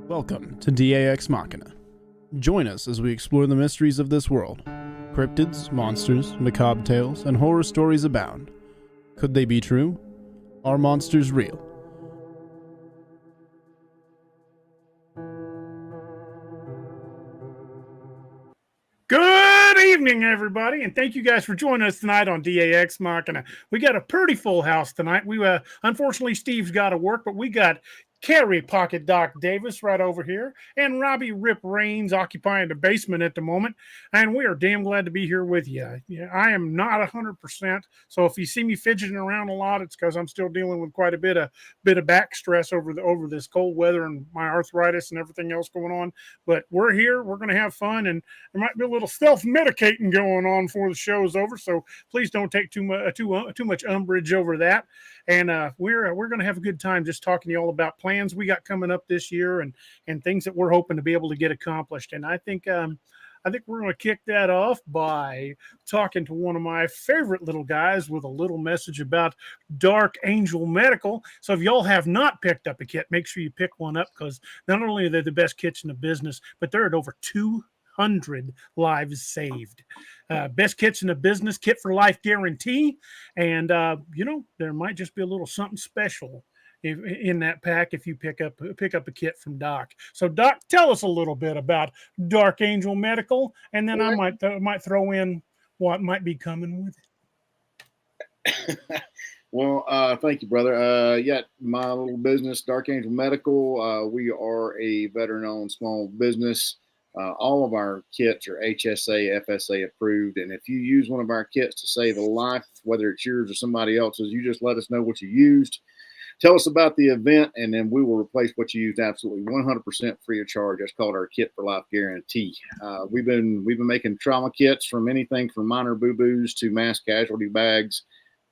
Welcome to DAExMachiNation. Join us as we explore the mysteries of this world. Cryptids, monsters, macabre tales, and horror stories abound. Could they be true? Are monsters real? Good evening, everybody, and thank you guys for joining us tonight on DAExMachiNation. We got a pretty full house tonight. Unfortunately, Steve's got to work, but we got Carrie Pocket Doc Davis right over here, and Robbie Rip Rains occupying the basement at the moment. And we are damn glad to be here with you. I am not 100%, so if you see me fidgeting around a lot, it's because I'm still dealing with quite a bit of back stress over this cold weather and my arthritis and everything else going on. But we're here. We're going to have fun, and there might be a little self-medicating going on before the show is over. So please don't take too much umbrage over that. And we're going to have a good time just talking to you all about plans we got coming up this year and things that we're hoping to be able to get accomplished. And I think we're going to kick that off by talking to one of my favorite little guys with a little message about Dark Angel Medical. So if y'all have not picked up a kit, make sure you pick one up, because not only are they the best kits in the business, but they're at over 200 lives saved. Best kits in the business, kit for life guarantee. And, there might just be a little something special in that pack if you pick up a kit from Doc. So Doc, tell us a little bit about Dark Angel Medical, and then I might throw in what might be coming with it. Well, thank you, brother. My little business, Dark Angel Medical. We are a veteran-owned small business. All of our kits are HSA, FSA approved, and if you use one of our kits to save a life, whether it's yours or somebody else's, you just let us know what you used. Tell us about the event, and then we will replace what you used absolutely 100% free of charge. That's called our Kit for Life Guarantee. We've been making trauma kits from anything from minor boo-boos to mass casualty bags,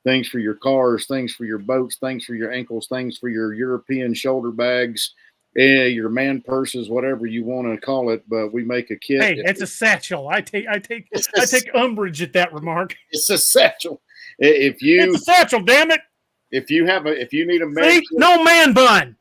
things for your cars, things for your boats, things for your ankles, things for your European shoulder bags, your man purses, whatever you want to call it. But we make a kit. Hey, it's a satchel. I take umbrage at that remark. It's a satchel. It's a satchel, damn it. If you need a med kit, no man bun.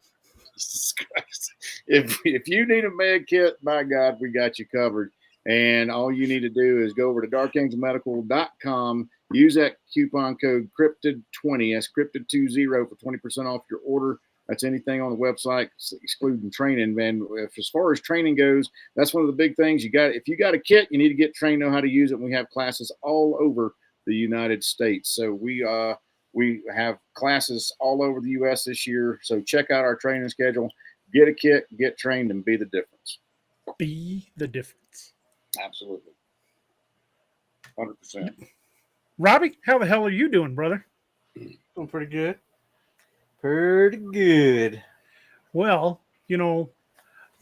Jesus Christ. If you need a med kit, by God, we got you covered. And all you need to do is go over to darkangelmedical.com, use that coupon code cryptid20, that's cryptid20 for 20% off your order. That's anything on the website, excluding training. And as far as training goes, that's one of the big things. If you got a kit, you need to get trained, know how to use it. And we have classes all over the United States. So we have classes all over the U.S. this year. So check out our training schedule, get a kit, get trained, and be the difference. Be the difference. Absolutely. 100%. Robbie, how the hell are you doing, brother? Doing pretty good. Pretty good. Well,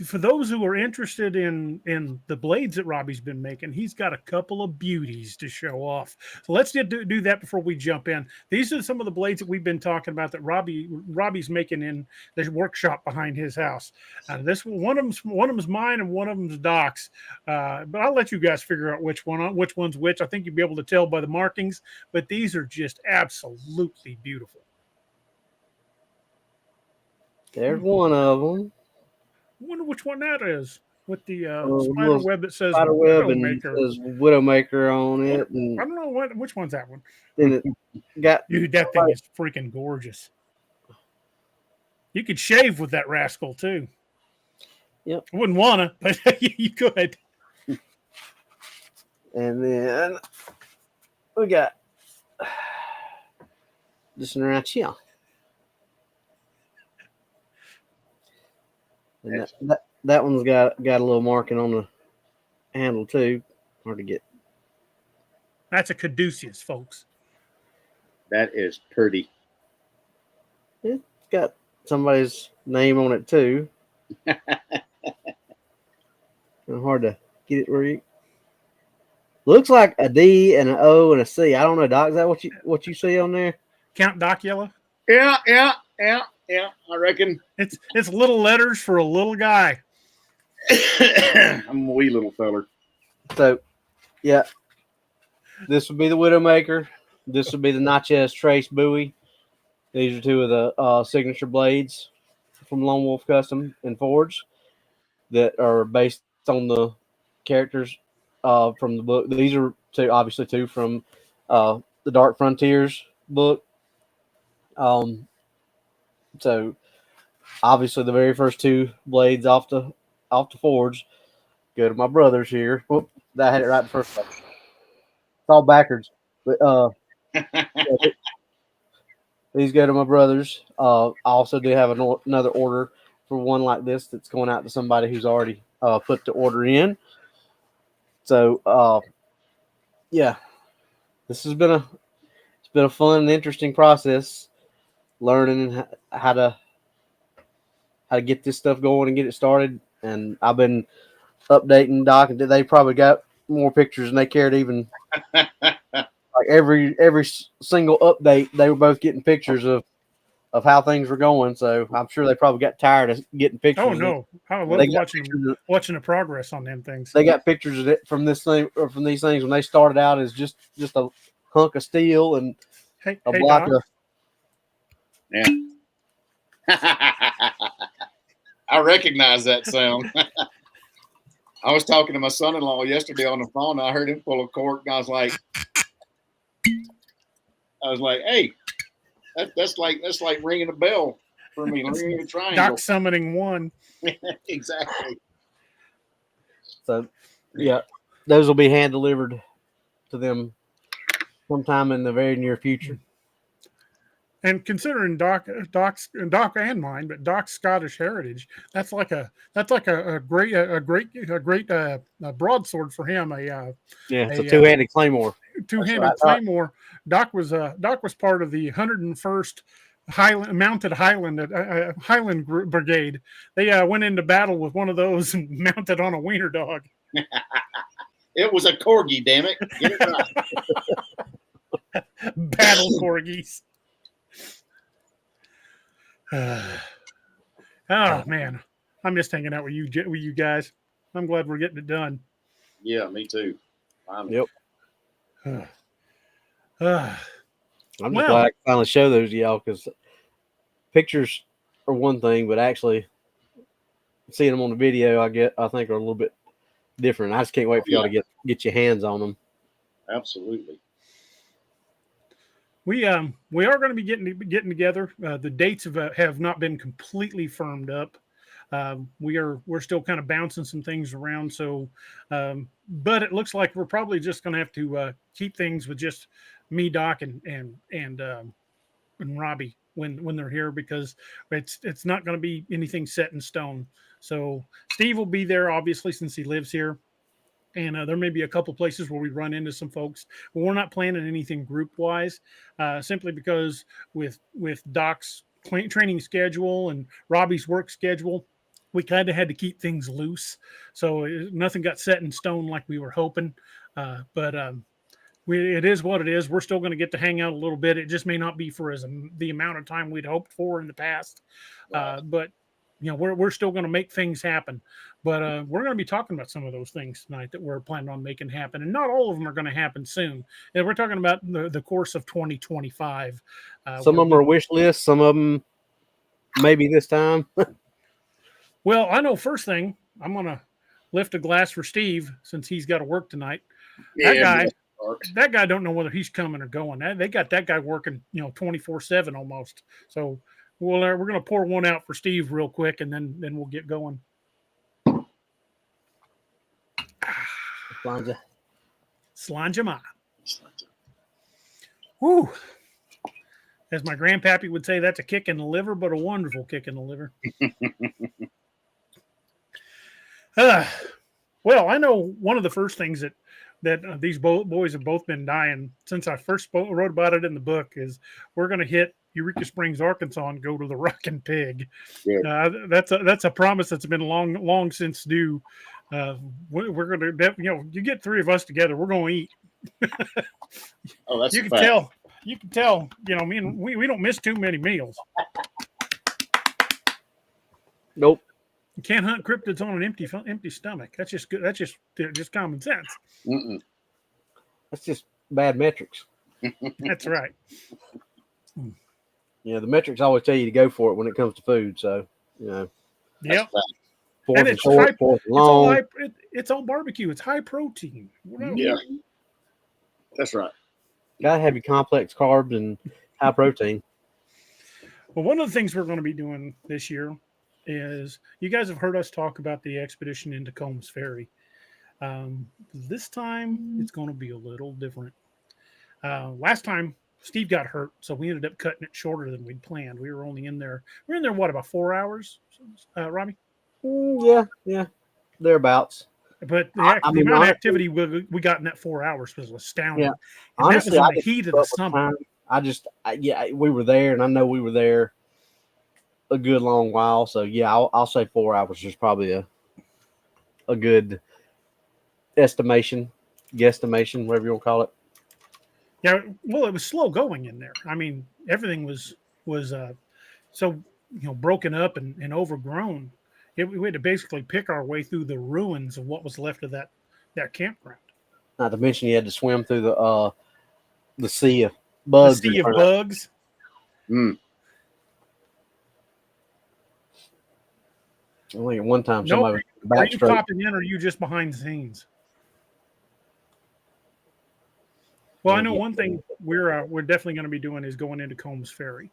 for those who are interested in the blades that Robbie's been making, he's got a couple of beauties to show off. So let's do that before we jump in. These are some of the blades that we've been talking about that Robbie's making in the workshop behind his house. This one of them's mine and one of them's Doc's. But I'll let you guys figure out which one's which. I think you'll be able to tell by the markings. But these are just absolutely beautiful. There's one of them. I wonder which one that is with the spider web that says spider web and says Widowmaker on it. And I don't know which one's that one. Then it got dude, that thing is freaking gorgeous. You could shave with that rascal too. Yep. I wouldn't wanna, but you could. And then we got this one right here. And that one's got a little marking on the handle too. Hard to get. That's a caduceus, folks. That is pretty. It's got somebody's name on it too. Hard to get it where you. Looks like a D and an O and a C. I don't know, Doc. Is that what you see on there? Count Doc Yellow? Yeah. I reckon it's little letters for a little guy. I'm a wee little feller. So, yeah, this would be the Widowmaker. This would be the Natchez Trace Bowie. These are two of the signature blades from Lone Wolf Custom and Forge. that are based on the characters from the book. These are obviously two from the Dark Frontiers book. So obviously the very first two blades off the forge go to my brothers here. Whoop, I had it right the first time. It's all backwards. But these go to my brothers. I also do have another order for one like this that's going out to somebody who's already put the order in. So yeah, this has been a fun and interesting process, learning how to get this stuff going and get it started. And I've been updating Doc, and they probably got more pictures than they cared even. Like every single update, they were both getting pictures of how things were going. So I'm sure they probably got tired of getting pictures. Oh no, I love watching the progress on them things. They got pictures of it from this thing or from these things when they started out as just a hunk of steel and a block Doc. of. Yeah. I recognize that sound. I was talking to my son-in-law yesterday on the phone, and I heard him pull a cork, and I was like, hey, that's like ringing a bell for me, ringing a triangle. Doc summoning one. Exactly. So, yeah, those will be hand delivered to them sometime in the very near future. And considering Doc and mine, but Doc's Scottish heritage, that's like a great broadsword for him. It's a two-handed claymore. Two-handed claymore. Doc was part of the 101st Mounted Highland Brigade. They went into battle with one of those mounted on a wiener dog. It was a corgi, damn it! Get it right. Battle corgis. Oh man, I missed hanging out with you guys. I'm glad we're getting it done. Yeah, me too. Yep. I'm just glad I can finally show those to y'all, because pictures are one thing, but actually seeing them on the video, I think are a little bit different. I just can't wait for y'all to get your hands on them. Absolutely. We are going to be getting together. The dates have not been completely firmed up. We're still kind of bouncing some things around. So, but it looks like we're probably just going to have to keep things with just me, Doc, and Robbie when they're here, because it's not going to be anything set in stone. So Steve will be there, obviously, since he lives here. And there may be a couple places where we run into some folks, but we're not planning anything group wise, simply because with Doc's training schedule and Robbie's work schedule, we kind of had to keep things loose. So nothing got set in stone like we were hoping. But it is what it is. We're still going to get to hang out a little bit. It just may not be for the amount of time we'd hoped for in the past. Right. But we're still going to make things happen. But we're going to be talking about some of those things tonight that we're planning on making happen. And not all of them are going to happen soon. And we're talking about the course of 2025. Some of them are wish lists. Some of them maybe this time. Well, I know first thing, I'm going to lift a glass for Steve since he's got to work tonight. Yeah, that guy don't know whether he's coming or going. They got that guy working, 24/7 almost. So we're going to pour one out for Steve real quick, and then we'll get going. Slanja ma. Woo. As my grandpappy would say, that's a kick in the liver, but a wonderful kick in the liver. Well, I know one of the first things that these boys have both been dying since I first wrote about it in the book is we're going to hit Eureka Springs, Arkansas, and go to the Rockin' Pig. Yeah. That's a promise that's been long since due. We're going to, you get three of us together, we're going to eat. Oh, that's you can tell. You can tell. Me and we don't miss too many meals. Nope. You can't hunt cryptids on an empty stomach. That's just good. That's just common sense. Mm-mm. That's just bad metrics. That's right. The metrics always tell you to go for it when it comes to food. So, Yep. And and short, fourth and it's all long. high, it's all barbecue. It's high protein. Yeah, that's right. Gotta have your complex carbs and high protein. Well, one of the things we're going to be doing this year is you guys have heard us talk about the expedition into Coombs Ferry. This time it's going to be a little different. Last time Steve got hurt, so we ended up cutting it shorter than we'd planned. We were only in there. We were in there what, about 4 hours, Robbie? Yeah, thereabouts. But the I mean, amount of honestly, activity we got in that 4 hours was astounding. Yeah. And honestly, that was I in the didn't heat of keep the up with summer. time. We were there, and I know we were there a good long while. So yeah, I'll say 4 hours is probably a good guesstimation, whatever you want to call it. Yeah, well, it was slow going in there. I mean, everything was so broken up and overgrown. We had to basically pick our way through the ruins of what was left of that campground. Not to mention you had to swim through the sea of The bugs. sea of bugs. Mm. I think at one time No, somebody was are back you straight. popping in, or are you just behind the scenes? Well, I know one thing we're definitely going to be doing is going into Coombs Ferry.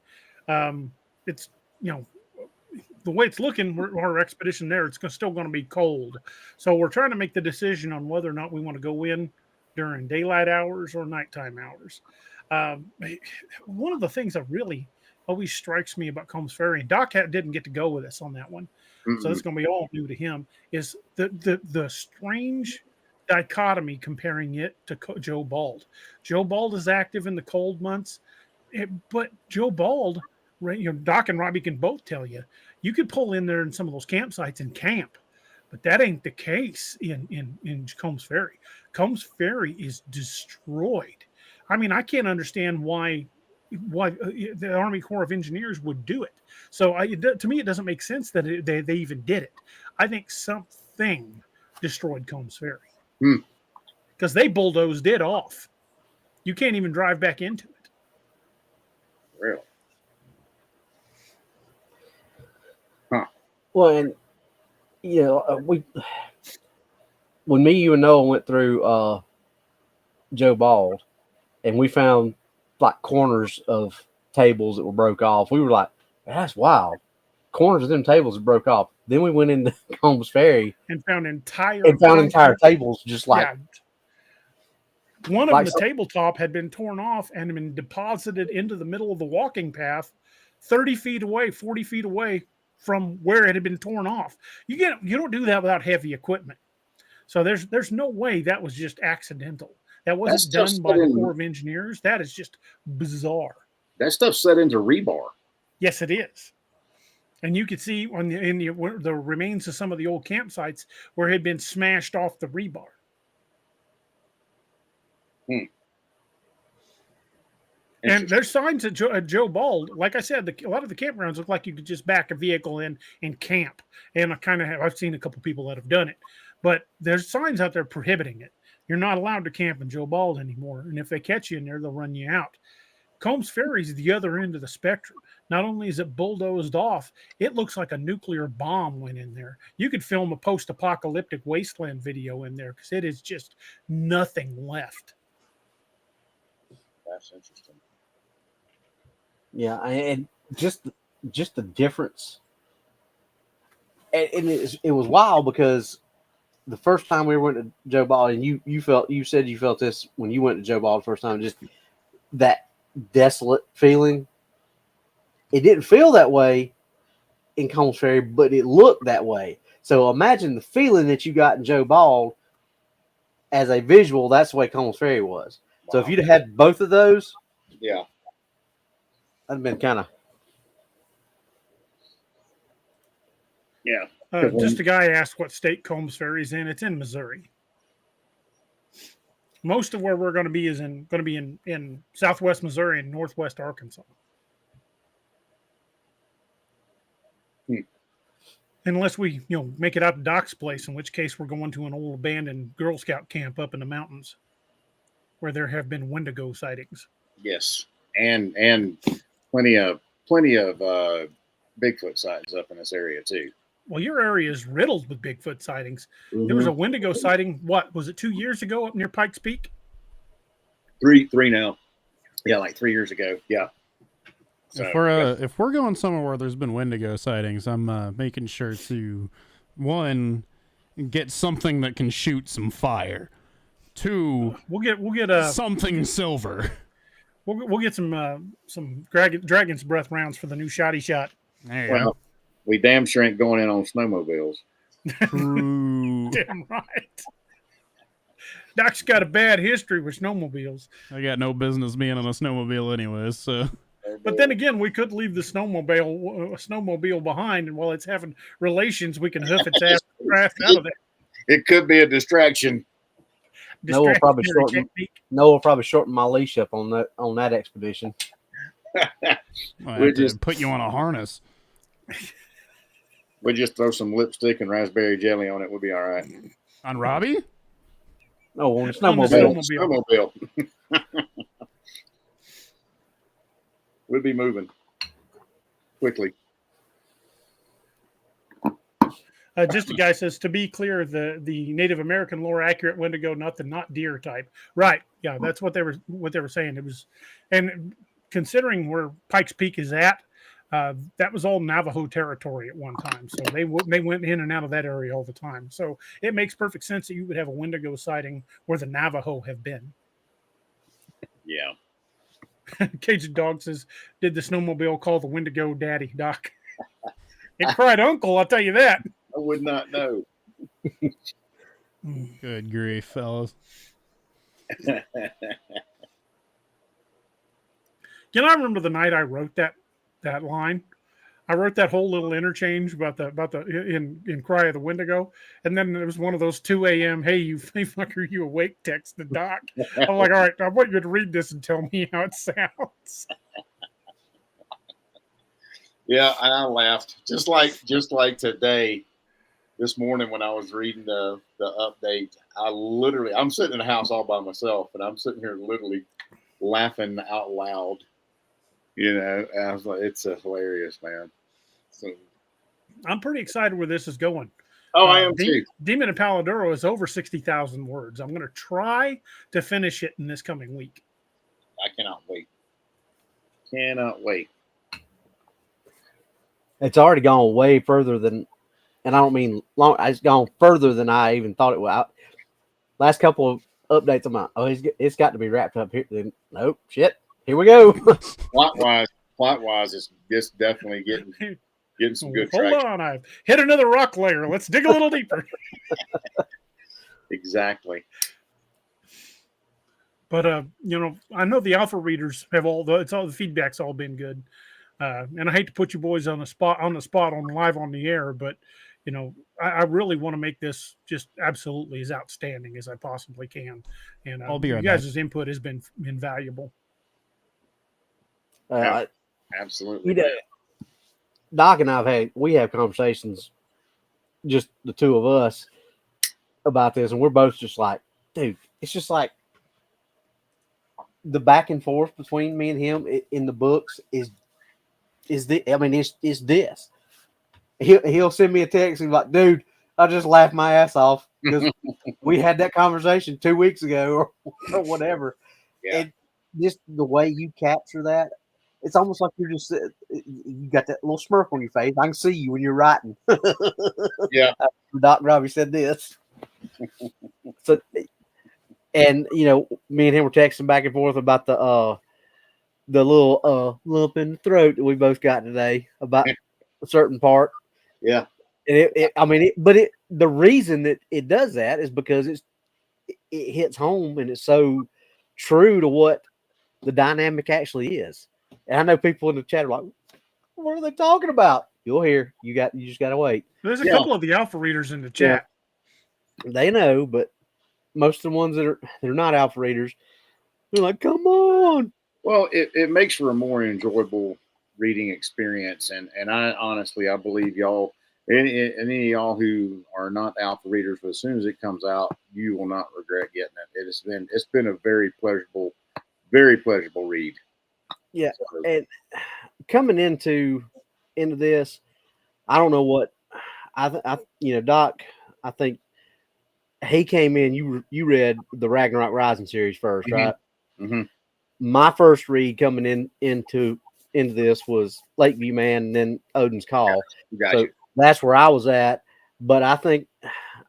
It's the way it's looking, our expedition there, it's still going to be cold. So we're trying to make the decision on whether or not we want to go in during daylight hours or nighttime hours. One of the things that really always strikes me about Coombs Ferry, and Doc didn't get to go with us on that one, so it's going to be all new to him, is the strange dichotomy comparing it to Joe Bald. Joe Bald is active in the cold months, but Joe Bald, Doc and Robbie can both tell you, you could pull in there in some of those campsites and camp, but that ain't the case in Coombs Ferry. Coombs Ferry is destroyed. I mean, I can't understand why the Army Corps of Engineers would do it. So to me, it doesn't make sense that they even did it. I think something destroyed Coombs Ferry because they bulldozed it off. You can't even drive back into it. Really? Well, and when me, you, and Noah went through Joe Bald, and we found like corners of tables that were broke off. We were like, "That's wild." Corners of them tables that broke off. Then we went into Coombs Ferry and found entire tables just like. Yeah. One of them, the tabletop, had been torn off and been deposited into the middle of the walking path, 30 feet away, 40 feet away from where it had been torn off. You don't do that without heavy equipment. So there's no way that was just accidental. That wasn't done by the Corps of Engineers. That is just bizarre. That stuff's set into rebar. Yes, it is. And you could see in the remains of some of the old campsites where it had been smashed off the rebar. And there's signs at Joe Bald. Like I said, a lot of the campgrounds look like you could just back a vehicle in and camp. And I've seen a couple people that have done it. But there's signs out there prohibiting it. You're not allowed to camp in Joe Bald anymore. And if they catch you in there, they'll run you out. Coombs Ferry is the other end of the spectrum. Not only is it bulldozed off, it looks like a nuclear bomb went in there. You could film a post-apocalyptic wasteland video in there because it is just nothing left. That's interesting. Yeah, and just the difference, and it was wild because the first time we went to Joe Bald, and you said you felt this when you went to Joe Bald the first time, just that desolate feeling. It didn't feel that way in Coombs Ferry, but it looked that way. So imagine the feeling that you got in Joe Bald as a visual. That's the way Coombs Ferry was. Wow. So if you'd had both of those, yeah, that'd been kind of. Yeah. Just a guy asked what state Coombs Ferry's in. It's in Missouri. Most of where we're going to be is going to be in southwest Missouri and northwest Arkansas. Unless we, make it out to Doc's place, in which case we're going to an old abandoned Girl Scout camp up in the mountains where there have been Windigo sightings. Yes. And plenty of Bigfoot sightings up in this area too. Well, your area is riddled with Bigfoot sightings. There was a Windigo sighting. What was it? 2 years ago up near Pikes Peak. Three now. Yeah, like 3 years ago. Yeah. So, If we're going somewhere where there's been Windigo sightings, I'm making sure to, one, get something that can shoot some fire. Two, we'll get something silver. We'll get some dragon's breath rounds for the new shotty shot. There you go. We damn sure ain't going in on snowmobiles. Damn right. Doc's got a bad history with snowmobiles. I got no business being on a snowmobile anyways, so. But then again, we could leave the snowmobile behind, and while it's having relations, we can hoof its ass out of there. It could be a distraction. Noah will probably shorten my leash up on that expedition. We just put you on a harness. We just throw some lipstick and raspberry jelly on it. We'll be all right. On Robbie? No, on the snowmobile. We'll be moving quickly. Just a guy says, to be clear, the Native American lore accurate Windigo, not deer type. Right. Yeah, that's what they were saying. It was, and considering where Pikes Peak is at, that was all Navajo territory at one time. So they went in and out of that area all the time. So it makes perfect sense that you would have a Windigo sighting where the Navajo have been. Yeah. Cajun Dog says, did the snowmobile call the Windigo daddy, Doc? It cried uncle, I'll tell you that. I would not know. Good grief, fellas. Can I remember the night I wrote that line? I wrote that whole little interchange about the in Cry of the Windigo, and then there was one of those 2 a.m. Hey, you fucker, you awake? Text the Doc. I'm like, all right, I want you to read this and tell me how it sounds. Yeah, and I laughed just like today. This morning when I was reading the update, I'm sitting in the house all by myself, and I'm sitting here literally laughing out loud. You know, and I was like, it's hilarious, man. So, I'm pretty excited where this is going. Oh, I am too. Demon and Paladuro is over 60,000 words. I'm going to try to finish it in this coming week. I cannot wait. Cannot wait. It's already gone way further than, and I don't mean long. It's gone further than I even thought it would. Last couple of updates, I'm like, oh, it's got to be wrapped up here. Then, nope, shit. Here we go. Plot wise, it's just definitely getting some good traction. Hold on, I've hit another rock layer. Let's dig a little deeper. Exactly. But I know the alpha readers have all the feedback's all been good. And I hate to put you boys on the spot on live on the air, but I really want to make this just absolutely as outstanding as I possibly can. And I'll be right you guys' input has been invaluable. Absolutely. Doc and we have conversations, just the two of us, about this, and we're both just like, dude, it's just like the back and forth between me and him in the books is this. He'll send me a text and be like, dude, I just laughed my ass off because we had that conversation 2 weeks ago or whatever. Yeah. And just the way you capture that, it's almost like you're just you got that little smirk on your face. I can see you when you're writing. Yeah. Doc Robbie said this. So, and me and him were texting back and forth about the little lump in the throat that we both got today about a certain part. Yeah. And the reason that it does that is because it hits home and it's so true to what the dynamic actually is. And I know people in the chat are like, what are they talking about? You'll hear. You just got to wait. There's a couple of the alpha readers in the chat. Yeah. They know, but most of the ones they're not alpha readers, they're like, come on. Well, it makes for a more enjoyable reading experience. And I honestly, I believe y'all, any of y'all who are not alpha readers, but as soon as it comes out, you will not regret getting it. It's been a very pleasurable read. Yeah. And coming into this, I don't know what Doc, I think he came in. You read the Ragnarok Rising series 1st, right? Mm-hmm. My first read coming into this was Lakeview Man and then Odin's Call. Gotcha. That's where I was at. But I think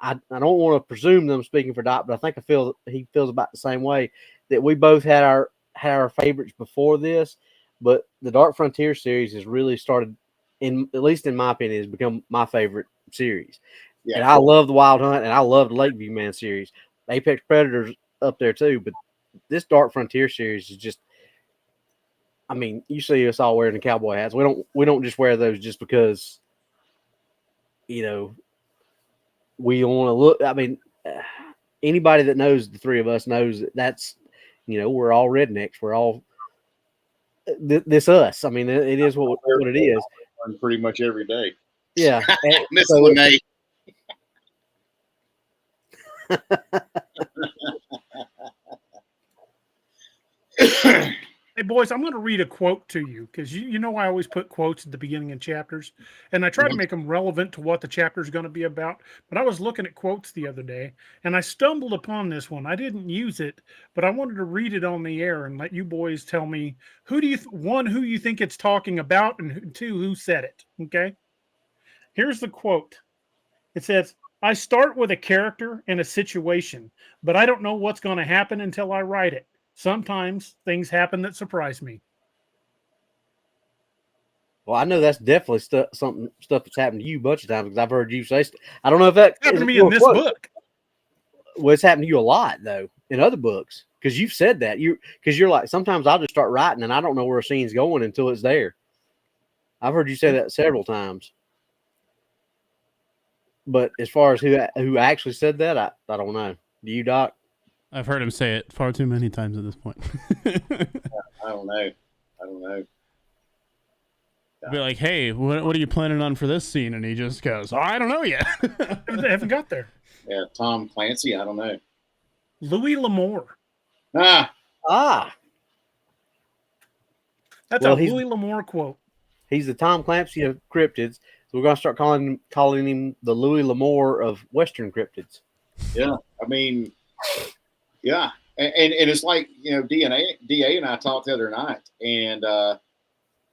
I don't want to presume that I'm speaking for Doc, but I think he feels about the same way, that we both had our favorites before this, but the Dark Frontier series has really started, at least in my opinion, has become my favorite series. Yeah. And I love the Wild Hunt and I love the Lakeview Man series. Apex Predators up there too, but this Dark Frontier series is just, I mean, you see us all wearing the cowboy hats. We don't just wear those just because, we want to look. I mean, anybody that knows the three of us knows that's, we're all rednecks. We're all this us. I mean, it is what it is. Pretty much every day. Yeah. Miss Lene. Hey, boys, I'm going to read a quote to you because you know I always put quotes at the beginning of chapters, and I try to make them relevant to what the chapter is going to be about. But I was looking at quotes the other day, and I stumbled upon this one. I didn't use it, but I wanted to read it on the air and let you boys tell me who you think it's talking about, and two, who said it. Okay? Here's the quote. It says, "I start with a character and a situation, but I don't know what's going to happen until I write it. Sometimes things happen that surprise me." Well, I know that's definitely stuff that's happened to you a bunch of times because I've heard you say. I don't know if that happened to me in this book. Well, it's happened to you a lot though in other books because you've said that you're like, sometimes I'll just start writing and I don't know where a scene's going until it's there. I've heard you say that several times. But as far as who actually said that, I don't know. Do you, Doc? I've heard him say it far too many times at this point. I don't know. Be like, hey, what are you planning on for this scene? And he just goes, oh, I don't know yet. They haven't got there. Yeah, Tom Clancy, I don't know. Louis L'Amour. Ah. That's a Louis L'Amour quote. He's the Tom Clancy of cryptids, so we're going to start calling him the Louis L'Amour of Western cryptids. Yeah, I mean, yeah, and it's like, DA and I talked the other night, and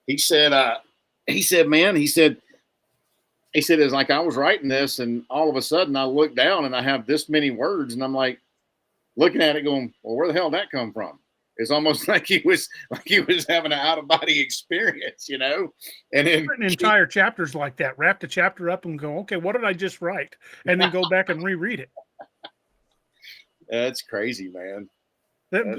he said it's like I was writing this, and all of a sudden I look down and I have this many words, and I'm like looking at it, going, well, where the hell did that come from? It's almost like he was having an out of body experience, And then written entire chapters like that, wrap the chapter up and go, okay, what did I just write? And then go back and reread it. That's crazy, man.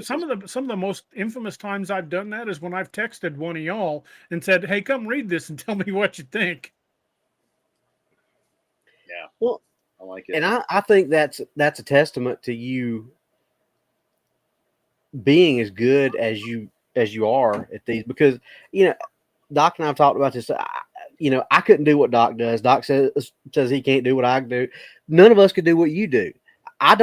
Some of the most infamous times I've done that is when I've texted one of y'all and said, hey, come read this and tell me what you think. Yeah. Well, I like it. And I think that's a testament to you being as good as you are at these, because Doc and I've talked about this. I couldn't do what Doc does. Doc says he can't do what I can do. None of us could do what you do. I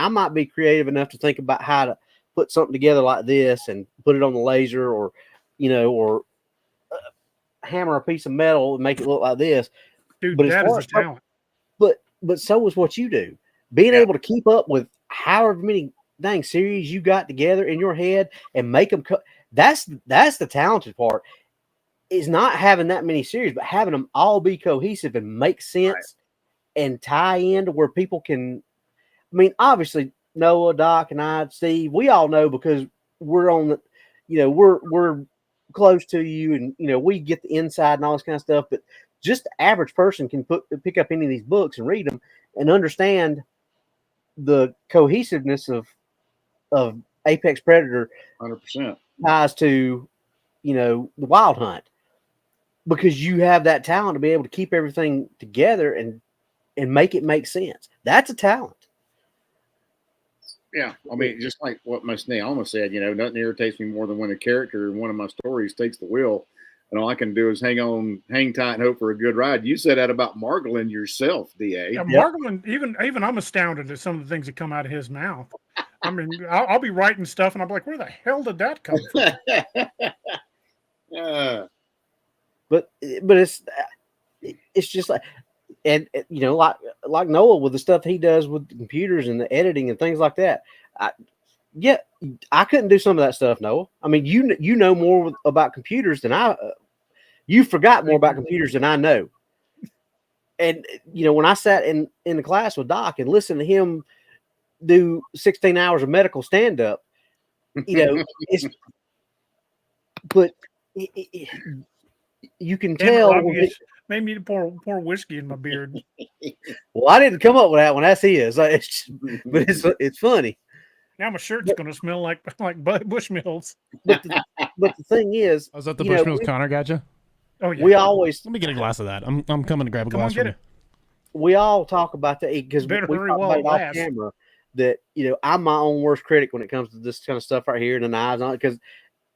might be creative enough to think about how to put something together like this and put it on the laser, or hammer a piece of metal and make it look like this. Dude, but that is a talent. But so is what you do. Being able to keep up with however many dang series you got together in your head and make them that's the talented part, is not having that many series, but having them all be cohesive and make sense and tie in to where people can. I mean, obviously Noah, Doc, and I, Steve, we all know because we're on the, we're close to you, and we get the inside and all this kind of stuff. But just the average person can pick up any of these books and read them and understand the cohesiveness of Apex Predator 100% ties to, the Wild Hunt, because you have that talent to be able to keep everything together and make it make sense. That's a talent. Yeah, I mean, just like what Miss Naomi said, nothing irritates me more than when a character in one of my stories takes the wheel, and all I can do is hang tight and hope for a good ride. You said that about Margolin yourself, DA. Yeah, Margolin, even I'm astounded at some of the things that come out of his mouth. I mean, I'll be writing stuff, and I'm like, where the hell did that come from? But it's just like, And you know, like Noah with the stuff he does with the computers and the editing and things like that. I couldn't do some of that stuff, Noah. I mean, you know more about computers than I. You forgot more about computers than I know. And you know, when I sat in the class with Doc and listened to him do 16 hours of medical stand up, you know, you can tell. Made me pour whiskey in my beard. Well, I didn't come up with that one. That's his. But it's funny. Now my shirt's going to smell like Bushmills. But the thing is, was that the Bushmills Connor got you? Oh yeah. We always let me get a glass of that. I'm coming to grab a glass. Get it. We all talk about that because we talk about it off camera. That you know, I'm my own worst critic when it comes to this kind of stuff right here and the knives on it. Because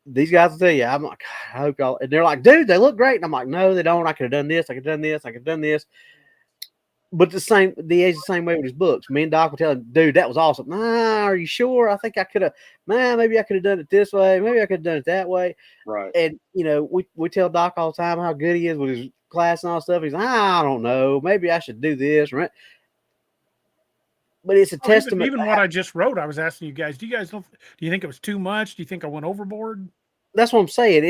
these guys will tell you, I'm like, I hope y'all. And they're like, dude, they look great. And I'm like, no, they don't. I could have done this. I could have done this. I could have done this. But DA's the same way with his books. Me and Doc will tell him, dude, that was awesome. Nah, are you sure? I think I could have, maybe I could have done it this way. Maybe I could have done it that way. Right. And, you know, we tell Doc all the time how good he is with his class and all stuff. He's like, I don't know. Maybe I should do this. Right. But it's a testament. Even what I just wrote, I was asking you guys, do you think it was too much? Do you think I went overboard? That's what I'm saying.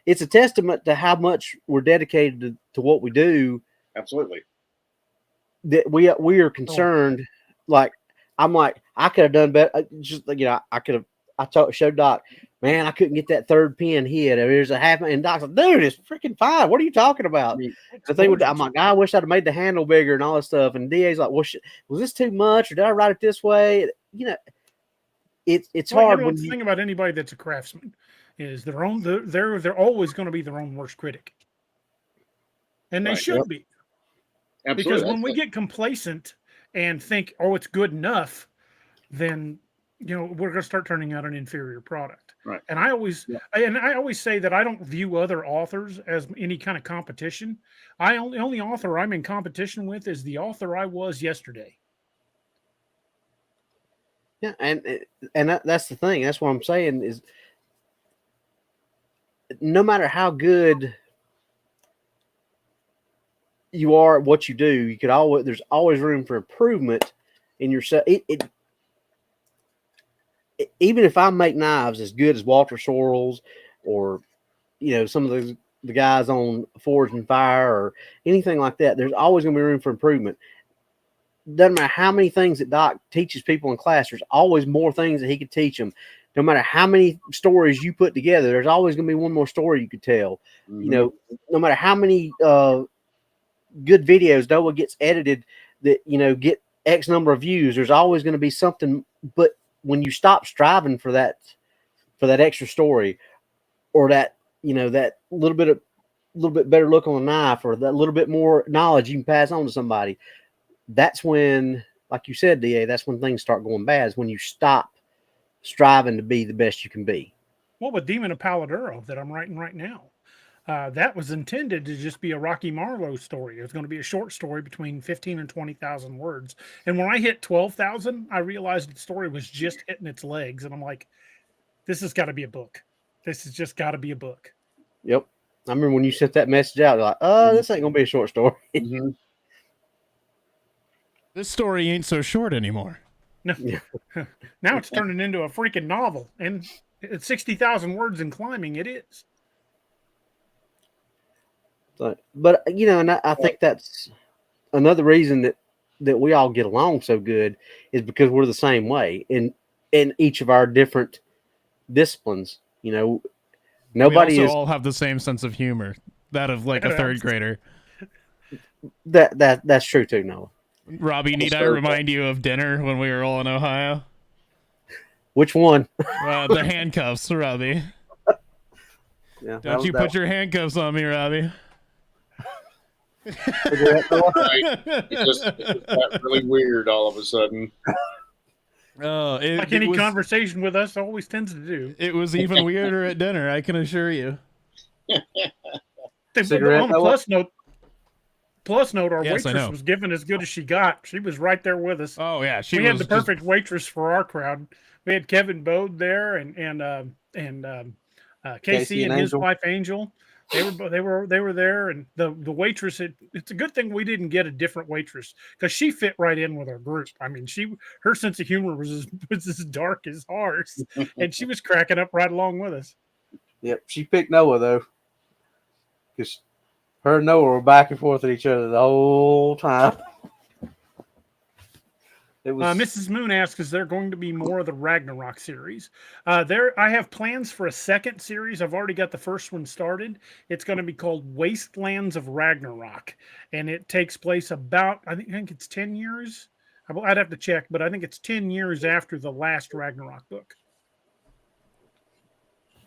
It's a testament to how much we're dedicated to what we do. Absolutely. That we are concerned. Like I'm like, I could have done better. Just like, you know, I showed Doc, man, I couldn't get that third pin hit. There's a half, and Doc's like, dude, it's freaking fine. What are you talking about? The thing with, I'm like, I wish I'd have made the handle bigger and all this stuff. And DA's like, well, was this too much, or did I write it this way? You know, it's hard. You know, the thing about anybody that's a craftsman is they're always going to be their own worst critic, and they should be. Absolutely. Because when we get complacent and think, oh, it's good enough, then, you know, we're going to start turning out an inferior product. Right. And I always say that I don't view other authors as any kind of competition. The only author I'm in competition with is the author I was yesterday. Yeah. And that's the thing. That's what I'm saying is no matter how good you are at what you do, there's always room for improvement in yourself. Even if I make knives as good as Walter Sorrells or, you know, some of the guys on Forge and Fire or anything like that, there's always going to be room for improvement. Doesn't matter how many things that Doc teaches people in class, there's always more things that he could teach them. No matter how many stories you put together, there's always going to be one more story you could tell. Mm-hmm. You know, no matter how many good videos Noah gets edited that, you know, get X number of views, there's always going to be something. But when you stop striving for that extra story or that, you know, that little bit better look on a knife or that little bit more knowledge you can pass on to somebody, that's when, like you said, DA, that's when things start going bad, is when you stop striving to be the best you can be. Well, with Demon of Paladuro that I'm writing right now, that was intended to just be a Rocky Marlowe story. It was going to be a short story between 15 and 20,000 words. And when I hit 12,000, I realized the story was just hitting its legs. And I'm like, this has got to be a book. This has just got to be a book. Yep. I remember when you sent that message out, like, this ain't going to be a short story. Mm-hmm. This story ain't so short anymore. No. Now it's turning into a freaking novel. And at 60,000 words and climbing, it is. But you know, and I think that's another reason that we all get along so good is because we're the same way in each of our different disciplines. You know, nobody all have the same sense of humor, that of like a third grader. That's true too, Noah. Robbie, need I remind you of dinner when we were all in Ohio? Which one? The handcuffs, Robbie. Yeah, Don't you put your handcuffs on me, Robbie. It just got really weird all of a sudden. Like any conversation with us always tends to do. It was even weirder at dinner, I can assure you. Plus note, our waitress was giving as good as she got. She was right there with us. Oh yeah, we had the perfect waitress for our crowd. We had Kevin Bode there and Casey and his wife Angel. They were there, and the waitress. It's a good thing we didn't get a different waitress because she fit right in with our group. I mean, her sense of humor was as dark as ours, and she was cracking up right along with us. Yep, she picked Noah though, because her and Noah were back and forth at each other the whole time. It was Mrs. Moon asks, "Is there going to be more of the Ragnarok series?" I have plans for a second series. I've already got the first one started. It's going to be called Wastelands of Ragnarok, and it takes place about I think it's 10 years. I'd have to check, but I think it's 10 years after the last Ragnarok book.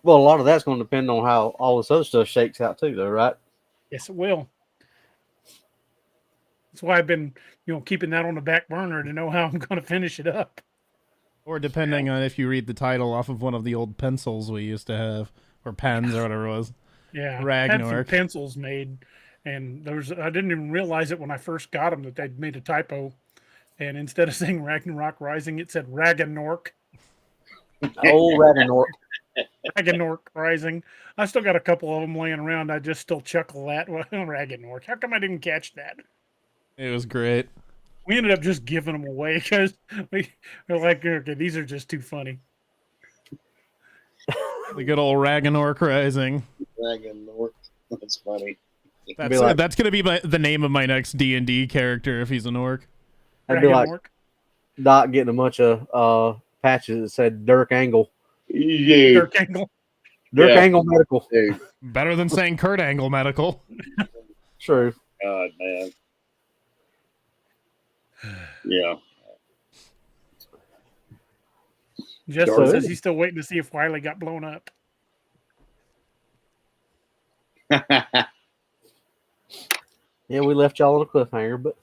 well, a lot of that's going to depend on how all this other stuff shakes out too, though, right? Yes, it will. That's why I've been, keeping that on the back burner to know how I'm going to finish it up. Or depending on if you read the title off of one of the old pencils we used to have, or pens, or whatever it was. Yeah, Ragnarok. I had some pencils made, and I didn't even realize it when I first got them that they'd made a typo, and instead of saying Ragnarok Rising, it said Ragnarok. Oh, Ragnarok. Ragnarok Rising. I still got a couple of them laying around. I just still chuckle at Ragnarok. How come I didn't catch that? It was great. We ended up just giving them away because we're like, okay, these are just too funny. The good old Ragnarok Rising. Ragnarok. That's funny. That's going to be the name of my next D&D character if he's an orc. I'd be like Doc getting a bunch of patches that said Dirk Angle. Yeah. Dirk Angle. Dirk Angle Medical. Dude. Better than saying Kurt Angle Medical. True. God, man. Yeah. Justin says he's still waiting to see if Wiley got blown up. Yeah, we left y'all on a cliffhanger, but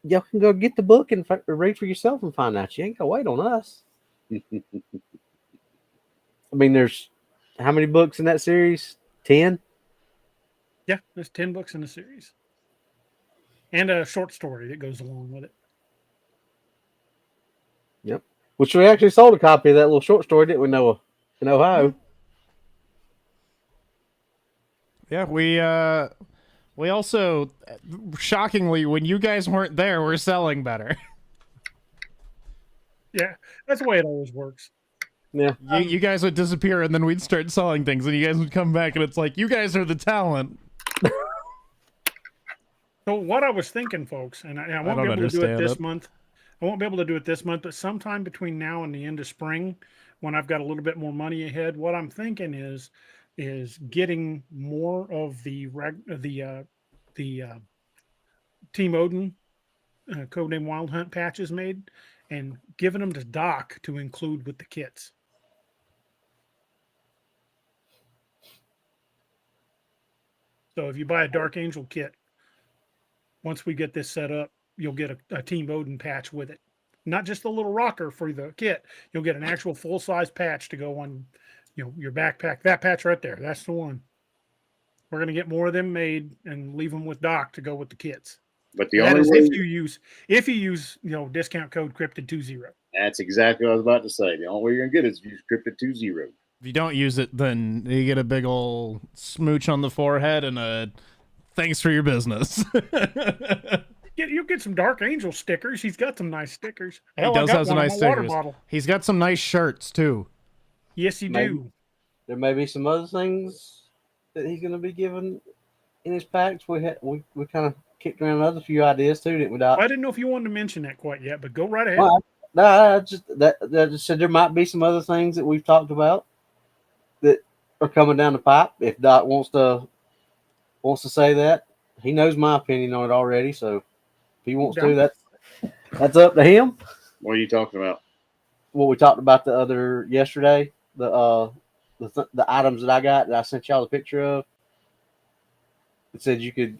y'all can go get the book and read for yourself and find out. You ain't gonna wait on us. I mean, there's how many books in that series? 10? Yeah, there's 10 books in the series. And a short story that goes along with it. Yep. Which we actually sold a copy of that little short story, didn't we, Noah? In Ohio. Yeah, we also, shockingly, when you guys weren't there, we're selling better. Yeah, that's the way it always works. Yeah. You guys would disappear and then we'd start selling things and you guys would come back and it's like, you guys are the talent. So what I was thinking, folks, and I won't be able to do it this month. I won't be able to do it this month, but sometime between now and the end of spring, when I've got a little bit more money ahead, what I'm thinking is getting more of the Team Odin Codename Wild Hunt patches made and giving them to Doc to include with the kits. So if you buy a Dark Angel kit, once we get this set up, you'll get a Team Odin patch with it. Not just a little rocker for the kit. You'll get an actual full-size patch to go on, your backpack. That patch right there, that's the one. We're going to get more of them made and leave them with Doc to go with the kits. But the only way if you use discount code Cryptid20. That's exactly what I was about to say. The only way you're gonna get it is use Cryptid20. If you don't use it, then you get a big old smooch on the forehead and a thanks for your business. You get some Dark Angel stickers. He's got some nice stickers. He does have some nice stickers. He's got some nice shirts too. Yes, he do. There may be some other things that he's going to be given in his packs. We kind of kicked around another few ideas too, didn't we, Doc? I didn't know if you wanted to mention that quite yet, but go right ahead. Well, I just said there might be some other things that we've talked about that are coming down the pipe. If Doc wants to say that, he knows my opinion on it already. So if he wants to, that's up to him. What are you talking about? What we talked about yesterday, the items that I got that I sent y'all the picture of. It said you could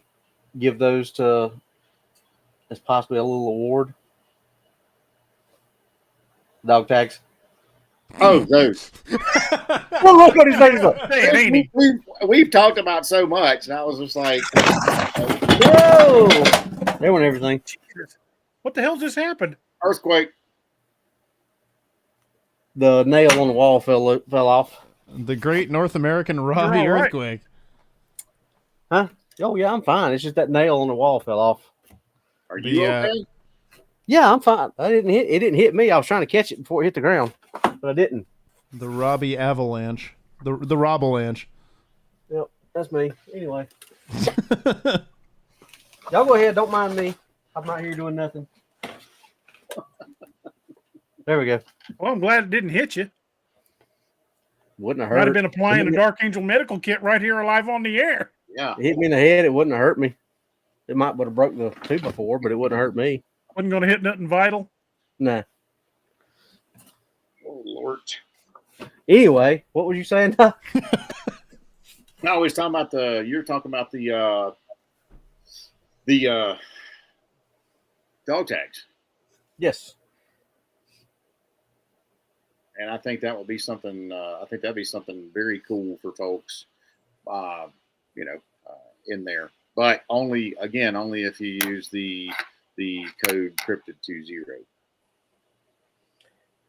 give those to as possibly a little award. Dog tags. Oh, those. Well, look what his face is. We've talked about so much, and I was just like, whoa! They want everything. What the hell just happened? Earthquake. The nail on the wall fell off. The Great North American Robbie Earthquake. Huh? Oh yeah, I'm fine. It's just that nail on the wall fell off. Are you okay? Yeah, I'm fine. It didn't hit me. I was trying to catch it before it hit the ground, but I didn't. The Robbie avalanche. The Robalanche. Yep, that's me. Anyway, y'all go ahead. Don't mind me. I'm not here doing nothing. There we go. Well, I'm glad it didn't hit you. Wouldn't have hurt. Might have been applying a Dark Angel medical kit right here live on the air. Yeah. It hit me in the head. It wouldn't have hurt me. It might would have broke the 2x4, but it wouldn't hurt me. Wasn't going to hit nothing vital. Nah. Oh Lord. Anyway, what was you saying? No, we was talking about you're talking about the dog tags. Yes. And I think that would be something. I think that'd be something very cool for folks, in there. But only if you use the code cryptid20.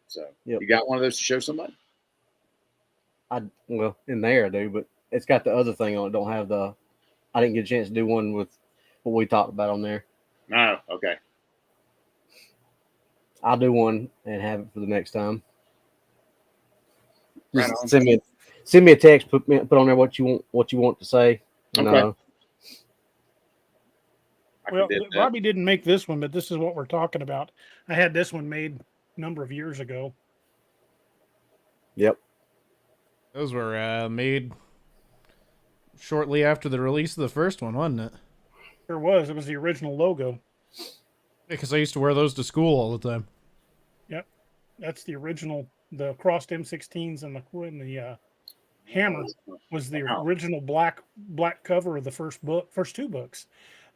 So You got one of those to show somebody? In there I do, but it's got the other thing on it. Don't have the. I didn't get a chance to do one with what we talked about on there. No. Okay. I'll do one and have it for the next time. Right Just on. send me a text. Put on there what you want to say. Okay. Well, Robbie didn't make this one, but this is what we're talking about. I had this one made a number of years ago. Yep. Those were made shortly after the release of the first one, wasn't it? There was. It was the original logo. Because I used to wear those to school all the time. Yep. That's the original. The crossed M16s and the hammer was the original black cover of the first two books.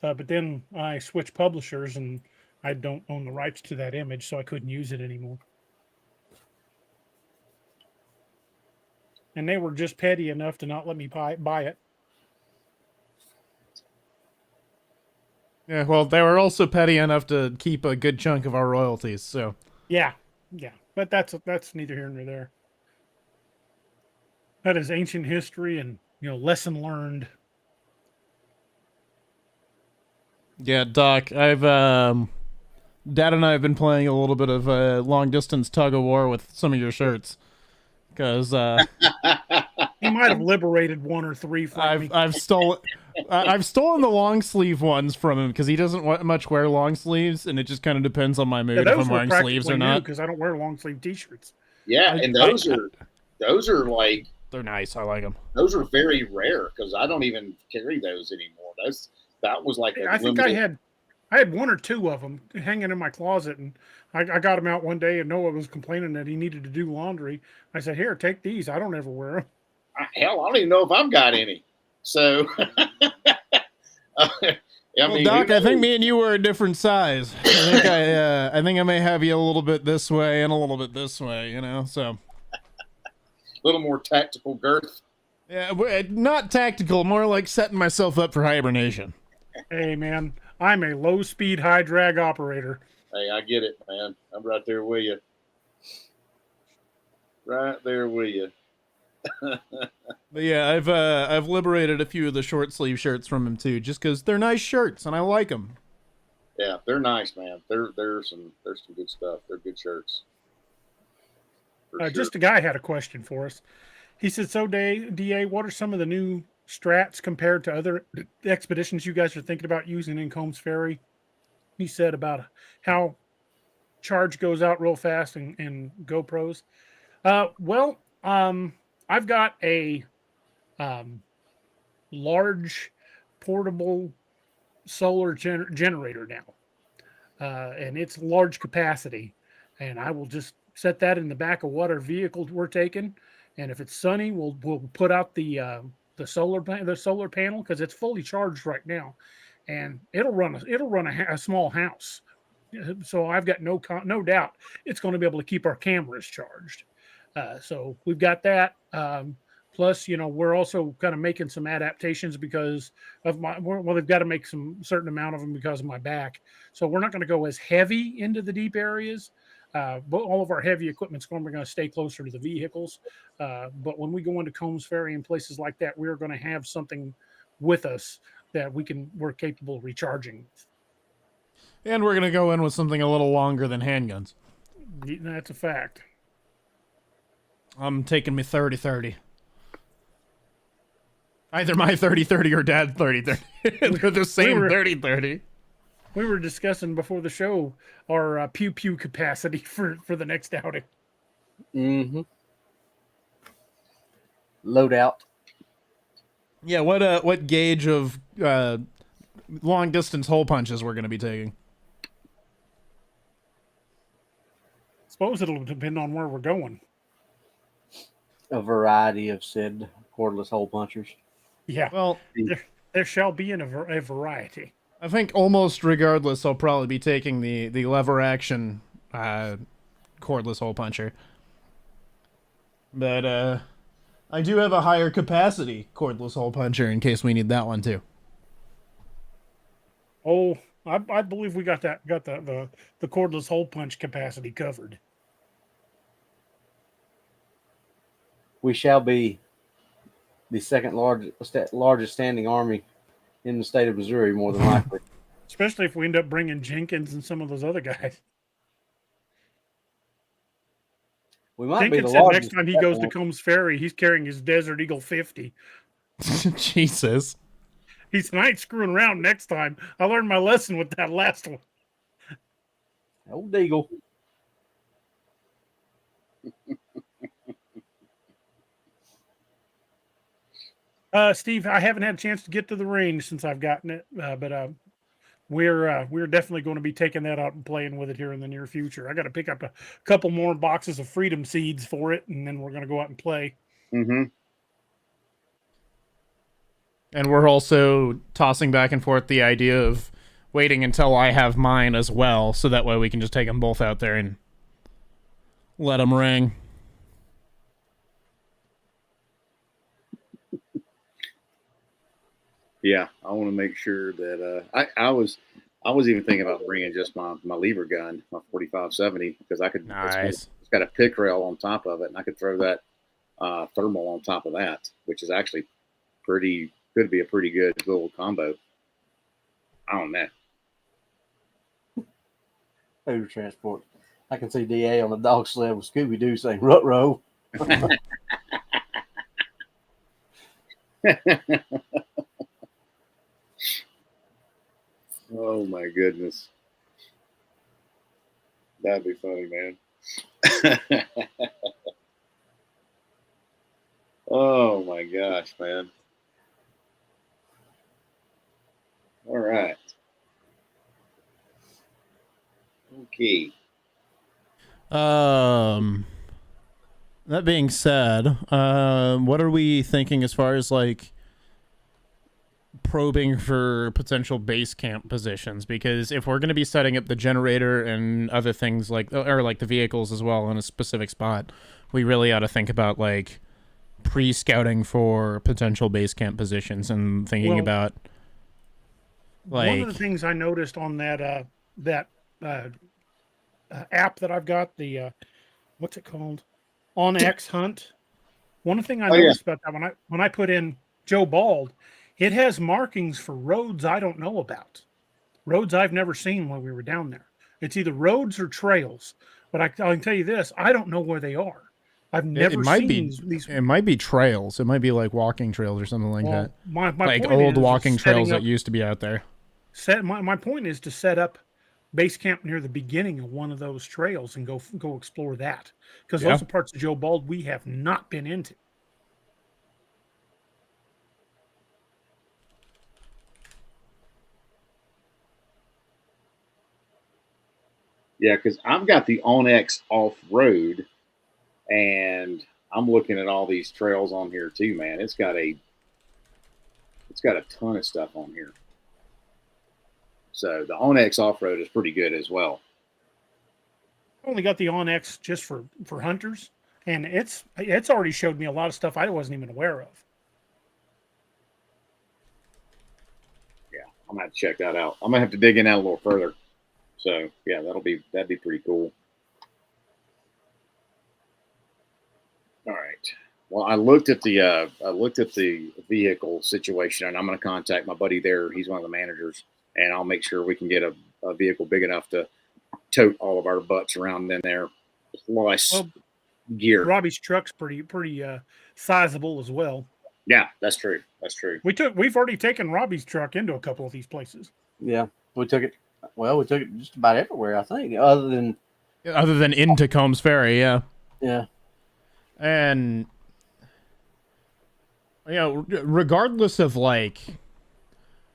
But then I switched publishers and I don't own the rights to that image, so I couldn't use it anymore. And they were just petty enough to not let me buy it. Yeah, well, they were also petty enough to keep a good chunk of our royalties, so. Yeah. But that's neither here nor there. That is ancient history and, lesson learned. Yeah, Doc, Dad and I have been playing a little bit of long distance tug of war with some of your shirts. Because he might have liberated one or three from me. I've stolen the long sleeve ones from him because he doesn't much wear long sleeves, and it just kind of depends on my mood if I'm wearing sleeves or not. Because I don't wear long sleeve t-shirts. Yeah, and those are like, they're nice. I like them. Those are very rare because I don't even carry those anymore. That was like I think I had one or two of them hanging in my closet, and I got them out one day, and Noah was complaining that he needed to do laundry. I said, "Here, take these. I don't ever wear them." Hell, I don't even know if I've got any. So, Doc, I think me and you were a different size. I think I may have you a little bit this way and a little bit this way, so. A little more tactical girth. Yeah, not tactical, more like setting myself up for hibernation. Hey, man, I'm a low-speed, high-drag operator. Hey, I get it, man. I'm right there with you. Right there with you. But yeah, I've liberated a few of the short sleeve shirts from him too, just because they're nice shirts and I like them. Yeah, they're nice, man. There's some good stuff. They're good shirts. Sure. Just a guy had a question for us. He said, "So, DA, what are some of the new strats compared to other expeditions you guys are thinking about using in Coombs Ferry?" He said about how charge goes out real fast and GoPros. I've got a large portable solar generator now, and it's large capacity, and I will just set that in the back of what our vehicle we're taking, and if it's sunny, we'll put out the solar panel because it's fully charged right now, and it'll run a small house. So I've got no doubt it's going to be able to keep our cameras charged. So we've got that. Plus, we're also kind of making some adaptations because of they've got to make some certain amount of them because of my back. So we're not going to go as heavy into the deep areas. But all of our heavy equipment's going to stay closer to the vehicles. But when we go into Coombs Ferry and places like that, we're going to have something with us that we're capable of recharging. And we're gonna go in with something a little longer than handguns. That's a fact. I'm taking me 30-30. Either my 30-30 or Dad 30-30. They're the same 30-30. We were discussing before the show our pew pew capacity for the next outing. Mm-hmm. Loadout. Yeah, what gauge of long distance hole punches we're gonna be taking? Suppose it'll depend on where we're going. A variety of said cordless hole punchers. Yeah. Well, there shall be a variety. I think almost regardless, I'll probably be taking the lever action cordless hole puncher. But I do have a higher capacity cordless hole puncher in case we need that one too. Oh, I believe we got the cordless hole punch capacity covered. We shall be the second largest standing army in the state of Missouri, more than likely. Especially if we end up bringing Jenkins and some of those other guys. We might Jenkins be the said largest. next time he goes to Coombs Ferry, he's carrying his Desert Eagle 50. Jesus. I ain't screwing around next time. I learned my lesson with that last one. Old Eagle. Steve, I haven't had a chance to get to the range since I've gotten it, but we're definitely going to be taking that out and playing with it here in the near future. I got to pick up a couple more boxes of freedom seeds for it, and then we're going to go out and play. Mm-hmm. And we're also tossing back and forth the idea of waiting until I have mine as well, so that way we can just take them both out there and let them ring. Yeah, I want to make sure that I was even thinking about bringing just my lever gun, my 45-70, because I could. Nice. It's got a pick rail on top of it, and I could throw that thermal on top of that, which is actually could be a pretty good little combo. I don't know. Food transport. I can see DA on the dog sled with Scooby Doo saying "Rut-row." Oh my goodness, that'd be funny, man. Oh my gosh, man. All right. Okay. That being said, what are we thinking as far as like probing for potential base camp positions? Because if we're going to be setting up the generator and other things like the vehicles as well in a specific spot, we really ought to think about like pre-scouting for potential base camp positions and thinking about like one of the things I noticed on that app that I've got, the what's it called, OnX Hunt. One thing I noticed about that when I put in Joe Bald, it has markings for roads I don't know about, roads I've never seen when we were down there. It's either roads or trails, but I can tell you this: I don't know where they are. I've never seen these. It might be trails. It might be like walking trails or something like that. My like point old is walking trails up, that used to be out there. My point is to set up base camp near the beginning of one of those trails and go explore that, because those are parts of Joe Bald we have not been into. Yeah, because I've got the OnX off-road, and I'm looking at all these trails on here too, man. It's got a ton of stuff on here. So the OnX off-road is pretty good as well. I only got the OnX just for hunters, and it's already showed me a lot of stuff I wasn't even aware of. Yeah, I'm gonna have to check that out. I'm gonna have to dig in that a little further. So yeah, that'd be pretty cool. All right, Well, I looked at the vehicle situation, and I'm going to contact my buddy there. He's one of the managers, and I'll make sure we can get a vehicle big enough to tote all of our butts around in there, plus gear. Robbie's truck's pretty sizable as well. Yeah, that's true. That's true. We've already taken Robbie's truck into a couple of these places. Yeah, we took it. Well, we took it just about everywhere, I think, other than into Coombs Ferry. Yeah. Yeah. And regardless of like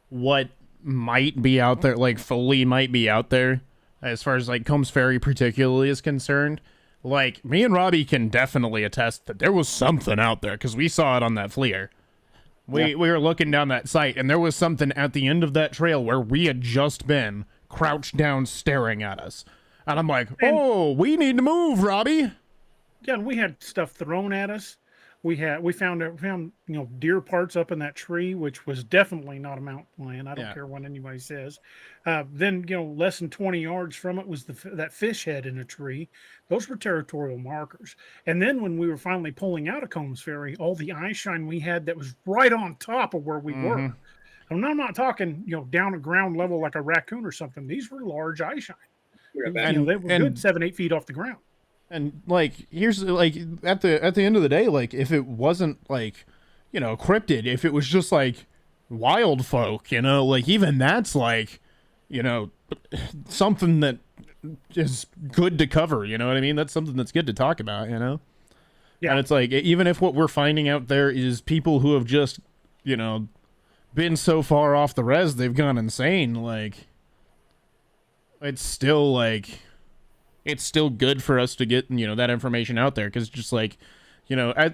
what might be out there, like fully might be out there, as far as like Coombs Ferry particularly is concerned, like me and Robbie can definitely attest that there was something out there because we saw it on that FLIR. We were looking down that site, and there was something at the end of that trail where we had just been crouched down staring at us. And I'm like, oh, we need to move, Robbie. Yeah, and we had stuff thrown at us. We found deer parts up in that tree, which was definitely not a mountain lion. I don't care what anybody says. Then less than 20 yards from it was that fish head in a tree. Those were territorial markers. And then when we were finally pulling out of Coombs Ferry, all the eye shine we had that was right on top of where we were. And I'm not talking down at ground level like a raccoon or something. These were large eye shine. And they were good 7-8 feet off the ground. And like, here's like at the end of the day, like if it wasn't like, cryptid, if it was just like wild folk, like even that's like, something that is good to cover. You know what I mean? That's something that's good to talk about. Yeah. And it's like, even if what we're finding out there is people who have just, been so far off the res they've gone insane, like it's still like. It's still good for us to get, that information out there. Cause just like, the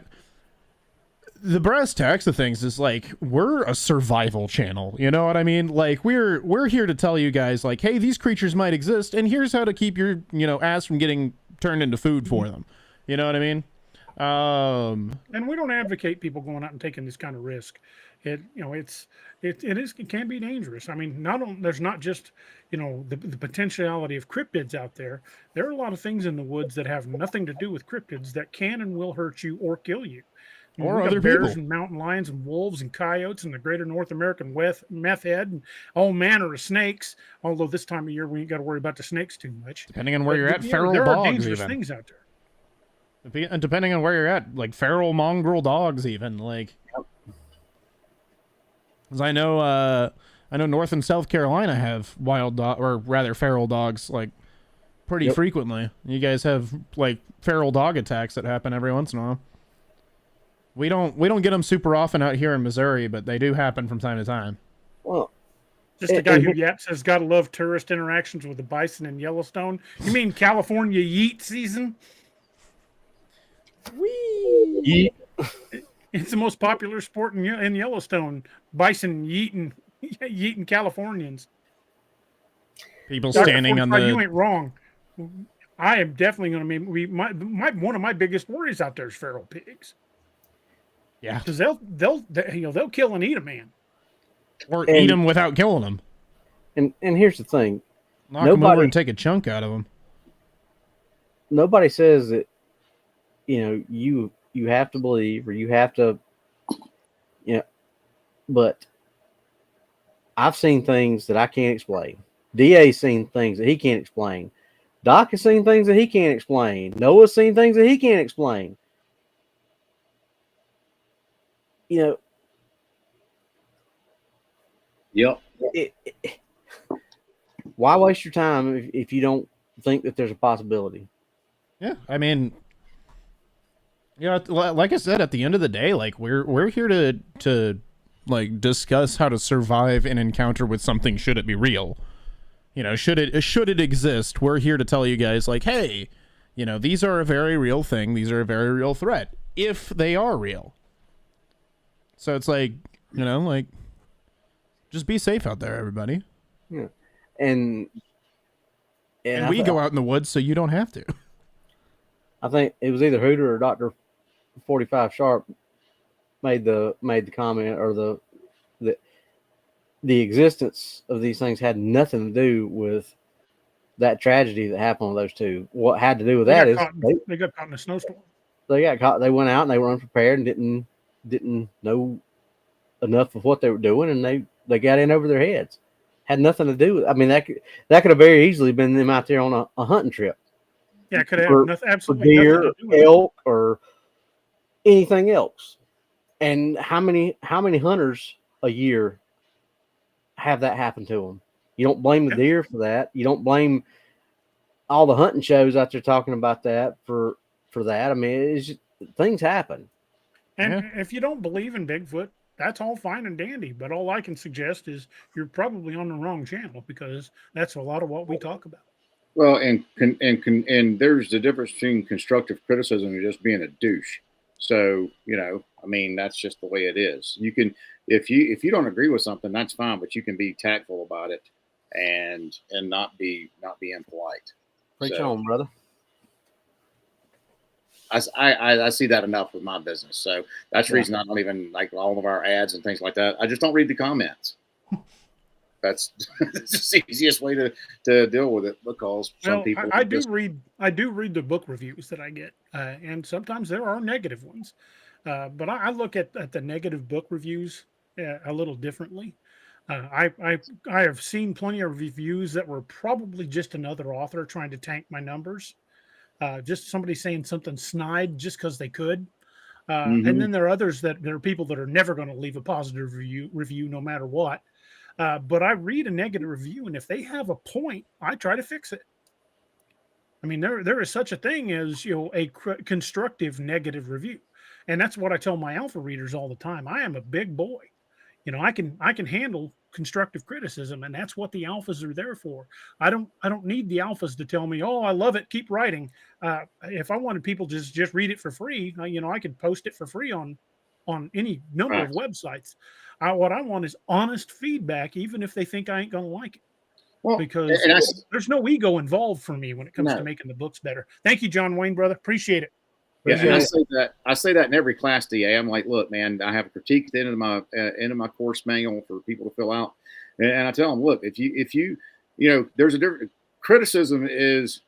brass tacks of things is like, we're a survival channel. You know what I mean? Like we're here to tell you guys like, hey, these creatures might exist and here's how to keep your, ass from getting turned into food for them. You know what I mean? And we don't advocate people going out and taking this kind of risk. It can be dangerous. I mean, there's not just, the potentiality of cryptids out there. There are a lot of things in the woods that have nothing to do with cryptids that can and will hurt you or kill you. Or other bears people. And mountain lions and wolves and coyotes and the greater North American meth head and all manner of snakes. Although this time of year we ain't got to worry about the snakes too much. Depending on where you're at, feral there dogs are dangerous even. things out there. And depending on where you're at, like feral mongrel dogs even, like. Because I know North and South Carolina have feral dogs like pretty frequently. You guys have like feral dog attacks that happen every once in a while. We don't get them super often out here in Missouri, but they do happen from time to time. Well, just a guy who yaps has got to love tourist interactions with the bison in Yellowstone. You mean California yeet season? Whee! It's the most popular sport in Yellowstone. Bison yeeting Californians. People standing on the. You ain't wrong. I am definitely going to be one of my biggest worries out there is feral pigs. Yeah, because they'll kill and eat a man, or eat them without killing them. And here's the thing: knock them over and take a chunk out of them. Nobody says that you have to believe or you have to, but I've seen things that I can't explain. DA's seen things that he can't explain. Doc has seen things that he can't explain. Noah's seen things that he can't explain. Yep. Why waste your time if you don't think that there's a possibility? Yeah, I mean, like I said, at the end of the day, like we're here to like discuss how to survive an encounter with something should it be real. Should it exist? We're here to tell you guys like, hey, these are a very real thing. These are a very real threat if they are real. So it's like, like just be safe out there, everybody. Yeah. And we go out in the woods so you don't have to. I think it was either Hooter or Dr. 45 Sharp made the comment, or the existence of these things had nothing to do with that tragedy that happened with those two. What had to do with that is they got caught in a snowstorm. they got caught. They went out and they were unprepared and didn't know enough of what they were doing, and they got in over their heads. Had nothing to do with. I mean, that could have very easily been them out there on a hunting trip. Yeah, it could have for absolutely deer, nothing to do with elk, or anything else. And how many hunters a year have that happen to them? You don't blame the deer for that. You don't blame all the hunting shows out there talking about that for that. I mean, it's just, things happen. And if you don't believe in Bigfoot, that's all fine and dandy. But all I can suggest is you're probably on the wrong channel, because that's a lot of what we talk about. Well, and there's the difference between constructive criticism and just being a douche. So, I mean, that's just the way it is. You can, if you don't agree with something, that's fine, but you can be tactful about it and not be impolite. Preach on, brother. I see that enough with my business. So that's the reason I don't even like all of our ads and things like that. I just don't read the comments. That's the easiest way to deal with it, because some people. I do read the book reviews that I get, and sometimes there are negative ones, but I look at the negative book reviews a little differently. I have seen plenty of reviews that were probably just another author trying to tank my numbers, just somebody saying something snide just because they could. And then there are others there are people that are never going to leave a positive review no matter what. But I read a negative review, and if they have a point, I try to fix it. I mean, there is such a thing as a constructive negative review, and that's what I tell my alpha readers all the time. I am a big boy, I can handle constructive criticism, and that's what the alphas are there for. I don't need the alphas to tell me, oh, I love it, keep writing. If I wanted people to just read it for free, I could post it for free on any number of websites. What I want is honest feedback, even if they think I ain't going to like it. Well, because there's no ego involved for me when it comes to making the books better. Thank you, John Wayne, brother. Appreciate it. Yeah, and I say that in every class, DA. I'm like, look, man, I have a critique at the end of my course manual for people to fill out, and I tell them, look, if you there's a different criticism is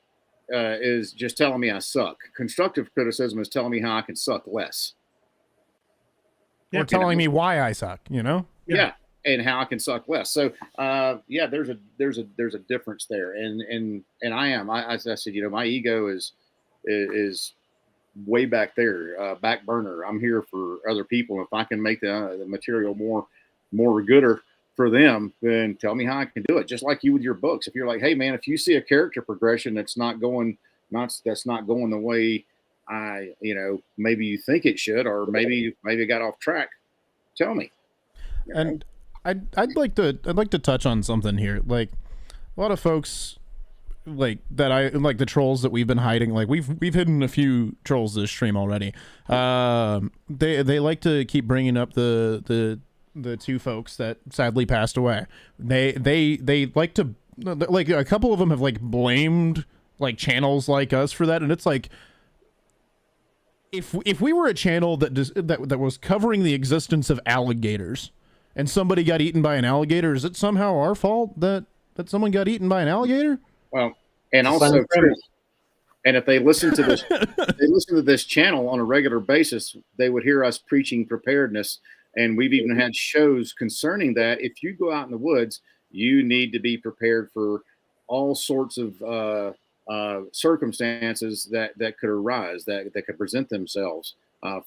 just telling me I suck. Constructive criticism is telling me how I can suck less. Or telling me why I suck, Yeah, and how I can suck less. So, there's a difference there, and I said, my ego is way back there, back burner. I'm here for other people. If I can make the material more gooder for them, then tell me how I can do it. Just like you with your books. If you're like, hey man, if you see a character progression that's not going the way maybe you think it should, or maybe it got off track, tell me. And I'd like to touch on something here. Like, a lot of folks the trolls that we've been hiding. Like, we've hidden a few trolls this stream already. They like to keep bringing up the two folks that sadly passed away. They like to, like, a couple of them have blamed channels like us for that, and it's like, if we were a channel that was covering the existence of alligators and somebody got eaten by an alligator, is it somehow our fault that someone got eaten by an alligator? Well, and also, and if they listen to this channel on a regular basis, they would hear us preaching preparedness, and we've even had shows concerning that. If you go out in the woods, you need to be prepared for all sorts of circumstances that could arise, that could present themselves,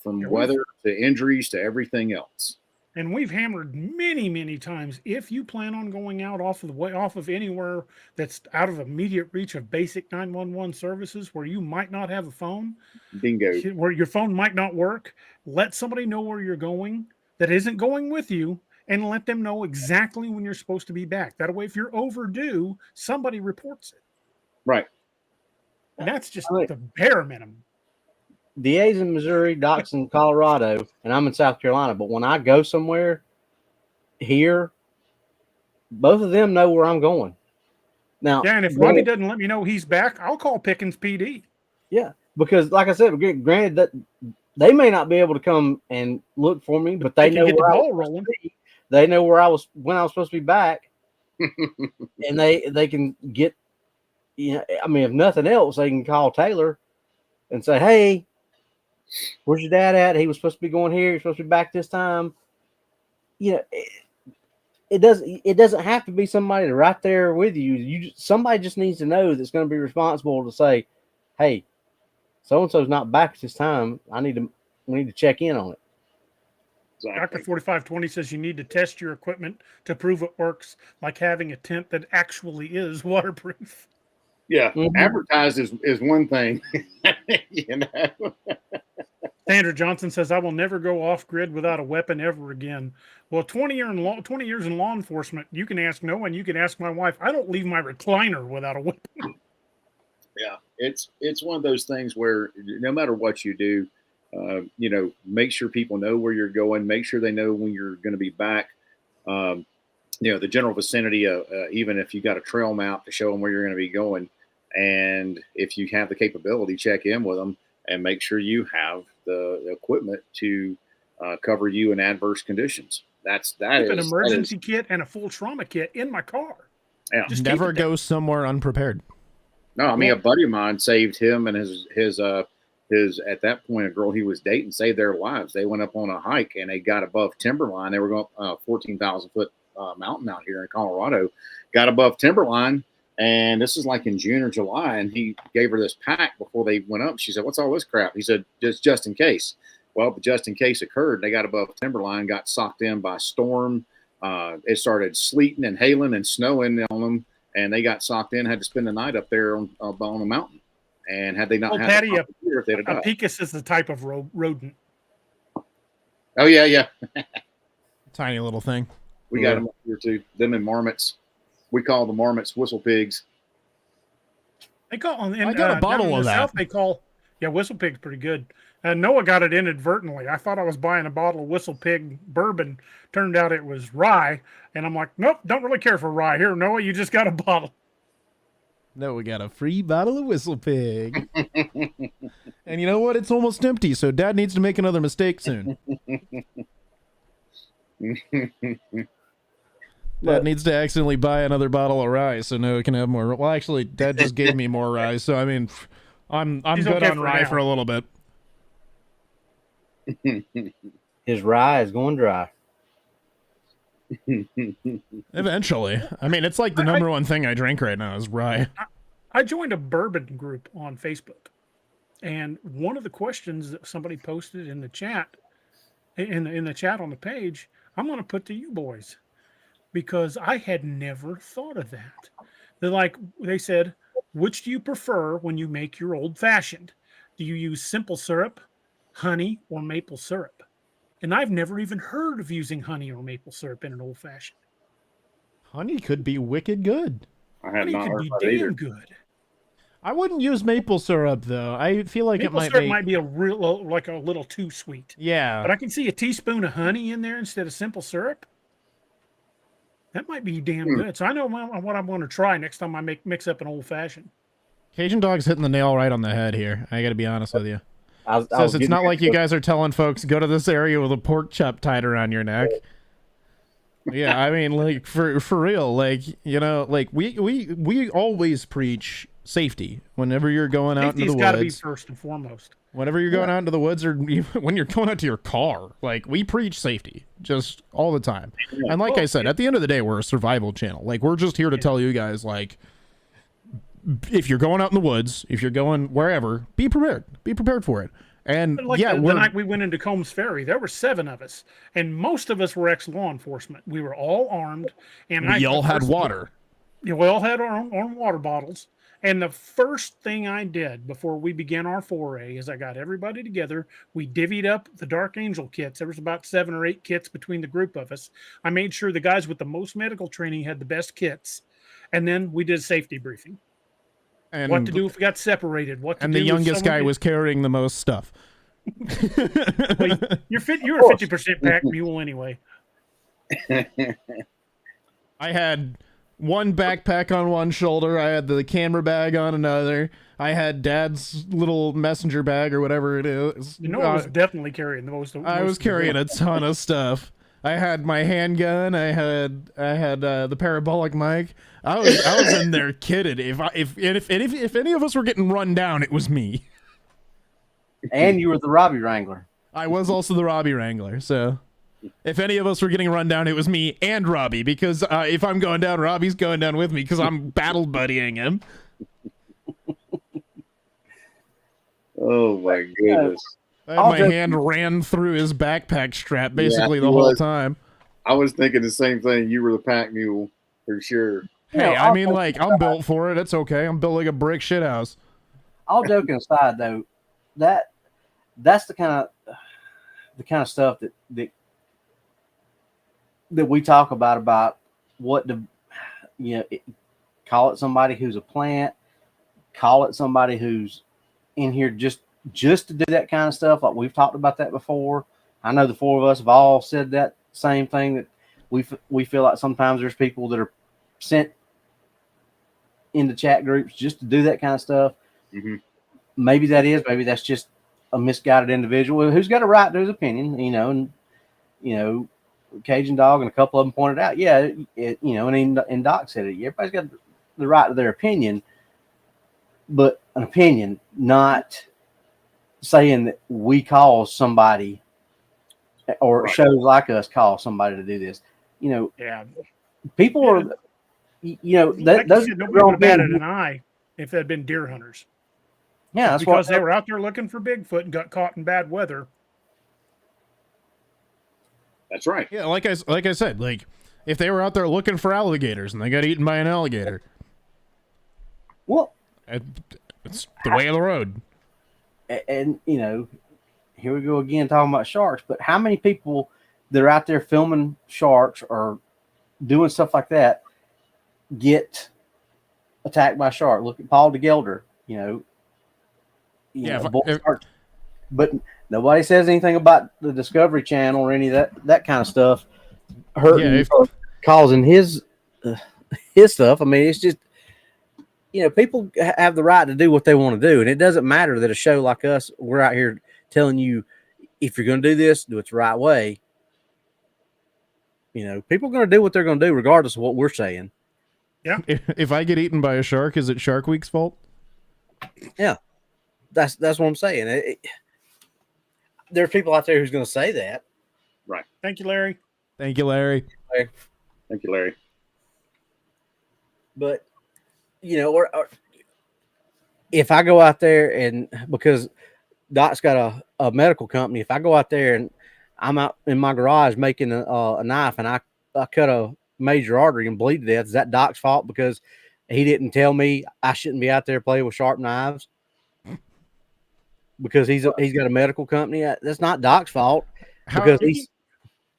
from weather to injuries to everything else. And we've hammered many times, if you plan on going out off of anywhere that's out of immediate reach of basic 911 services, where you might not have a phone, bingo, where your phone might not work, let somebody know where you're going that isn't going with you, and let them know exactly when you're supposed to be back. That way, if you're overdue, somebody reports it. Right. And that's just the bare minimum. DA's in Missouri, Doc's in Colorado, and I'm in South Carolina. But when I go somewhere here, both of them know where I'm going. Now, yeah, and if Robbie doesn't let me know he's back, I'll call Pickens PD. Yeah, because like I said, granted that they may not be able to come and look for me, but they know where I was rolling. They know where I was when I was supposed to be back, and they can get. I mean, if nothing else, they can call Taylor and say, "Hey, Where's your dad at? He was supposed to be going here. He's supposed to be back this time. You know, it doesn't have to be somebody right there with you. Somebody just needs to know that's going to be responsible to say, hey, so and so's not back at this time. We need to check in on it. Dr. 4520 says you need to test your equipment to prove it works, like having a tent that actually is waterproof. Yeah, advertise is one thing. You know. Sandra Johnson says, I will never go off grid without a weapon ever again. Well, 20 years in law enforcement, you can ask Noah and you can ask my wife. I don't leave my recliner without a weapon. Yeah, it's one of those things where no matter what you do, you know, make sure people know where you're going. Make sure they know when you're going to be back. You know, the general vicinity, even if you got a trail map to show them where you're going to be going. And if you have the capability, check in with them and make sure you have the equipment to cover you in adverse conditions. That is an emergency kit and a full trauma kit in my car. Yeah. Just never go somewhere unprepared. No, I mean, a buddy of mine saved him and his at that point, a girl he was dating saved their lives. They went up on a hike and they got above timberline. They were going 14,000 foot mountain out here in Colorado, got above timberline. And this is like in June or July. And he gave her this pack before they went up. She said, what's all this crap? He said, just in case. Well, but just in case occurred, they got above timberline, got socked in by storm. It started sleeting and hailing and snowing on them. And they got socked in, had to spend the night up there on the mountain. And had they not had Patty, the gear, they'd have died. A picus is the type of rodent. Oh, yeah. Tiny little thing. We got them up here too. Them and marmots. We call the marmots whistle pigs. They call them. I got a bottle of that. South, they call, whistle pig's pretty good. Noah got it inadvertently. I thought I was buying a bottle of whistle pig bourbon. Turned out it was rye. And I'm like, nope, don't really care for rye. Here, Noah, you just got a bottle. No, we got a free bottle of whistle pig. And you know what? It's almost empty, so Dad needs to make another mistake soon. Dad needs to accidentally buy another bottle of rye so Noah can have more. Well, actually, Dad just gave me more rye, so I mean, I'm good on rye for a little bit. His rye is going dry. Eventually. I mean, it's like the number one thing I drink right now is rye. I joined a bourbon group on Facebook, and one of the questions that somebody posted in the chat, in the chat on the page, I'm going to put to you boys, because I had never thought of that. They said, which do you prefer when you make your old fashioned? Do you use simple syrup, honey, or maple syrup? And I've never even heard of using honey or maple syrup in an old fashioned. Honey could be wicked good. Honey could be damn good. I wouldn't use maple syrup though. I feel like maple syrup might be a little too sweet. Yeah, but I can see a teaspoon of honey in there instead of simple syrup. That might be damn good. So I know what I'm going to try next time I mix up an old fashioned. Cajun Dog's hitting the nail right on the head here. I got to be honest with you. Says it's not like you guys are telling folks go to this area with a pork chop tied around your neck. Yeah, I mean, like for real, like, you know, like we always preach safety whenever you're going out into the woods. Safety's got to be first and foremost. Whenever you're going out into the woods, or when you're going out to your car, like, we preach safety just all the time. And like I said, at the end of the day, we're a survival channel. Like, we're just here to tell you guys, like, if you're going out in the woods, if you're going wherever, be prepared. Be prepared for it. And the night we went into Coombs Ferry, there were 7 of us, and most of us were ex-law enforcement. We were all armed, and we all had water. We all had our own water bottles. And the first thing I did before we began our foray is I got everybody together. We divvied up the Dark Angel kits. There was about 7 or 8 kits between the group of us. I made sure the guys with the most medical training had the best kits, and then we did a safety briefing. And what to do if we got separated? What to and do the youngest guy was carrying the most stuff. Well, you're a 50% pack mule anyway. I had one backpack on one shoulder. I had the camera bag on another. I had Dad's little messenger bag or whatever it is. You know, I was definitely carrying the most. I was carrying a ton of stuff. I had my handgun. I had the parabolic mic. I was in there kidding. If any of us were getting run down, it was me. And you were the Robbie Wrangler. I was also the Robbie Wrangler, so if any of us were getting run down, it was me and Robbie, because if I'm going down, Robbie's going down with me because I'm battle buddying him. Oh my goodness. My hand ran through his backpack strap basically the whole time. I was thinking the same thing. You were the pack mule for sure. Hey, I mean, like, I'm built for it. It's okay. I'm built like a brick shithouse. All joking aside, though, that's the kind of stuff that we talk about what the, call it somebody who's a plant, call it somebody who's in here just to do that kind of stuff. Like, we've talked about that before. I know the four of us have all said that same thing, that we feel like sometimes there's people that are sent into chat groups just to do that kind of stuff. Mm-hmm. Maybe that's just a misguided individual who's got a right to his opinion, and Cajun Dog and a couple of them pointed out, and Doc said it. Everybody's got the right to their opinion, but an opinion, not saying that we cause somebody or shows like us cause somebody to do this. People are, those nobody would have batted an eye if they'd been deer hunters. Yeah, that's because they were out there looking for Bigfoot and got caught in bad weather. That's right. Yeah, like I said, like, if they were out there looking for alligators and they got eaten by an alligator, well, it's the way of the road. And here we go again talking about sharks. But how many people that are out there filming sharks or doing stuff like that get attacked by a shark? Look at Paul DeGelder. But nobody says anything about the Discovery Channel or any of that kind of stuff hurting or causing his stuff. I mean, it's just, people have the right to do what they want to do, and it doesn't matter that a show like us, we're out here telling you, if you're going to do this, do it the right way. People are going to do what they're going to do regardless of what we're saying. Yeah. If I get eaten by a shark, is it Shark Week's fault? Yeah. That's what I'm saying. There are people out there who's going to say that. Right. Thank you, Larry. Thank you, Larry. Thank you, Larry. But, or if I go out there and, because Doc's got a medical company, if I go out there and I'm out in my garage making a knife and I cut a major artery and bleed to death, is that Doc's fault because he didn't tell me I shouldn't be out there playing with sharp knives? Because he's got a medical company. That's not Doc's fault. Because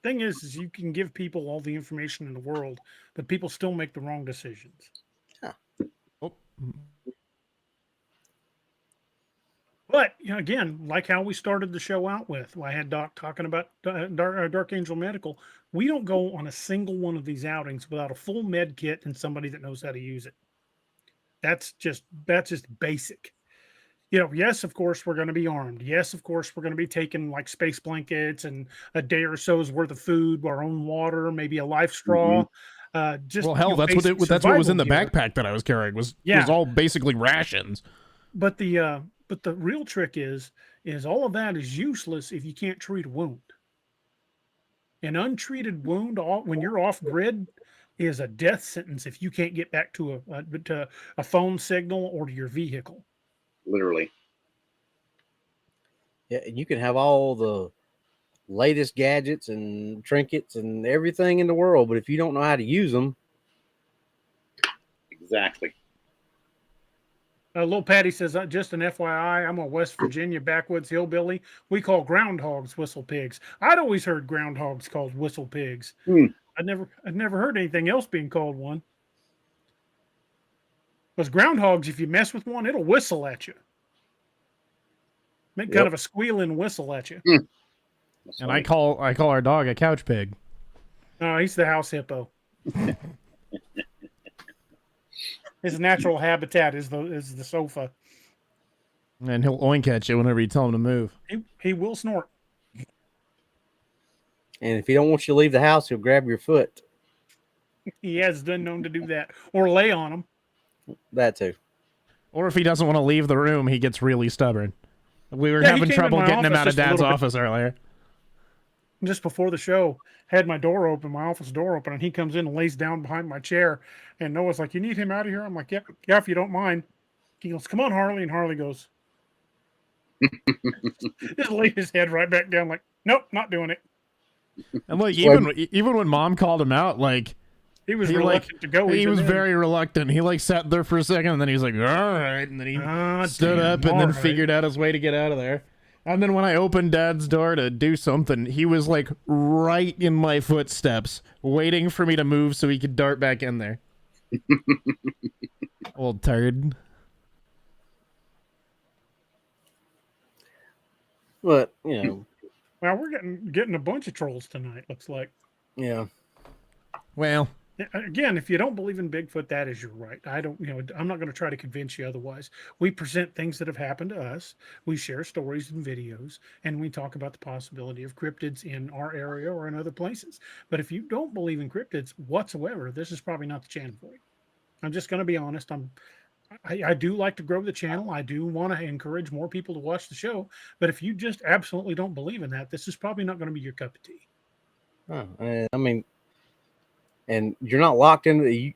thing is you can give people all the information in the world, but people still make the wrong decisions. Yeah. Oh. But again, like how we started the show out with, I had Doc talking about Dark Angel Medical. We don't go on a single one of these outings without a full med kit and somebody that knows how to use it. That's just basic. Yes, of course, we're going to be armed. Yes, of course, we're going to be taking like space blankets and a day or so's worth of food, our own water, maybe a life straw. Mm-hmm. That's what was in the backpack that I was carrying was all basically rations. But the real trick is all of that is useless if you can't treat a wound. An untreated wound, when you're off grid, is a death sentence if you can't get back to a phone signal or to your vehicle. Literally. Yeah, and you can have all the latest gadgets and trinkets and everything in the world, but if you don't know how to use them. Exactly. Little Patty says, just an FYI, I'm a West Virginia backwoods hillbilly. We call groundhogs whistle pigs. I'd always heard groundhogs called whistle pigs. I'd never heard anything else being called one. Because groundhogs, if you mess with one, it'll whistle at you. Make kind of a squealing whistle at you. And I call our dog a couch pig. No, he's the house hippo. His natural habitat is the sofa. And he'll oink at you whenever you tell him to move. He will snort. And if he don't want you to leave the house, he'll grab your foot. He has been known to do that. Or lay on him. That too. Or if he doesn't want to leave the room, he gets really stubborn. We were having trouble getting him out of Dad's office earlier. Just before the show, had my door open, my office door open, and he comes in and lays down behind my chair. And Noah's like, "You need him out of here?" I'm like, "Yeah, if you don't mind." He goes, "Come on, Harley," and Harley goes, just laid his head right back down, like, "Nope, not doing it." And like even when Mom called him out, like he was reluctant to go. He was very reluctant. He like sat there for a second, and then he was like, "All right," and then he stood up and then figured out his way to get out of there. And then when I opened Dad's door to do something, he was like right in my footsteps, waiting for me to move so he could dart back in there. Old turd. But, you know. Well, we're getting a bunch of trolls tonight, looks like. Yeah. Well. Again, if you don't believe in Bigfoot, that is your right. I'm not going to try to convince you otherwise. We present things that have happened to us. We share stories and videos, and we talk about the possibility of cryptids in our area or in other places. But if you don't believe in cryptids whatsoever, this is probably not the channel for you. I'm just going to be honest. I do like to grow the channel. I do want to encourage more people to watch the show. But if you just absolutely don't believe in that, this is probably not going to be your cup of tea. Oh, I mean, and you're not locked into the,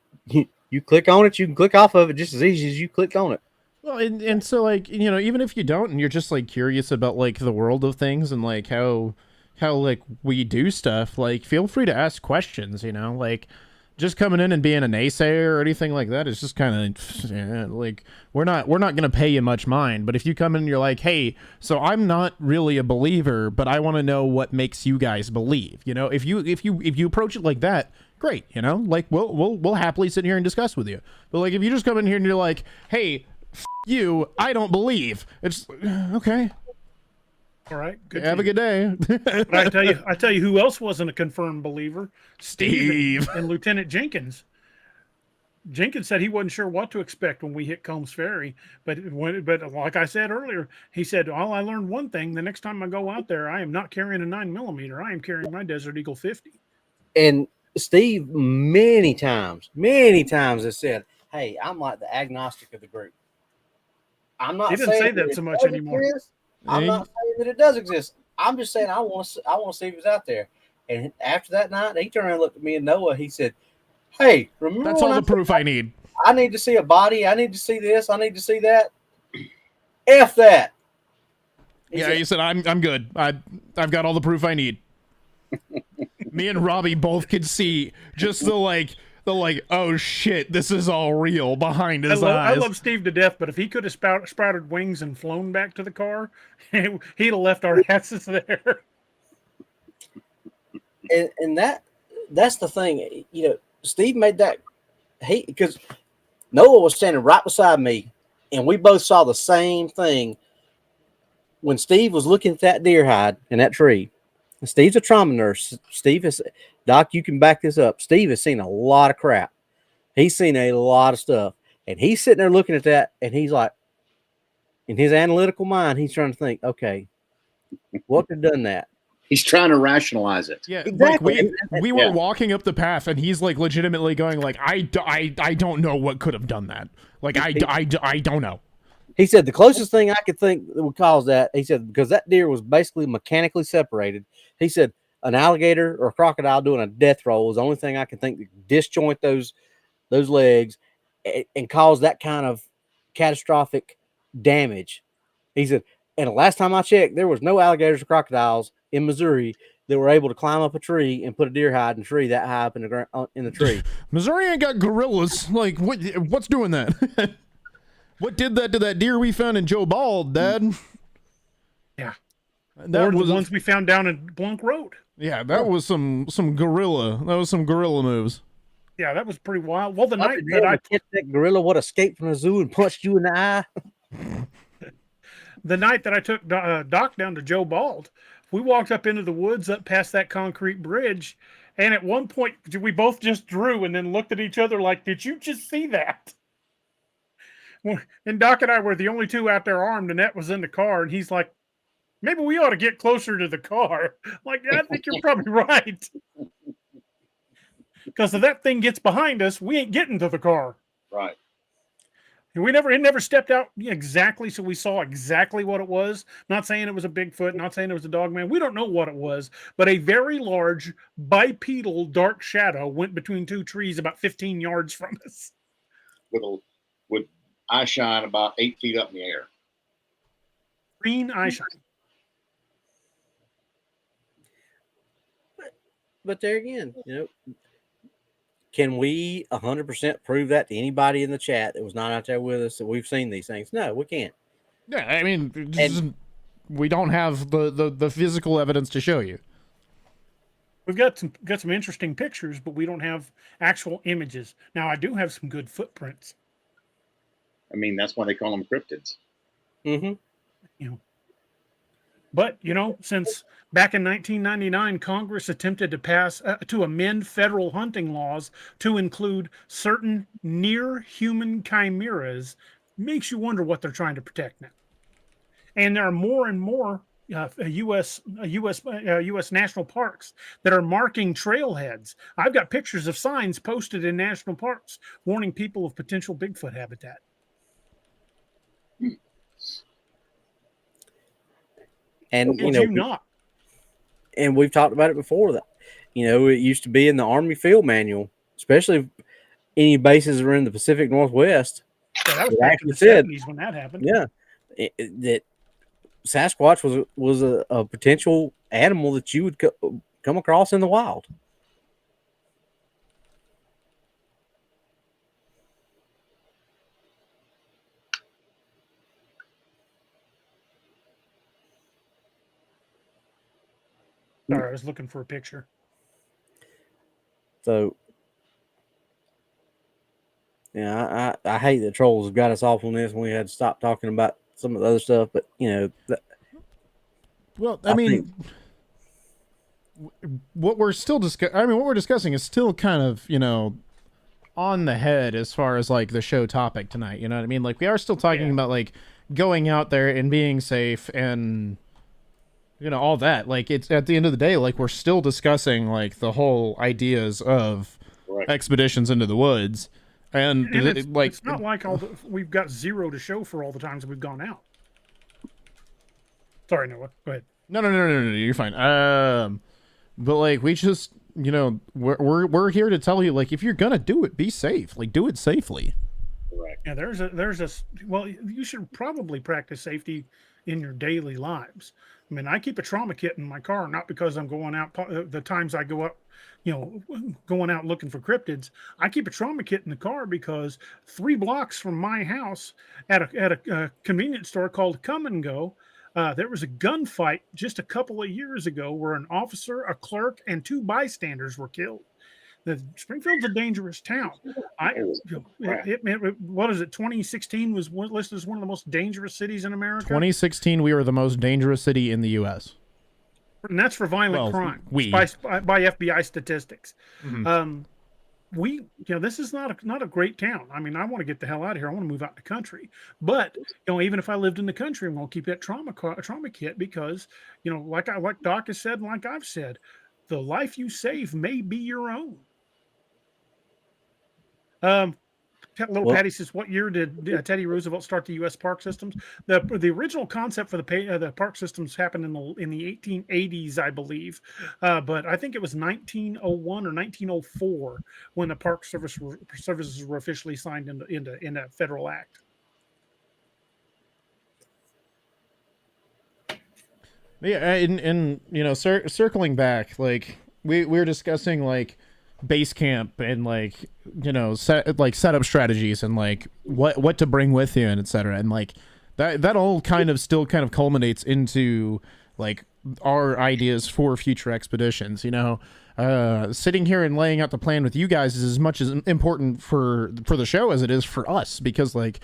you click on it, you can click off of it just as easy as you clicked on it. Well, and so like, you know, even if you don't, and you're just like curious about like the world of things and like how like we do stuff, like feel free to ask questions, you know, like just coming in and being a naysayer or anything like that is just kind of like we're not going to pay you much mind. But if you come in and you're like, "Hey, so I'm not really a believer, but I want to know what makes you guys believe," you know, if you approach it like that, great, you know, like we'll happily sit here and discuss with you. But like if you just come in here and you're like, "Hey, you, I don't believe," it's okay. All right. Good. Have a good day. But I tell you who else wasn't a confirmed believer? Steve and Lieutenant Jenkins. Jenkins said he wasn't sure what to expect when we hit Coombs Ferry, but like I said earlier, he said, "Well, I learned one thing. The next time I go out there, I am not carrying a 9mm. I am carrying my Desert Eagle 50." And Steve many times has said, "Hey, I'm like the agnostic of the group. I'm not." He didn't say that so much anymore. I'm not saying that it does exist. I'm just saying I want to see if it's out there. And after that night, he turned around and looked at me and Noah. He said, "Hey, remember that's all the proof I need. I need to see a body. I need to see this. I need to see that. F that." He said, "I'm good. I've got all the proof I need." Me and Robbie both could see just the like, "Oh shit, this is all real" behind his eyes. I love Steve to death, but if he could have sprouted wings and flown back to the car, he'd have left our asses there. And that's the thing, you know. Steve made that because Noah was standing right beside me, and we both saw the same thing when Steve was looking at that deer hide in that tree. And Steve's a trauma nurse. Steve has, Doc, you can back this up. Steve has seen a lot of crap. He's seen a lot of stuff, and he's sitting there looking at that, and he's like, in his analytical mind, he's trying to think, okay, what could have done that? He's trying to rationalize it. Yeah, exactly. Like we were walking up the path, and he's like legitimately going like, I don't know what could have done that. Like I don't know. He said the closest thing I could think that would cause that. He said because that deer was basically mechanically separated. He said an alligator or a crocodile doing a death roll was the only thing I could think to disjoint those legs and cause that kind of catastrophic damage. He said, and the last time I checked, there was no alligators or crocodiles in Missouri that were able to climb up a tree and put a deer hide in a tree that high up in the tree. Missouri ain't got gorillas. Like what's doing that? What did that to that deer we found in Joe Bald, Dad? Yeah, that was the ones we found down in Blanc Road. Yeah, that was some gorilla. That was some gorilla moves. Yeah, that was pretty wild. Well, the night that I hit that gorilla, what escaped from the zoo and punched you in the eye. The night that I took Doc down to Joe Bald, we walked up into the woods up past that concrete bridge, and at one point we both just drew and then looked at each other like, "Did you just see that?" And Doc and I were the only two out there armed, and Annette was in the car, and he's like, "Maybe we ought to get closer to the car." Like, I think you're probably right. Because if that thing gets behind us, we ain't getting to the car. Right. It never stepped out exactly, so we saw exactly what it was. Not saying it was a Bigfoot, not saying it was a dog man. We don't know what it was, but a very large bipedal dark shadow went between two trees about 15 yards from us. With eye shine about 8 feet up in the air. Green eye shine. But there again, can we 100% prove that to anybody in the chat that was not out there with us that we've seen these things? No, we can't. Yeah, I mean, we don't have the physical evidence to show you. We've got some interesting pictures, but we don't have actual images. Now, I do have some good footprints. I mean, that's why they call them cryptids. Mm-hmm. But, since back in 1999, Congress attempted to amend federal hunting laws to include certain near-human chimeras, makes you wonder what they're trying to protect now. And there are more and more U.S. national parks that are marking trailheads. I've got pictures of signs posted in national parks warning people of potential Bigfoot habitat. And and we've talked about it before that, it used to be in the Army field manual, especially if any bases are in the Pacific Northwest. Yeah, that was back in the 70s when that happened. Yeah, that Sasquatch was a potential animal that you would come across in the wild. Sorry, I was looking for a picture. So, yeah, I hate that trolls have got us off on this, and we had to stop talking about some of the other stuff. But well, I mean, what we're discussing is still kind of on the head as far as like the show topic tonight. You know what I mean? Like we are still talking about like going out there and being safe and all that. Like it's at the end of the day, like we're still discussing like the whole ideas of expeditions into the woods. And it's not like we've got zero to show for all the times we've gone out. Sorry, Noah. Go ahead. No, you're fine. But like we just, we're here to tell you, like, if you're gonna do it, be safe. Like, do it safely. Right. Yeah, well, you should probably practice safety in your daily lives. I mean, I keep a trauma kit in my car, not because I'm going out. The times I go up, going out looking for cryptids, I keep a trauma kit in the car because 3 blocks from my house at a convenience store called Come and Go, there was a gunfight just a couple of years ago where an officer, a clerk, and 2 bystanders were killed. Springfield's a dangerous town. What is it? 2016 was listed as one of the most dangerous cities in America. 2016, we were the most dangerous city in the U.S. And that's for violent crime by FBI statistics. Mm-hmm. This is not a great town. I mean, I want to get the hell out of here. I want to move out the country. But even if I lived in the country, I'm going to keep that trauma kit because like Doc has said, and like I've said, the life you save may be your own. Patty says, what year did Teddy Roosevelt start the U.S. park systems? The original concept for the park systems happened in the 1880s, I believe. But I think it was 1901 or 1904 when the Park Services were officially signed into a federal act. Yeah, and circling back, like we were discussing like base camp and like setup strategies and like what to bring with you and etc. And like that all kind of still kind of culminates into like our ideas for future expeditions. Sitting here and laying out the plan with you guys is as much as important for the show as it is for us, because like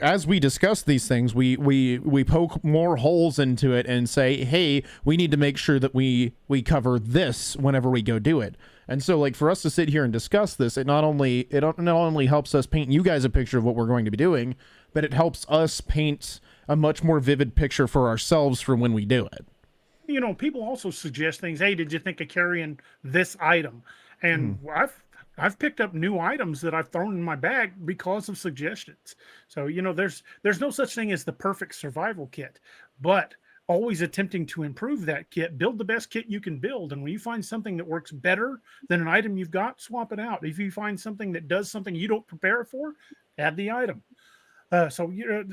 as we discuss these things, we poke more holes into it and say, hey, we need to make sure that we cover this whenever we go do it. And so like for us to sit here and discuss this, it not only helps us paint you guys a picture of what we're going to be doing, but it helps us paint a much more vivid picture for ourselves for when we do it. People also suggest things. Hey, did you think of carrying this item? And I've picked up new items that I've thrown in my bag because of suggestions. So, you know, there's no such thing as the perfect survival kit, but always attempting to improve that kit, build the best kit you can build. And when you find something that works better than an item you've got, swap it out. If you find something that does something you don't prepare for, add the item. So, you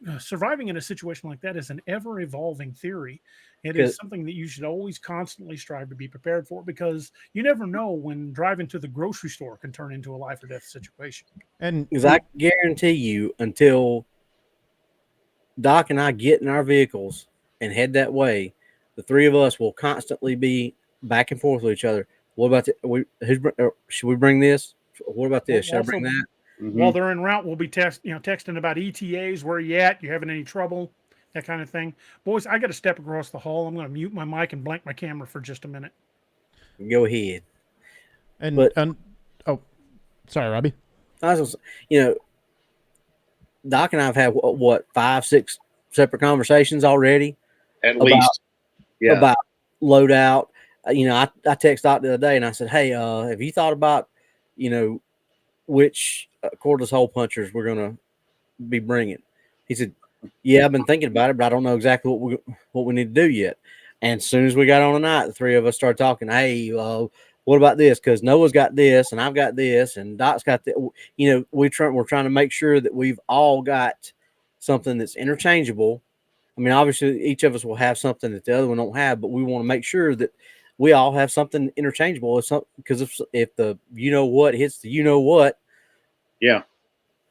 know, surviving in a situation like that is an ever evolving theory. It is something that you should always constantly strive to be prepared for, because you never know when driving to the grocery store can turn into a life or death situation. And because I guarantee you, until Doc and I get in our vehicles and head that way, the three of us will constantly be back and forth with each other. What about should we bring this? What about this? Should I bring that? While they're en route, we'll be texting about ETAs, where you at, you having any trouble, that kind of thing. Boys, I got to step across the hall. I'm going to mute my mic and blank my camera for just a minute. Go ahead. Oh, sorry, Robbie. Doc and I have had what 5-6 separate conversations already. At least, about loadout. I text Doc the other day and I said, "Hey, have you thought about, which cordless hole punchers we're gonna be bringing?" He said, "Yeah, I've been thinking about it, but I don't know exactly what we need to do yet." And as soon as we got on tonight, the three of us started talking. Hey, what about this? Because Noah's got this, and I've got this, and Doc's got that. We're trying to make sure that we've all got something that's interchangeable. I mean, obviously, each of us will have something that the other one don't have, but we want to make sure that we all have something interchangeable. Because if the what hits the what. Yeah.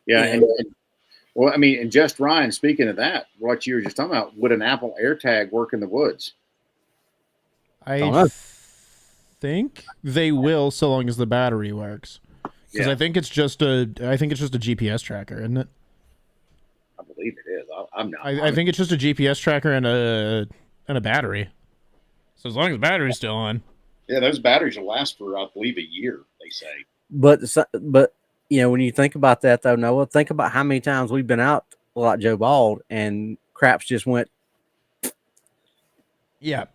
And well, I mean, and just Ryan, speaking of that, what you were just talking about, would an Apple AirTag work in the woods? I think they will, so long as the battery works. Because I think it's just a GPS tracker, isn't it? I believe it is. I'm not. I think it's just a GPS tracker and a battery. So as long as the battery's still on. Yeah, those batteries will last for, I believe, a year, they say. But when you think about that, though, Noah, think about how many times we've been out like Joe Bald and craps just went. Yeah.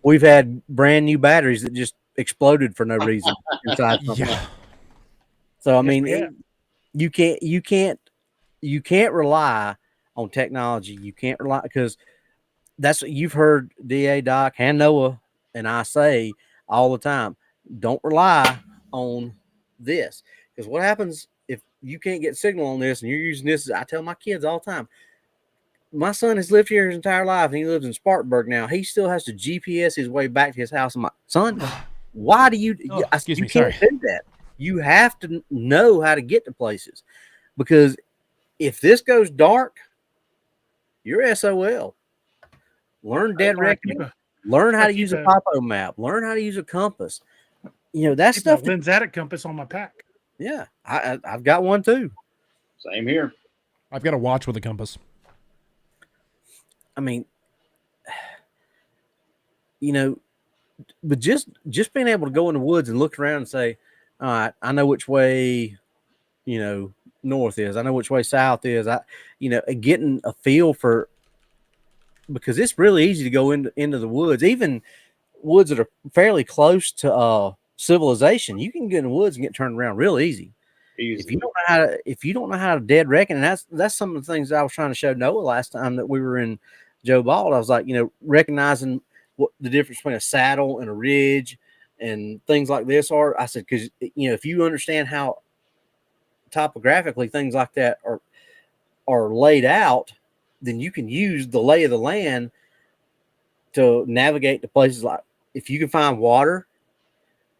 We've had brand new batteries that just exploded for no reason inside something. Yeah. So I mean, you can't rely on technology. You can't rely, because that's what you've heard DA, Doc, and Noah and I say all the time. Don't rely on this, because what happens if you can't get signal on this and you're using this? I tell my kids all the time. My son has lived here his entire life, and he lives in Spartanburg now. He still has to GPS his way back to his house. I'm like, son, why do you? You can't do that. You have to know how to get to places, because if this goes dark, you're SOL. Learn dead reckoning. Learn how to use a topo map. Learn how to use a compass. That stuff. Lensatic compass on my pack. Yeah, I've got one too. Same here. I've got a watch with a compass. I mean, but just being able to go in the woods and look around and say, all right, I know which way, north is. I know which way south is. Getting a feel for, because it's really easy to go into the woods, even woods that are fairly close to civilization. You can get in the woods and get turned around real easy. If you don't know how to dead reckon, and that's some of the things I was trying to show Noah last time that we were in Joe Bald. I was like, recognizing what the difference between a saddle and a ridge and things like this are. I said, because if you understand how topographically things like that are laid out, then you can use the lay of the land to navigate to places. Like, if you can find water,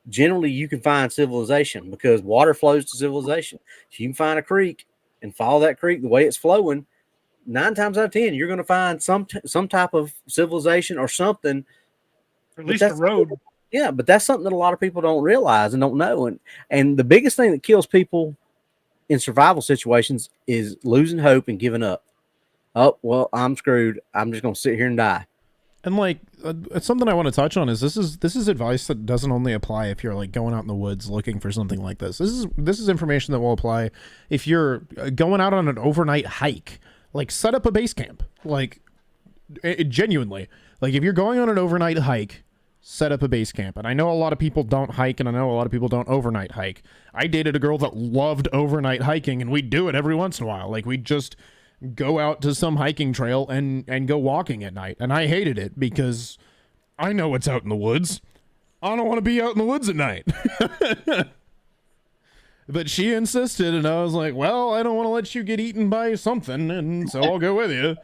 generally you can find civilization, because water flows to civilization. If you can find a creek and follow that creek the way it's flowing, 9 times out of 10 you're going to find some type of civilization or something, or at least a road. Yeah, but that's something that a lot of people don't realize and don't know. And the biggest thing that kills people in survival situations is losing hope and giving up. Oh, well, I'm screwed. I'm just going to sit here and die. And it's something I want to touch on is this is advice that doesn't only apply if you're like going out in the woods looking for something like this. This is information that will apply if you're going out on an overnight hike. Like, set up a base camp. Like, genuinely, like if you're going on an overnight hike, set up a base camp. And I know a lot of people don't hike, and I know a lot of people don't overnight hike. I dated a girl that loved overnight hiking, and we'd do it every once in a while. Like, we'd just go out to some hiking trail and go walking at night. And I hated it because I know what's out in the woods. I don't want to be out in the woods at night. But she insisted, and I was like, well, I don't want to let you get eaten by something, and so I'll go with you.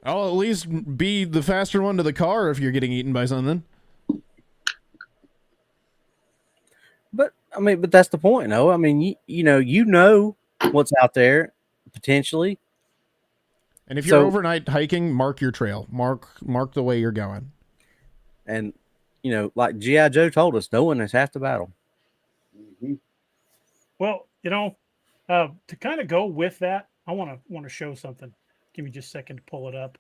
I'll at least be the faster one to the car if you're getting eaten by something. But that's the point, though. I mean, you know what's out there potentially. And if you're overnight hiking, mark your trail. Mark the way you're going. And, like G.I. Joe told us, knowing is half the battle. Mm-hmm. Well, to kind of go with that, I want to show something. Give me just a second to pull it up.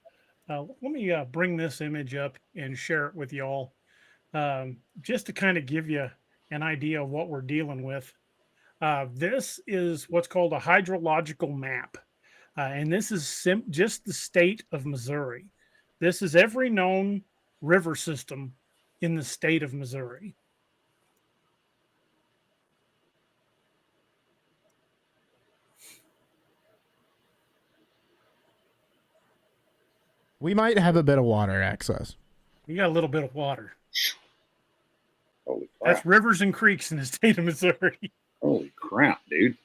Let me bring this image up and share it with y'all, just to kind of give you an idea of what we're dealing with. This is what's called a hydrological map, and this is just the state of Missouri. This is every known river system in the state of Missouri. We might have a bit of water access. We got a little bit of water. Holy crap. That's rivers and creeks in the state of Missouri. Holy crap, dude.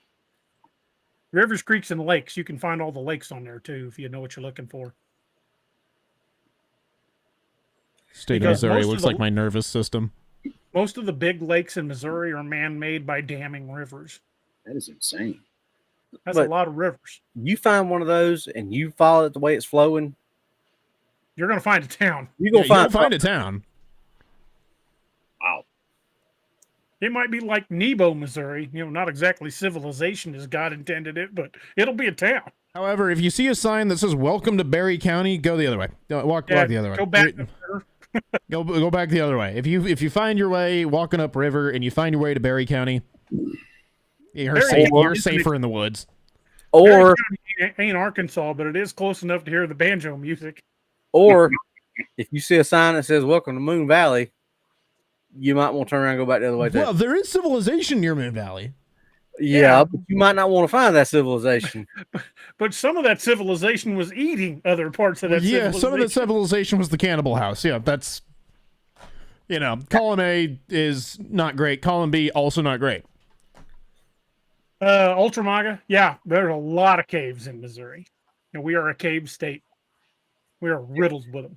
Rivers, creeks, and lakes. You can find all the lakes on there, too, if you know what you're looking for. State of Missouri looks like my nervous system. Most of the big lakes in Missouri are man-made by damming rivers. That is insane. That's a lot of rivers. You find one of those and you follow it the way it's flowing, you're going to find a town. You're going to find a town. Wow. It might be like Nebo, Missouri. Not exactly civilization as God intended it, but it'll be a town. However, if you see a sign that says "Welcome to Berry County," go the other way. Walk the other way. Go back. Go back the other way. If you find your way walking upriver and you find your way to Berry County, you're safer in the woods. Or ain't Arkansas, but it is close enough to hear the banjo music. Or if you see a sign that says "Welcome to Moon Valley," you might want to turn around and go back the other way. Well, there is civilization near Moon Valley. Yeah, but you might not want to find that civilization. But some of that civilization was eating other parts of that civilization. Yeah, some of the civilization was the cannibal house. Yeah, that's, column A is not great. Column B, also not great. Ultramaga, yeah, there's a lot of caves in Missouri. And we are a cave state. We are riddled with them.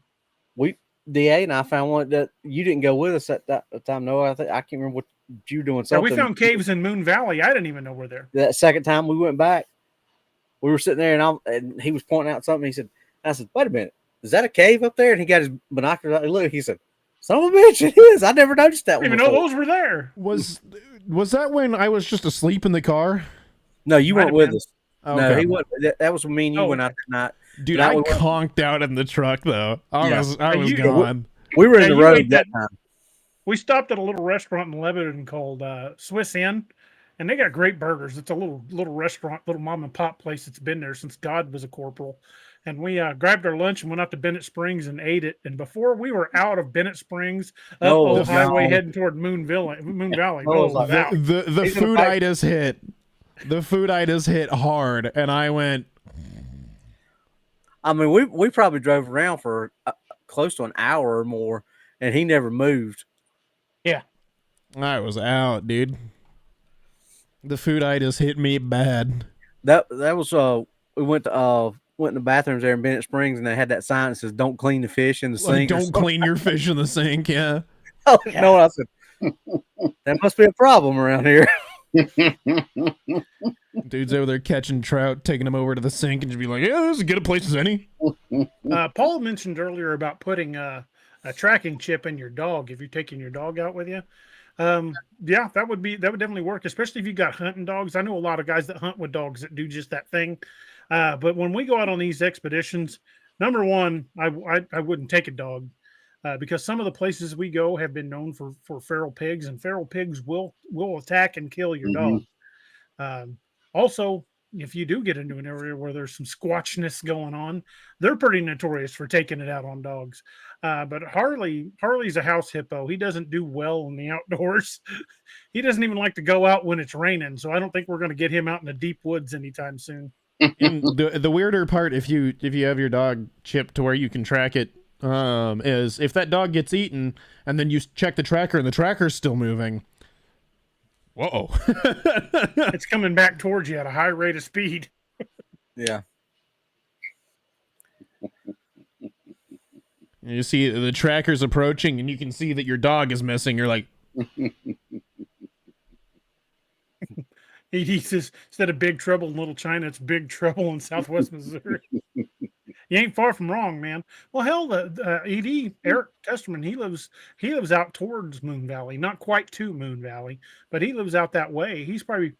DA and I found one that you didn't go with us at that time. No, I can't remember what you were doing. Something. Yeah, we found caves in Moon Valley. I didn't even know we're there. That second time we went back, we were sitting there and he was pointing out something. I said, "Wait a minute, is that a cave up there?" And he got his binoculars out. Look, he said, "Son of a bitch, it is. I never noticed that I didn't even know those were there." Was that when I was just asleep in the car? No, you weren't with us. Okay. No, he wasn't. That was when me and you went out that night. Dude, I conked out in the truck though. I was gone. We were in the road that time. We stopped at a little restaurant in Lebanon called Swiss Inn, and they got great burgers. It's a little restaurant, little mom and pop place that's been there since God was a corporal. And we grabbed our lunch and went out to Bennett Springs and ate it. And before we were out of Bennett Springs, up Old Highway heading toward Moon Valley. The fooditis hit. The fooditis hit hard, and I went. I mean, we probably drove around for close to an hour or more, and he never moved. Yeah, I was out, dude. The fooditis hit me bad. That was we went in the bathrooms there in Bennett Springs, and they had that sign that says "Don't clean the fish in the sink." Don't clean your fish in the sink. Yeah. Oh, yeah. No, I said that must be a problem around here. Dude's over there catching trout, taking them over to the sink, and just be like, "Yeah, this is as good a place as any." Paul mentioned earlier about putting a tracking chip in your dog if you're taking your dog out with you. Yeah, that would definitely work, especially if you got hunting dogs. I know a lot of guys that hunt with dogs that do just that thing. But when we go out on these expeditions, number one, I wouldn't take a dog. Because some of the places we go have been known for feral pigs, and feral pigs will attack and kill your dog. Also, if you do get into an area where there's some squatchness going on, they're pretty notorious for taking it out on dogs. But Harley's a house hippo. He doesn't do well in the outdoors. He doesn't even like to go out when it's raining. So I don't think we're going to get him out in the deep woods anytime soon. And the weirder part, if you have your dog chipped to where you can track it, is if that dog gets eaten and then you check the tracker and the tracker's still moving. Whoa. It's coming back towards you at a high rate of speed. Yeah. You see the tracker's approaching and you can see that your dog is missing. You're like, He says, instead of Big Trouble in Little China, it's Big Trouble in Southwest Missouri. You ain't far from wrong, man. Well, hell, ED, Eric Testerman, he lives out towards Moon Valley, not quite to Moon Valley, but he lives out that way. He's probably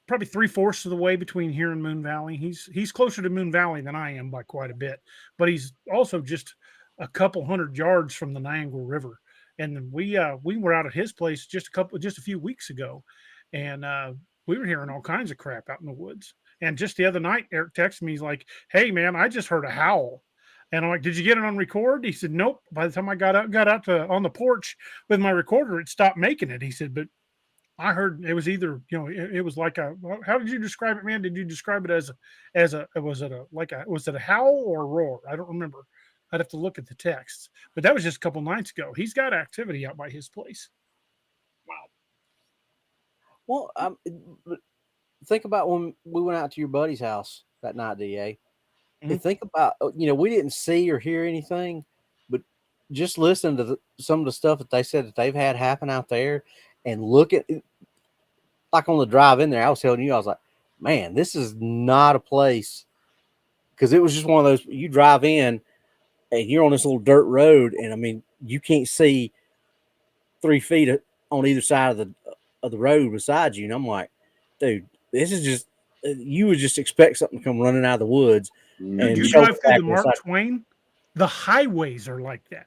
3/4 of the way between here and Moon Valley. He's closer to Moon Valley than I am by quite a bit, but he's also just a couple hundred yards from the Niagara River. And we were out at his place just a few weeks ago, and we were hearing all kinds of crap out in the woods. And just the other night, Eric texted me. He's like, "Hey, man, I just heard a howl." And I'm like, "Did you get it on record?" He said, "Nope. By the time I got out on the porch with my recorder, it stopped making it." He said, "But I heard it was either, it was like a, how did you describe it, man? Did you describe it was it a howl or a roar? I don't remember. I'd have to look at the texts. But that was just a couple nights ago. He's got activity out by his place." Wow. Well, think about when we went out to your buddy's house that night, DA. And think about, we didn't see or hear anything, but just listen to some of the stuff that they said that they've had happen out there, and look at, like on the drive in there, I was telling you, I was like, man, this is not a place, because it was just one of those, you drive in and you're on this little dirt road, and I mean, you can't see 3 feet on either side of the road beside you. And I'm like, dude, this is just, you would just expect something to come running out of the woods. And you drive through the Mark Twain, the highways are like that.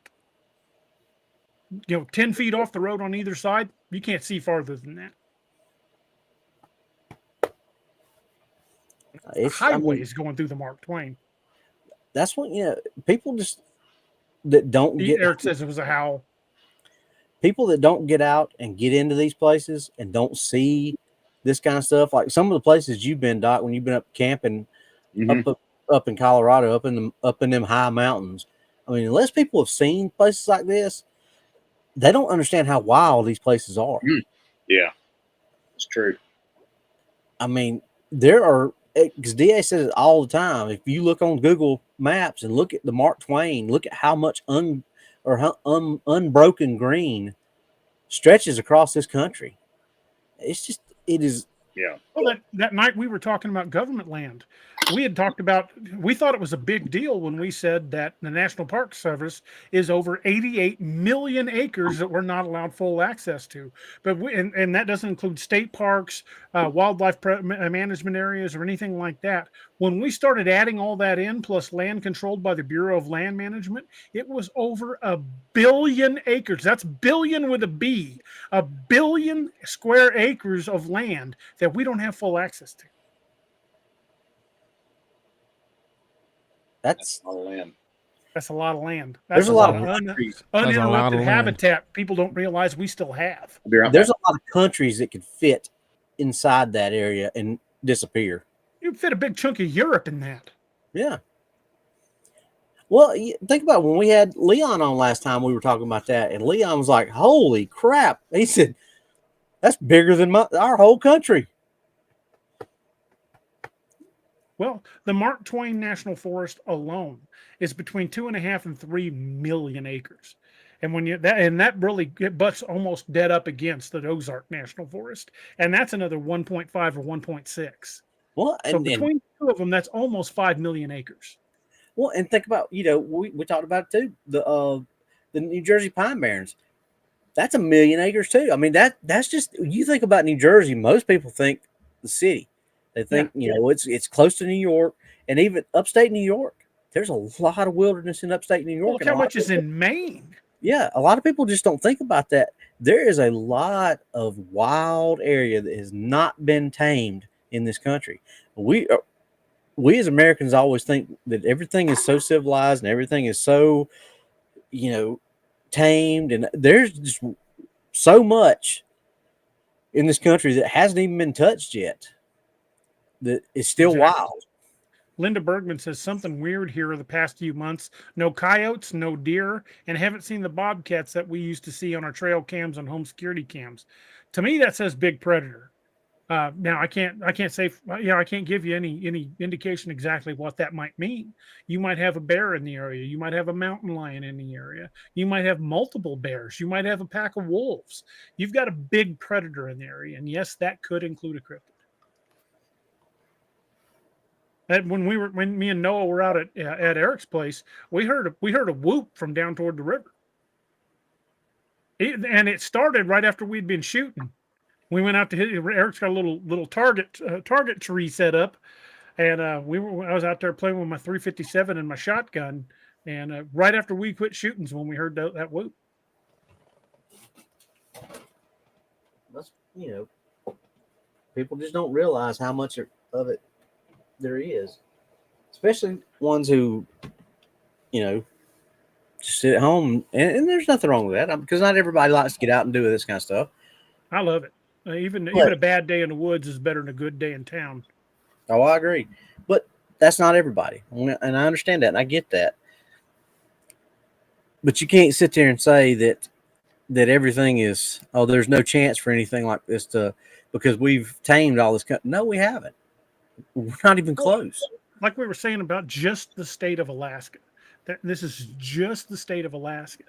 10 feet off the road on either side, you can't see farther than that. The highway is going through the Mark Twain. That's what, people just that don't get. Eric says it was a howl. People that don't get out and get into these places and don't see this kind of stuff, like some of the places you've been, Doc, when you've been up camping, up in Colorado, up in them high mountains. I mean, unless people have seen places like this, they don't understand how wild these places are. Yeah, it's true. I mean, there are, because DA says it all the time. If you look on Google Maps and look at the Mark Twain, look at how much unbroken green stretches across this country. It is. Yeah. Well, that night we were talking about government land. We had talked about, we thought it was a big deal when we said that the National Park Service is over 88 million acres that we're not allowed full access to. But and that doesn't include state parks, wildlife management areas, or anything like that. When we started adding all that in, plus land controlled by the Bureau of Land Management, it was over 1 billion acres. That's billion with a B. 1 billion square acres of land that we don't have full access to. That's a lot of land. That's a lot of land. There's a lot of uninterrupted habitat people don't realize we still have. There's a lot of countries that could fit inside that area and disappear. You'd fit a big chunk of Europe in that. Yeah. Well, think about when we had Leon on last time, we were talking about that, and Leon was like, holy crap. He said, that's bigger than our whole country. Well, the Mark Twain National Forest alone is between 2.5 and 3 million acres. And that really butts almost dead up against the Ozark National Forest. And that's another 1.5 or 1.6. Well, so between the two of them, that's almost 5 million acres. Well, and think about, we talked about it too, the New Jersey Pine Barrens. That's 1 million acres too. I mean, that's just, you think about New Jersey, most people think the city. They think, it's close to New York, and even upstate New York. There's a lot of wilderness in upstate New York. Look how much is in Maine. Yeah, a lot of people just don't think about that. There is a lot of wild area that has not been tamed in this country. We as Americans always think that everything is so civilized and everything is so, tamed, and there's just so much in this country that hasn't even been touched yet that is still wild. Linda Bergman says something weird here the past few months. No coyotes, no deer, and haven't seen the bobcats that we used to see on our trail cams and home security cams. To me, that says big predator. Now I can't say, I can't give you any indication exactly what that might mean. You might have a bear in the area. You might have a mountain lion in the area. You might have multiple bears. You might have a pack of wolves. You've got a big predator in the area. And yes, that could include a cryptid. And when me and Noah were out at Eric's place, we heard a whoop from down toward the river. And it started right after we'd been shooting. We went out to hit. Eric's got a little target tree set up, and I was out there playing with my 357 and my shotgun, and right after we quit shooting is when we heard that whoop. That's, people just don't realize how much of it there is, especially ones who, just sit at home, and there's nothing wrong with that, because not everybody likes to get out and do this kind of stuff. I love it. Even a bad day in the woods is better than a good day in town. Oh, I agree, but that's not everybody, and I understand that, and I get that. But you can't sit there and say that everything is, there's no chance for anything like this because we've tamed all this. No, we haven't. We're not even close. Like we were saying about just the state of Alaska. This is just the state of Alaska.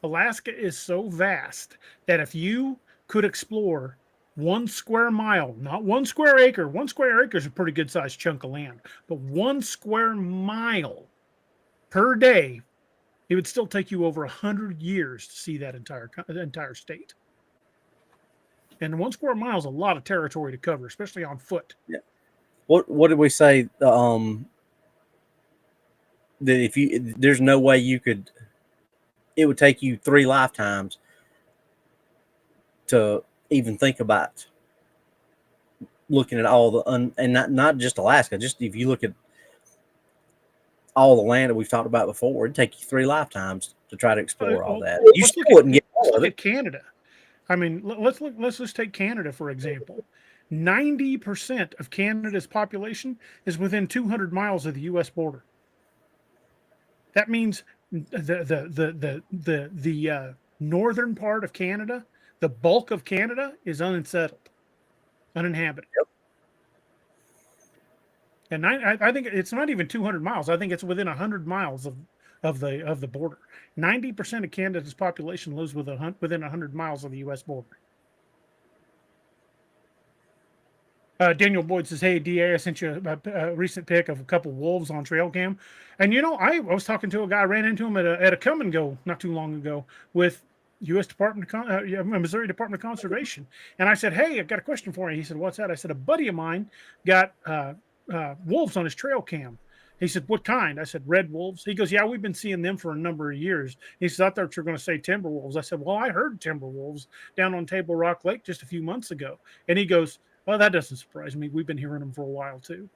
Alaska is so vast that if you could explore 1 square mile, not 1 square acre. 1 square acre is a pretty good sized chunk of land, but 1 square mile per day, it would still take you over 100 years to see that entire state. And 1 square mile is a lot of territory to cover, especially on foot. Yeah. What did we say? That there's no way it would take you 3 lifetimes to even think about looking at all and not just Alaska, just if you look at all the land that we've talked about before, it'd take you 3 lifetimes to try to explore all that. You still wouldn't get all of it. Canada. I mean, let's just take Canada for example. 90% of Canada's population is within 200 miles of the U.S. border. That means the northern part of Canada, the bulk of Canada, is uninhabited. Yep. And I think it's not even 200 miles. I think it's within 100 miles of the border. 90% of Canada's population lives within 100 miles of the U.S. border. Daniel Boyd says, "Hey, DA, I sent you a recent pic of a couple wolves on trail cam." And, I was talking to a guy, ran into him at a come and go not too long ago with U.S. Missouri Department of Conservation. And I said, "Hey, I've got a question for you." He said, "What's that?" I said, "A buddy of mine got wolves on his trail cam." He said, "What kind?" I said, "Red wolves." He goes, "Yeah, we've been seeing them for a number of years." He said, "I thought you were going to say timber wolves." I said, "Well, I heard timber wolves down on Table Rock Lake just a few months ago." And he goes, "Well, that doesn't surprise me. We've been hearing them for a while too."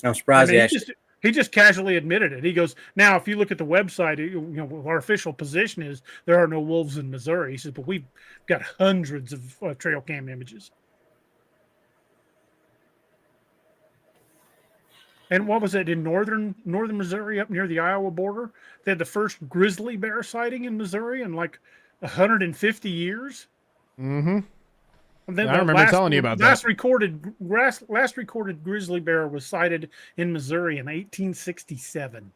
I'm surprised. He just casually admitted it. He goes, "Now, if you look at the website, our official position is there are no wolves in Missouri." He says, "But we've got hundreds of trail cam images." And what was it in northern Missouri, up near the Iowa border? They had the first grizzly bear sighting in Missouri in like 150 years. Mm-hmm. I remember telling you about that. Last recorded grizzly bear was sighted in Missouri in 1867.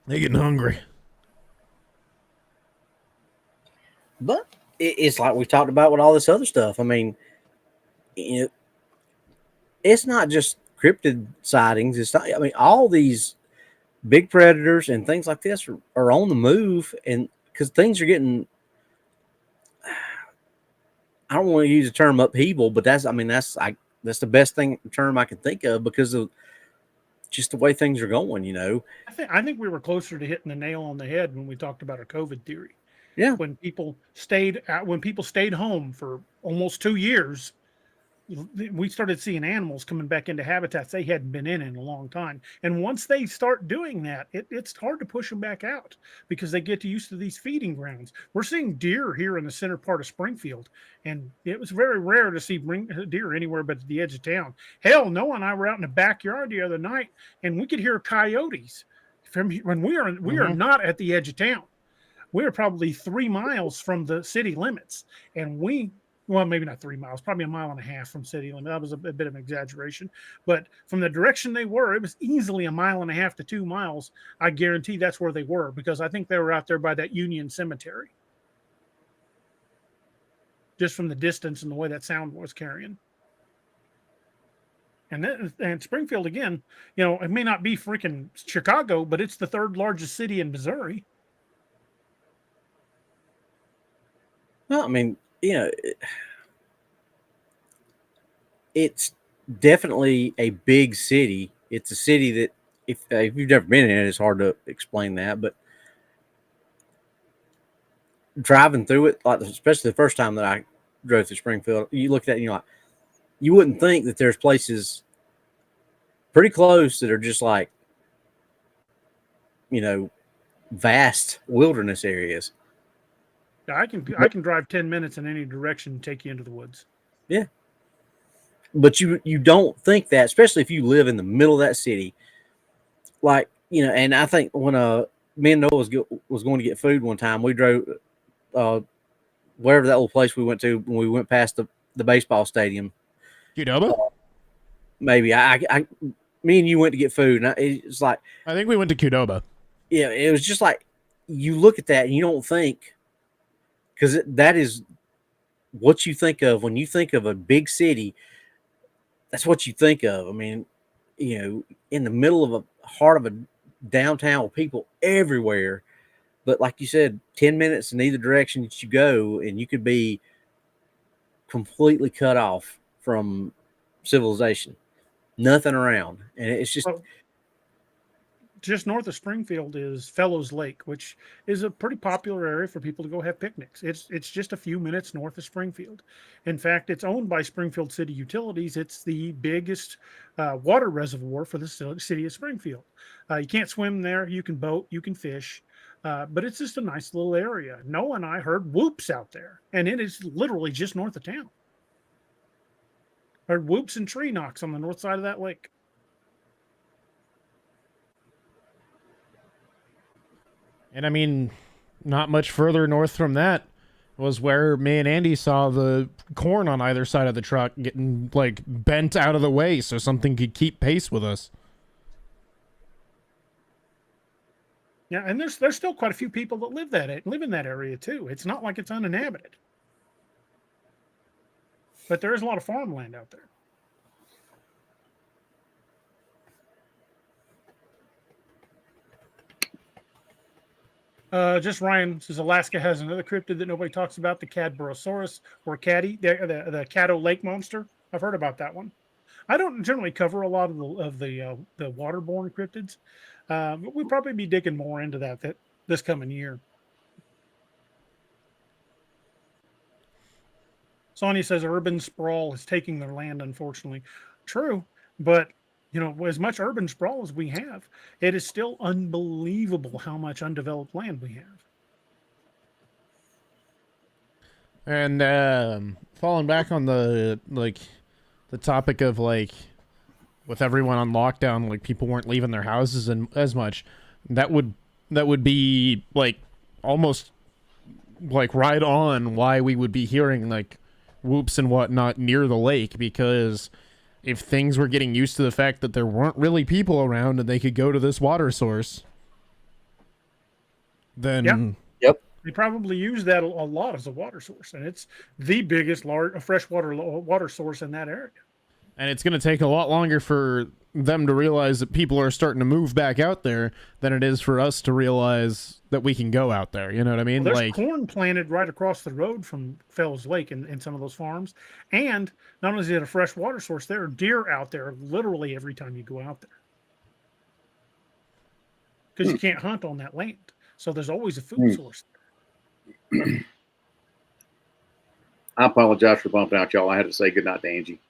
They're getting hungry. But it's like we've talked about with all this other stuff. I mean, it's not just cryptid sightings. It's not. I mean, all these big predators and things like this are on the move, and because things are getting. I don't want to use the term upheaval, but that's the best term I can think of because of just the way things are going. I think we were closer to hitting the nail on the head when we talked about our COVID theory. Yeah. When people stayed home for almost 2 years, we started seeing animals coming back into habitats they hadn't been in a long time. And once they start doing that, it's hard to push them back out because they get used to these feeding grounds. We're seeing deer here in the center part of Springfield, and it was very rare to see deer anywhere but at the edge of town. Hell, Noah and I were out in the backyard the other night, and we could hear coyotes from when we are not at the edge of town. We're probably 3 miles from the city limits, and well, maybe not 3 miles, probably 1.5 miles from city limit. That was a bit of an exaggeration, but from the direction they were, it was easily 1.5 miles to 2 miles. I guarantee that's where they were, because I think they were out there by that Union Cemetery, just from the distance and the way that sound was carrying. And Springfield, again, it may not be freaking Chicago, but it's the 3rd largest city in Missouri. Well, I mean, it's definitely a big city. It's a city that if you've never been in it, it's hard to explain that. But driving through it, like especially the first time that I drove through Springfield, you look at it and you're like, you wouldn't think that there's places pretty close that are just like, vast wilderness areas. Yeah, I can drive 10 minutes in any direction and take you into the woods. Yeah. But you don't think that, especially if you live in the middle of that city. Like, and I think when me and Noah was going to get food one time, we drove wherever that little place we went to when we went past the baseball stadium. Qdoba? Maybe. Me and you went to get food, and it's like, I think we went to Qdoba. Yeah, it was just like, you look at that and you don't think, because that is what you think of when you think of a big city. That's what you think of. I mean, in the middle of a heart of a downtown with people everywhere. But like you said, 10 minutes in either direction that you go, and you could be completely cut off from civilization. Nothing around. And it's just... Just north of Springfield is Fellows Lake, which is a pretty popular area for people to go have picnics. It's just a few minutes north of Springfield. In fact, it's owned by Springfield City Utilities. It's the biggest water reservoir for the city of Springfield. You can't swim there. You can boat. You can fish. But it's just a nice little area. Noah and I heard whoops out there, and it is literally just north of town. Heard whoops and tree knocks on the north side of that lake. And I mean, not much further north from that was where me and Andy saw the corn on either side of the truck getting like bent out of the way so something could keep pace with us. Yeah, and there's still quite a few people that live in that area too. It's not like it's uninhabited. But there is a lot of farmland out there. Just Ryan says Alaska has another cryptid that nobody talks about, the Cadborosaurus or Caddy, the Caddo Lake monster. I've heard about that one. I don't generally cover a lot of the waterborne cryptids, but we'll probably be digging more into that this coming year. Sonia says urban sprawl is taking their land, unfortunately. True, but as much urban sprawl as we have, it is still unbelievable how much undeveloped land we have. And falling back on the topic of with everyone on lockdown, people weren't leaving their houses as much. That would be almost right on why we would be hearing whoops and whatnot near the lake, because if things were getting used to the fact that there weren't really people around and they could go to this water source, then Yep. They probably use that a lot as a water source, and it's the biggest freshwater water source in that area. And it's going to take a lot longer for them to realize that people are starting to move back out there than it is for us to realize that we can go out there. You know what I mean? Well, there's corn planted right across the road from Fells Lake in some of those farms. And not only is it a fresh water source, there are deer out there literally every time you go out there. Because you can't hunt on that land. So there's always a food source there. I apologize for bumping out y'all. I had to say goodnight to Angie.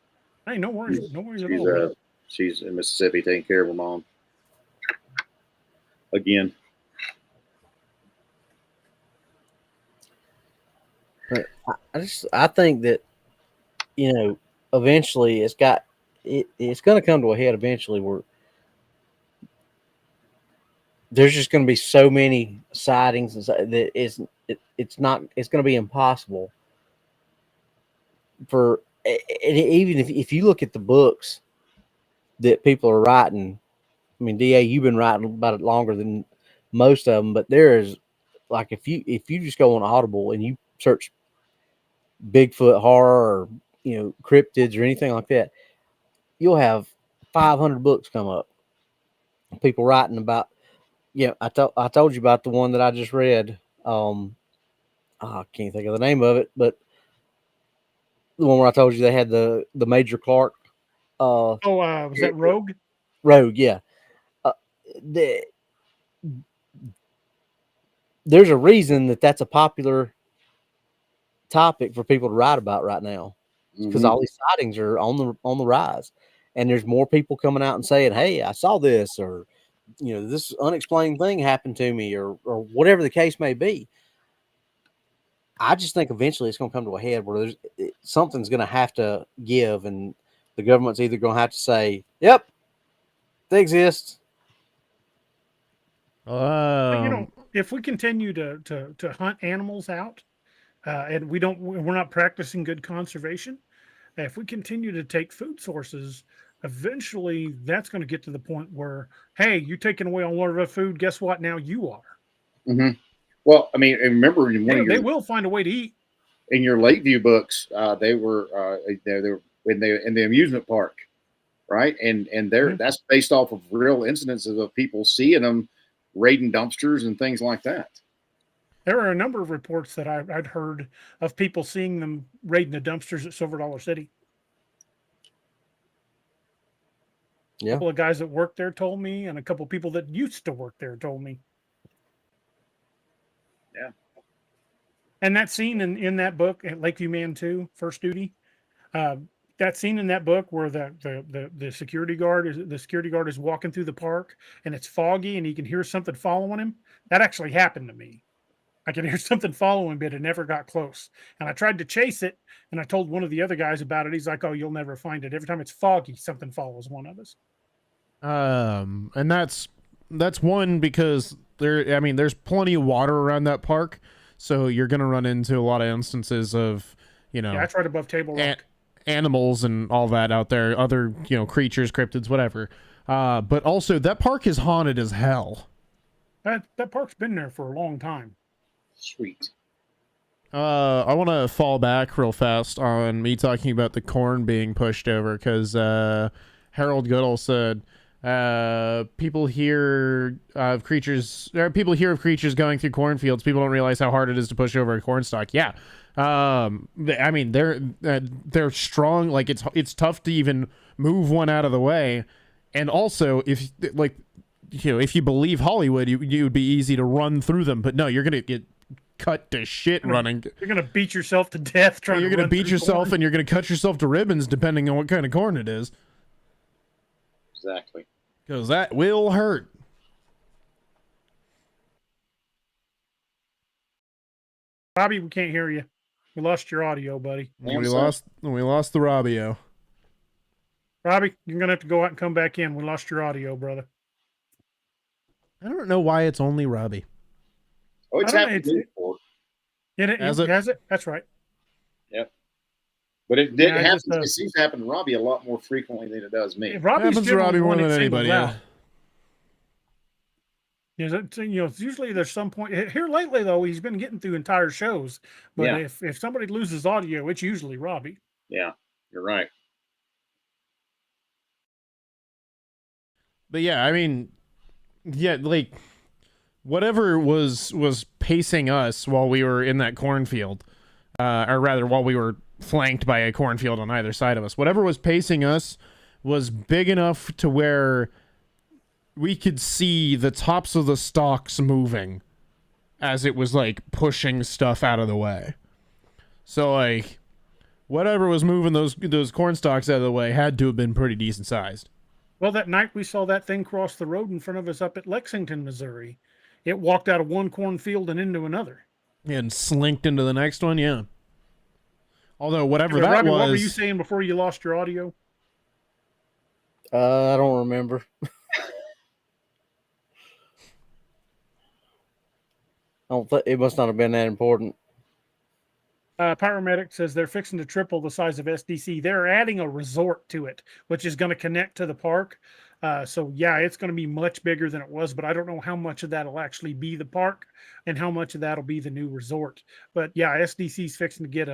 Hey, no worries. No worries at all. She's in Mississippi taking care of her mom. Again. But I think that, eventually it's going to come to a head eventually where there's just going to be so many sightings that it's going to be impossible for, even if you look at the books that people are writing. I mean, DA, you've been writing about it longer than most of them, but there is, like, if you just go on Audible and you search Bigfoot horror or cryptids or anything like that, you'll have 500 books come up. People writing about. I told you about the one that I just read. I can't think of the name of it, but the one where I told you they had the Major Clark. Was that Rogue? Rogue, yeah. There's a reason that's a popular topic for people to write about right now, because all these sightings are on the rise, and there's more people coming out and saying, "Hey, I saw this," or this unexplained thing happened to me, or whatever the case may be. I just think eventually it's going to come to a head where something's going to have to give, and the government's either going to have to say, "Yep, they exist." If we continue to hunt animals out, and we're not practicing good conservation, if we continue to take food sources, eventually that's going to get to the point where, hey, you're taking away all of our food. Guess what? Now you are. Mm-hmm. Well, I mean, remember they will find a way to eat. In your Lakeview books, they were in the amusement park, right? And that's based off of real incidences of people seeing them raiding dumpsters and things like that. There are a number of reports that I'd heard of people seeing them raiding the dumpsters at Silver Dollar City. Yeah. A couple of guys that worked there told me, and a couple of people that used to work there told me. Yeah. And that scene in that book, at Lakeview Man 2, First Duty, that scene in that book where the security guard is walking through the park and it's foggy and he can hear something following him. That actually happened to me. I could hear something following, but it never got close. And I tried to chase it, and I told one of the other guys about it. He's like, "Oh, you'll never find it. Every time it's foggy, something follows one of us." And that's one because there's plenty of water around that park, so you're gonna run into a lot of instances of, Yeah, that's right above Table Rock. Animals and all that out there, other creatures, cryptids, whatever. But also that park is haunted as hell. That park's been there for a long time. Sweet. I want to fall back real fast on me talking about the corn being pushed over, because Harold Goodall said people hear of creatures going through cornfields. People don't realize how hard it is to push over a corn stalk. Yeah. I mean, they're strong. Like it's tough to even move one out of the way. And also, if you believe Hollywood, you would be easy to run through them. But no, you're gonna get cut to shit running. You're gonna beat yourself to death trying. You're gonna beat yourself, and you're gonna cut yourself to ribbons, depending on what kind of corn it is. Exactly. Because that will hurt. Bobby, we can't hear you. We lost your audio, buddy. We lost the Robbio. Robbie, you're gonna have to go out and come back in. We lost your audio, brother. I don't know why it's only Robbie. Oh, it's happened before. Has it? That's right. Yep. But it did happen. It seems to happen to Robbie a lot more frequently than it does me. Robbie's happens to Robbie more than anybody. Yeah. It's usually there's some point here lately though. He's been getting through entire shows, but if somebody loses audio, it's usually Robbie. Yeah, you're right. But yeah, I mean, like whatever was pacing us while we were in that cornfield, or rather while we were flanked by a cornfield on either side of us, whatever was pacing us was big enough to where we could see the tops of the stalks moving as it was like pushing stuff out of the way. So like whatever was moving those corn stalks out of the way had to have been pretty decent sized. Well, that night we saw that thing cross the road in front of us up at Lexington, Missouri. It walked out of one cornfield and into another. And slinked into the next one, yeah. Although whatever Anyway, that Robbie, was. what were you saying before you lost your audio? I don't remember. I don't think it must not have been that important. Pyromedic says they're fixing to triple the size of SDC. They're adding a resort to it, which is going to connect to the park. So yeah, it's going to be much bigger than it was, but I don't know how much of that will actually be the park and how much of that will be the new resort. But yeah, SDC's fixing to get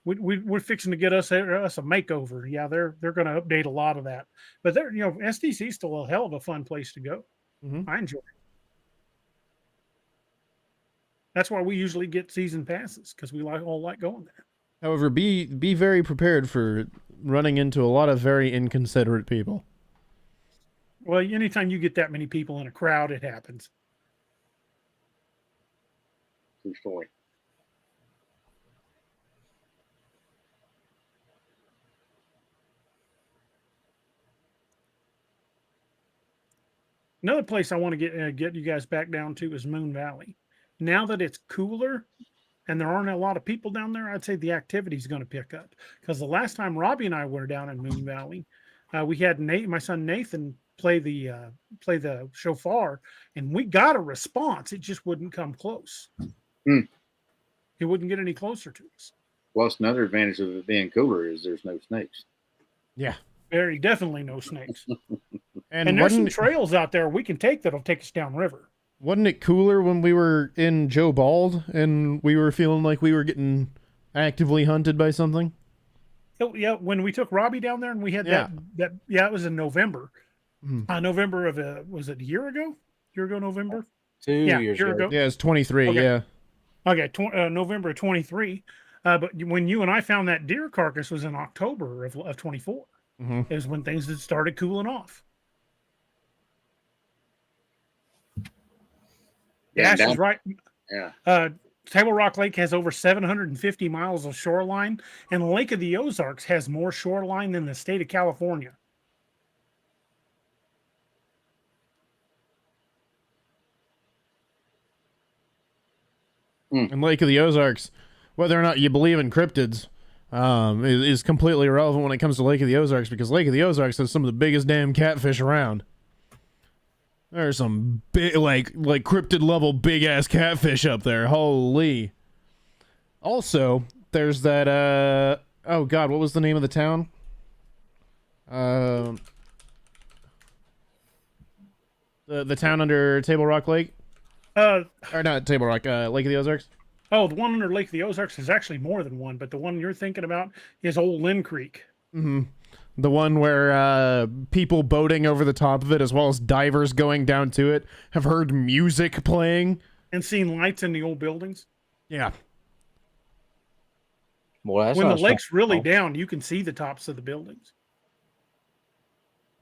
we're fixing to get us a makeover. Yeah, they're going to update a lot of that. But SDC is still a hell of a fun place to go. Mm-hmm. I enjoy it. That's why we usually get season passes, because we all like going there. However, be very prepared for running into a lot of very inconsiderate people. Well, anytime you get that many people in a crowd, it happens. True story. Another place I want to get you guys back down to is Moon Valley. Now that it's cooler and there aren't a lot of people down there, I'd say the activity is going to pick up. Because the last time Robbie and I were down in Moon Valley, we had my son Nathan play the shofar, and we got a response. It just wouldn't come close. It wouldn't get any closer to us. Plus, another advantage of it being cooler is there's no snakes. Yeah. Very definitely no snakes. and there's some trails out there we can take that'll take us downriver. Wasn't it cooler when we were in Joe Bald and we were feeling like we were getting actively hunted by something? Yeah, when we took Robbie down there and we had that it was in November. November of was it a year ago? November? 2 years ago. Yeah, it's 23, okay. Yeah. Okay, November of 23. But when you and I found that deer carcass was in October of 24. Mm-hmm. It was when things had started cooling off. Ash is right. Yeah. Table Rock Lake has over 750 miles of shoreline, and Lake of the Ozarks has more shoreline than the state of California. And Lake of the Ozarks, whether or not you believe in cryptids, is completely irrelevant when it comes to Lake of the Ozarks, because Lake of the Ozarks has some of the biggest damn catfish around. There's some big, like cryptid level big ass catfish up there. Holy. Also, there's that, oh God, what was the name of the town? The town under Table Rock Lake? Or not Table Rock, Lake of the Ozarks? Oh, the one under Lake of the Ozarks is actually more than one, but the one you're thinking about is Old Lynn Creek. Mm-hmm. The one where people boating over the top of it, as well as divers going down to it, have heard music playing. And seen lights in the old buildings. Yeah. Boy, when the lake's really down, you can see the tops of the buildings.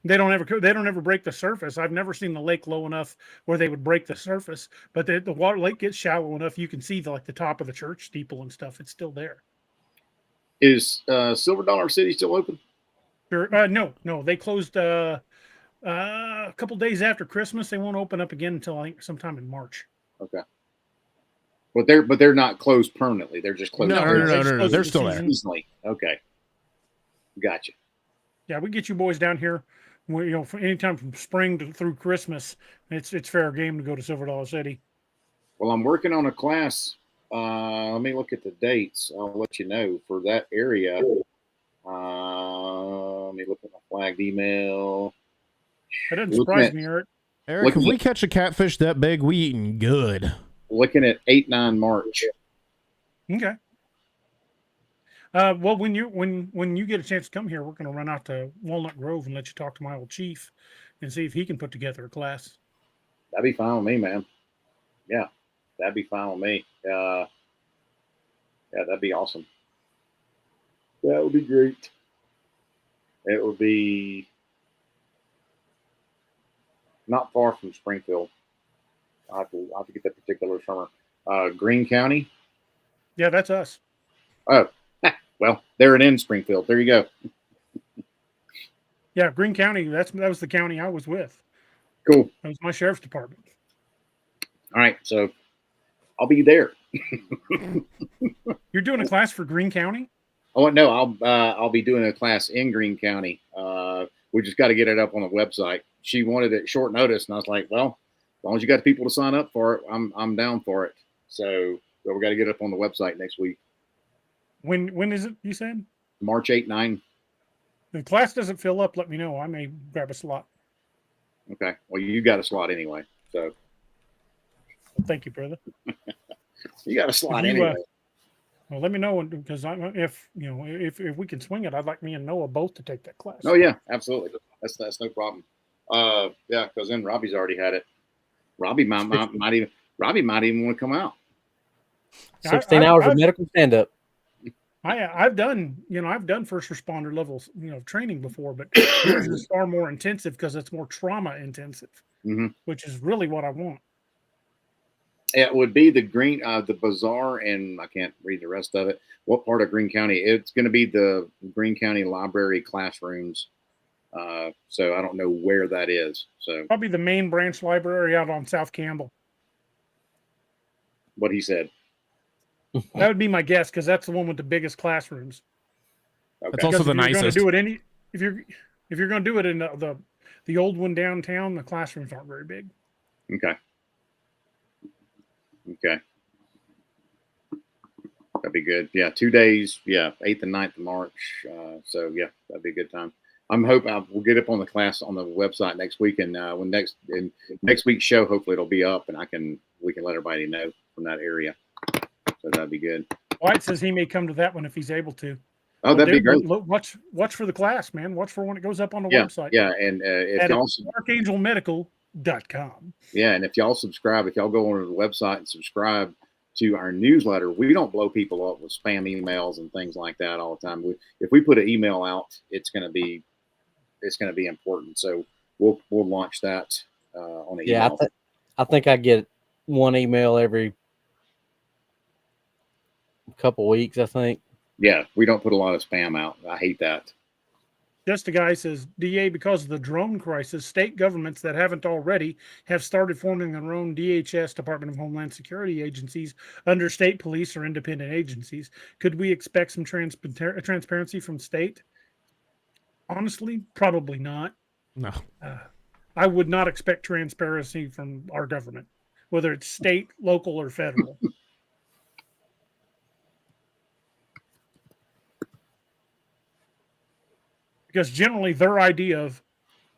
They don't ever break the surface. I've never seen the lake low enough where they would break the surface, but the water lake gets shallow enough you can see the top of the church steeple and stuff. It's still there. Is Silver Dollar City still open? Sure. No, they closed a couple days after Christmas. They won't open up again until I think sometime in March. Okay. But they're not closed permanently. They're just closed. No. They're still there. Seasonally. Okay. Gotcha. Yeah, we get you boys down here. For anytime from spring through Christmas, it's fair game to go to Silver Dollar City. Well, I'm working on a class. Let me look at the dates. I'll let you know for that area. Let me look at my flagged email. That doesn't surprise me, Eric. Eric, if we catch a catfish that big, we eating good. Looking at 8-9 March. Okay. Well, when you get a chance to come here, we're going to run out to Walnut Grove and let you talk to my old chief and see if he can put together a class. That'd be fine with me, man. Yeah, that'd be fine with me. Yeah, that'd be awesome. That would be great. It would be not far from Springfield. I'll have to get that particular summer. Greene County. Yeah, that's us. Oh, well, they're in Springfield. There you go. Yeah, Greene County. That was the county I was with. Cool. That was my sheriff's department. All right, so I'll be there. You're doing a class for Greene County? Oh no, I'll be doing a class in Greene County. We just got to get it up on the website. She wanted it short notice, and I was like, well, as long as you got people to sign up for it, I'm down for it. So we got to get it up on the website next week. When is it? You said March 8, 9. If the class doesn't fill up, let me know. I may grab a slot. Okay. Well, you got a slot anyway, so. Well, thank you, brother. You got a slot anyway. Well, let me know because if we can swing it, I'd like me and Noah both to take that class. Oh yeah, absolutely. That's no problem. Yeah, because then Robbie's already had it. Robbie might even want to come out. 16 hours of medical stand up. I've done first responder levels training before, but yours is far more intensive because it's more trauma intensive, which is really what I want. It would be the bazaar, and I can't read the rest of it. What part of Greene County? It's going to be the Greene County Library classrooms. So I don't know where that is. So probably the main branch library out on South Campbell. What he said. That would be my guess because that's the one with the biggest classrooms. Okay. It's also the nicest. If you're going to do it in the old one downtown, the classrooms aren't very big. Okay. That'd be good. Yeah, 2 days. Yeah, 8th and 9th of March. So yeah, that'd be a good time. I'm hoping we'll get up on the class on the website next week, and when next week's show, hopefully it'll be up, and we can let everybody know from that area. So that'd be good. White says he may come to that one if he's able to. Oh, that'd be great. Watch for the class, man. Watch for when it goes up on the website. Yeah, and if y'all archangelmedical.com. Yeah, and if y'all subscribe, if y'all go onto the website and subscribe to our newsletter, we don't blow people up with spam emails and things like that all the time. If we put an email out, it's going to be important. So we'll launch that on the email. Yeah, I think I get one email every couple weeks, I think. Yeah, we don't put a lot of spam out. I hate that. Just a guy says, DA, because of the drone crisis, state governments that haven't already have started forming their own DHS, Department of Homeland Security agencies under state police or independent agencies. Could we expect some transparency from state? Honestly, probably not. No. I would not expect transparency from our government, whether it's state, local, or federal. Because generally their idea of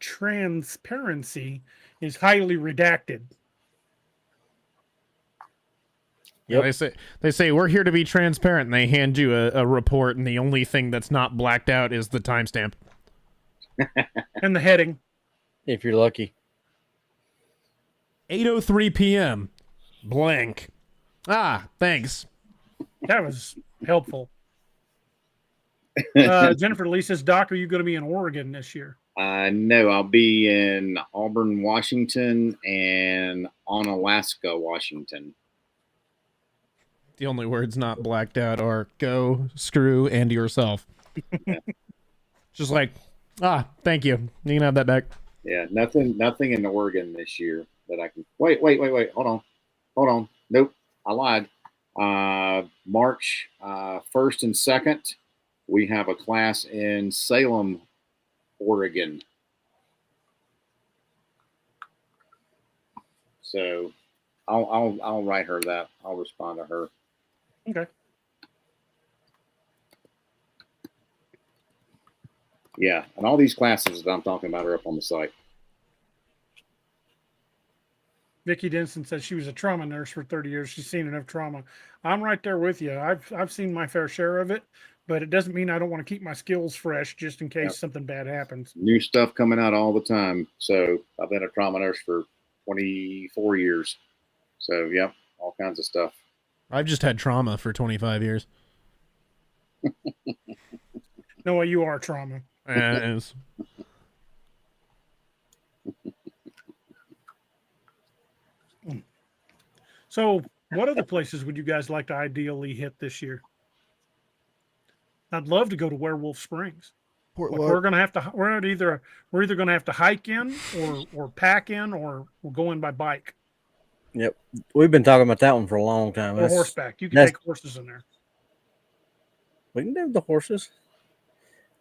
transparency is highly redacted. Yep. Yeah, they say we're here to be transparent, and they hand you a report, and the only thing that's not blacked out is the timestamp. And the heading. If you're lucky. 8:03 p.m. Blank. Ah, thanks. That was helpful. Jennifer Lee says, Doc, are you going to be in Oregon this year? No, I'll be in Auburn, Washington, and Onalaska, Washington. The only words not blacked out are go, screw, and yourself. Just like, thank you. You can have that back. Yeah, nothing in Oregon this year that I can. Wait. Hold on. Nope, I lied. March 1st and 2nd. We have a class in Salem, Oregon. So I'll write her that. I'll respond to her. Okay. Yeah, and all these classes that I'm talking about are up on the site. Vicki Denson says she was a trauma nurse for 30 years. She's seen enough trauma. I'm right there with you. I've seen my fair share of it. But it doesn't mean I don't want to keep my skills fresh just in case something bad happens. New stuff coming out all the time. So I've been a trauma nurse for 24 years. So, yeah, all kinds of stuff. I've just had trauma for 25 years. No, you are trauma. Yeah, it is. So What other places would you guys like to ideally hit this year? I'd love to go to Werewolf Springs. But we're gonna have to. We're either gonna have to hike in, or pack in, or we'll go in by bike. Yep, we've been talking about that one for a long time. Or horseback. You can take horses in there. We can do the horses.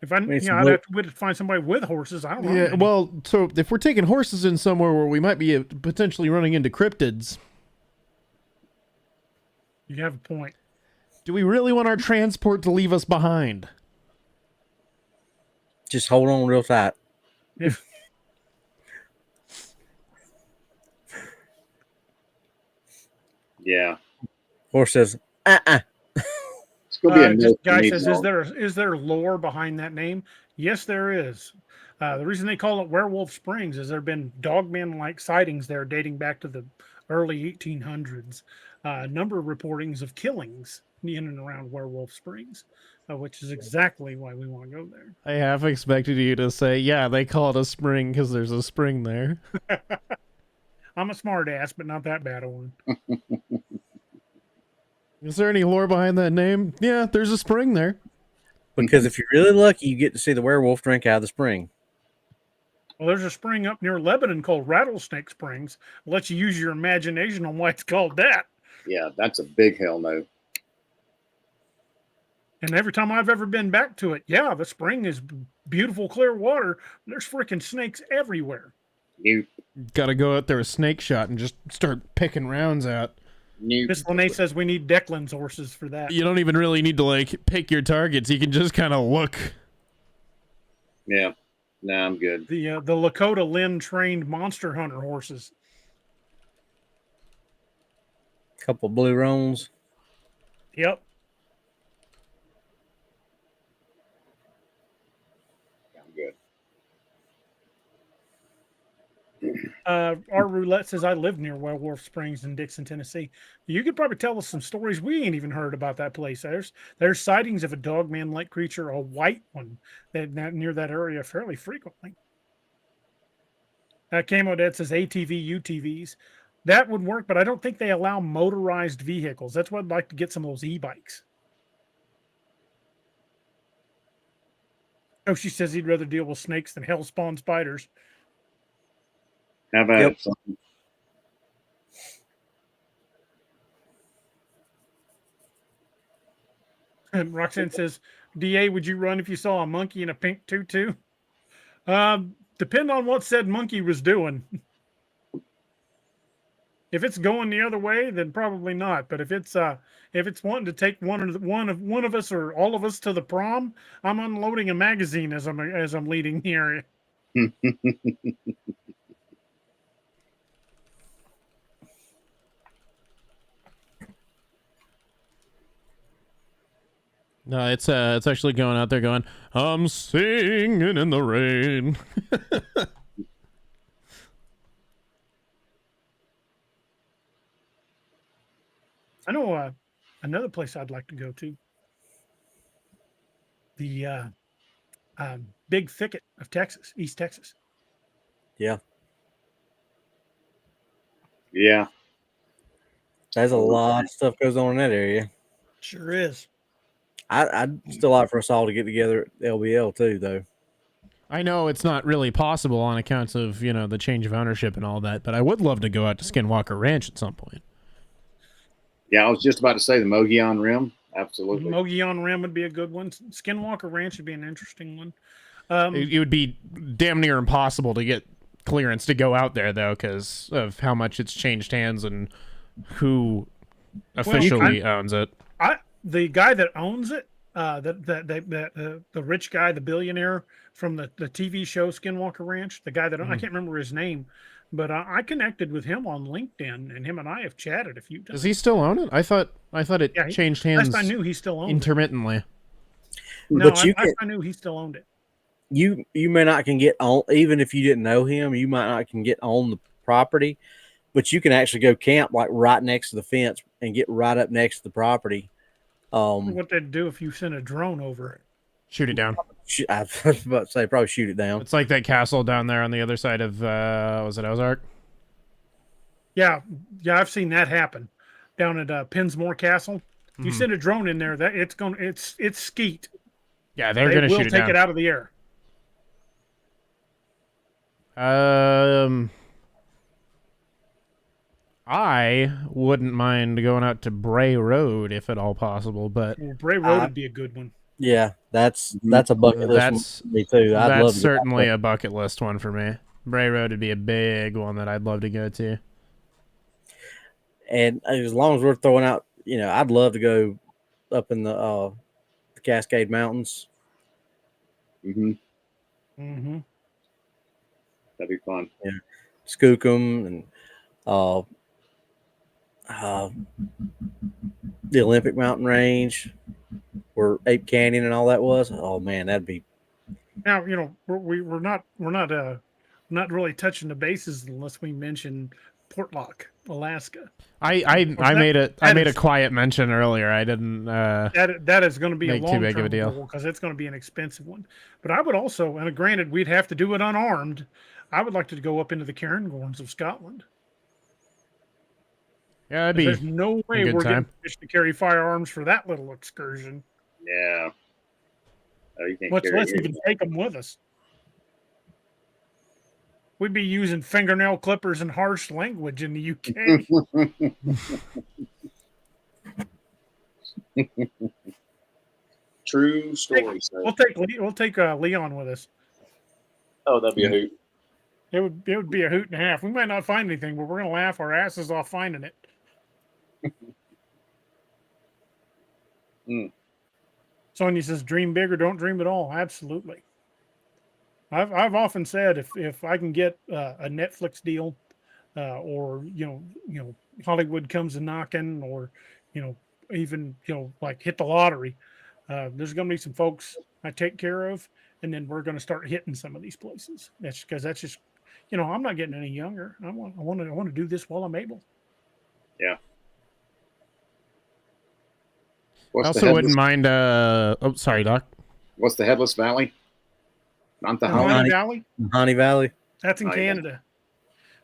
If I'd have to find somebody with horses. I don't know. Yeah, well, so if we're taking horses in somewhere where we might be potentially running into cryptids, you have a point. Do we really want our transport to leave us behind? Just hold on real tight. Yeah. Horse says, It's gonna be a guy says, is there lore behind that name? Yes, there is. The reason they call it Werewolf Springs is there have been dogman-like sightings there dating back to the early 1800s. A number of reportings of killings in and around Werewolf Springs, which is exactly why we want to go there. I half expected you to say, yeah, they call it a spring because there's a spring there. I'm a smart ass, but not that bad a one. Is there any lore behind that name? Yeah, there's a spring there. Because if you're really lucky, you get to see the werewolf drink out of the spring. Well, there's a spring up near Lebanon called Rattlesnake Springs. I'll let you use your imagination on why it's called that. Yeah, that's a big hell no. And every time I've ever been back to it, yeah, the spring is beautiful, clear water. There's freaking snakes everywhere. You gotta go out there with snake shot and just start picking rounds out. Miss Lene says we need Declan's horses for that. You don't even really need to like pick your targets. You can just kind of look. Yeah, nah, I'm good. The Lakota Lynn trained monster hunter horses. Couple blue roans. Yep. Our roulette says I live near Werewolf Springs in Dixon, Tennessee. You could probably tell us some stories we ain't even heard about that place. There's sightings of a dogman-like creature, a white one, that near that area fairly frequently. Camo Dad says ATV, UTVs. That would work, but I don't think they allow motorized vehicles. That's why I'd like to get some of those e-bikes. Oh, she says he'd rather deal with snakes than hell-spawn spiders. How about it? And Roxanne says, DA, would you run if you saw a monkey in a pink tutu? Depend on what said monkey was doing. If it's going the other way, then probably not. But if it's wanting to take one of us or all of us to the prom, I'm unloading a magazine as I'm leading the area. No, it's actually going out there going, I'm singing in the rain. I know another place I'd like to go to. The Big Thicket of Texas, East Texas. Yeah. Yeah. There's a lot of stuff goes on in that area. Sure is. I'd still like for us all to get together at LBL too, though. I know it's not really possible on account of, the change of ownership and all that, but I would love to go out to Skinwalker Ranch at some point. Yeah, I was just about to say the Mogollon Rim. Absolutely. Mogollon Rim would be a good one. Skinwalker Ranch would be an interesting one. It would be damn near impossible to get clearance to go out there, though, because of how much it's changed hands and who officially owns it. The guy that owns it, the rich guy, the billionaire from the TV show Skinwalker Ranch, the guy that I can't remember his name, but I connected with him on LinkedIn, and him and I have chatted a few times. Does he still own it? I thought it changed hands. Last I knew, he still owned intermittently. it. No, I knew he still owned it. You may not can get on, even if you didn't know him, you might not can get on the property, but you can actually go camp like right next to the fence and get right up next to the property. What they'd do if you sent a drone over it? Shoot it down. I was about to say probably shoot it down. It's like that castle down there on the other side of was it Ozark? Yeah, I've seen that happen. down at Pensmore Castle. You send a drone in there, that it's skeet. Yeah, they're gonna shoot it down. Take it out of the air. I wouldn't mind going out to Bray Road if at all possible, but Bray Road would be a good one. Yeah, that's a bucket list for me too. That's certainly a bucket list one for me. Bray Road would be a big one that I'd love to go to. And as long as we're throwing out, I'd love to go up in the Cascade Mountains. Mm-hmm. Mm-hmm. That'd be fun. Yeah, Skookum and the Olympic Mountain Range, where Ape Canyon and all that was. Oh man, that'd be. Now we're not really touching the bases unless we mention Portlock, Alaska. I made a quiet mention earlier. I didn't. That is going to be a long too big of a deal because it's going to be an expensive one. But I would also, and granted, we'd have to do it unarmed. I would like to go up into the Cairngorms of Scotland. Yeah, that'd be. There's no way we're getting permission to carry firearms for that little excursion. Yeah. Much less even take them with us. We'd be using fingernail clippers and harsh language in the UK. True story. We'll take Leon with us. Oh, that'd be a hoot. It would be a hoot and a half. We might not find anything, but we're gonna laugh our asses off finding it. Sonia says, "Dream big or don't dream at all." Absolutely. I've often said if I can get a Netflix deal, or Hollywood comes a knocking, or even like hit the lottery, there's going to be some folks I take care of, and then we're going to start hitting some of these places. That's just I'm not getting any younger. I want to do this while I'm able. Yeah. I also wouldn't mind. Oh, sorry, Doc. What's the Headless Valley? Not the Honey Valley. Honey Valley. That's in Canada.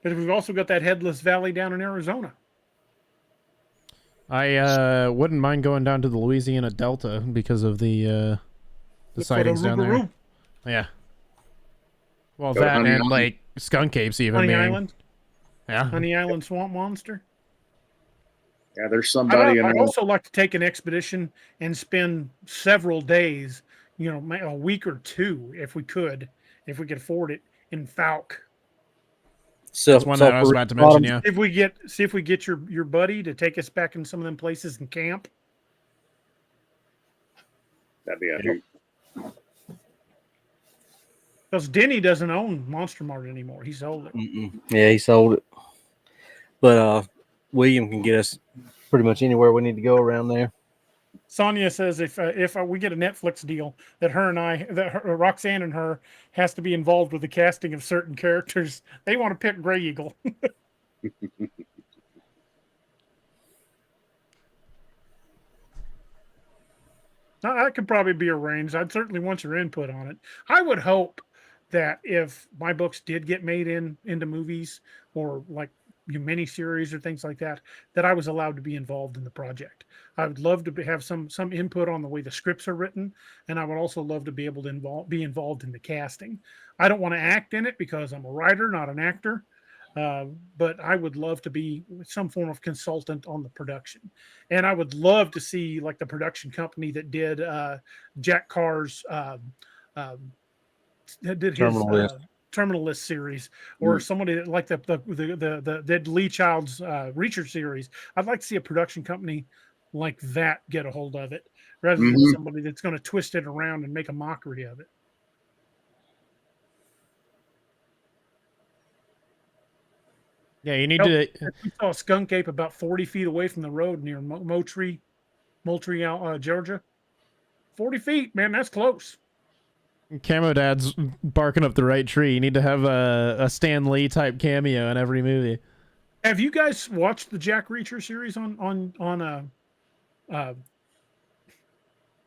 But we've also got that Headless Valley down in Arizona. I wouldn't mind going down to the Louisiana Delta because of the sightings down there. Yeah. Well, that and Island. Like skunk apes even. Honey Island. Yeah. Honey Island Swamp Monster. Yeah, there's somebody. I'd also like to take an expedition and spend several days, a week or two, if we could afford it, in Falk. So that's one that I was about to mention. Yeah. See if we get your buddy to take us back in some of them places and camp. That'd be a hoot. Because Denny doesn't own Monster Mart anymore. He sold it. Yeah, he sold it. But William can get us pretty much anywhere we need to go around there. Sonia says if we get a Netflix deal that Roxanne and her has to be involved with the casting of certain characters, they want to pick Grey Eagle. Now, that could probably be arranged. I'd certainly want your input on it. I would hope that if my books did get made into movies or like miniseries or things like that, that I was allowed to be involved in the project. I would love to have some input on the way the scripts are written, and I would also love to be able to be involved in the casting. I don't want to act in it because I'm a writer, not an actor, but I would love to be some form of consultant on the production. And I would love to see like the production company that did Jack Carr's Terminal List series, or somebody that like the Lee Child's Reacher series. I'd like to see a production company like that get a hold of it, rather than somebody that's going to twist it around and make a mockery of it. Yeah, you need to. We saw a skunk ape about 40 feet away from the road near Moultrie, Georgia. 40 feet, man, that's close. Camo Dad's barking up the right tree. You need to have a Stan Lee type cameo in every movie. Have you guys watched the Jack Reacher series on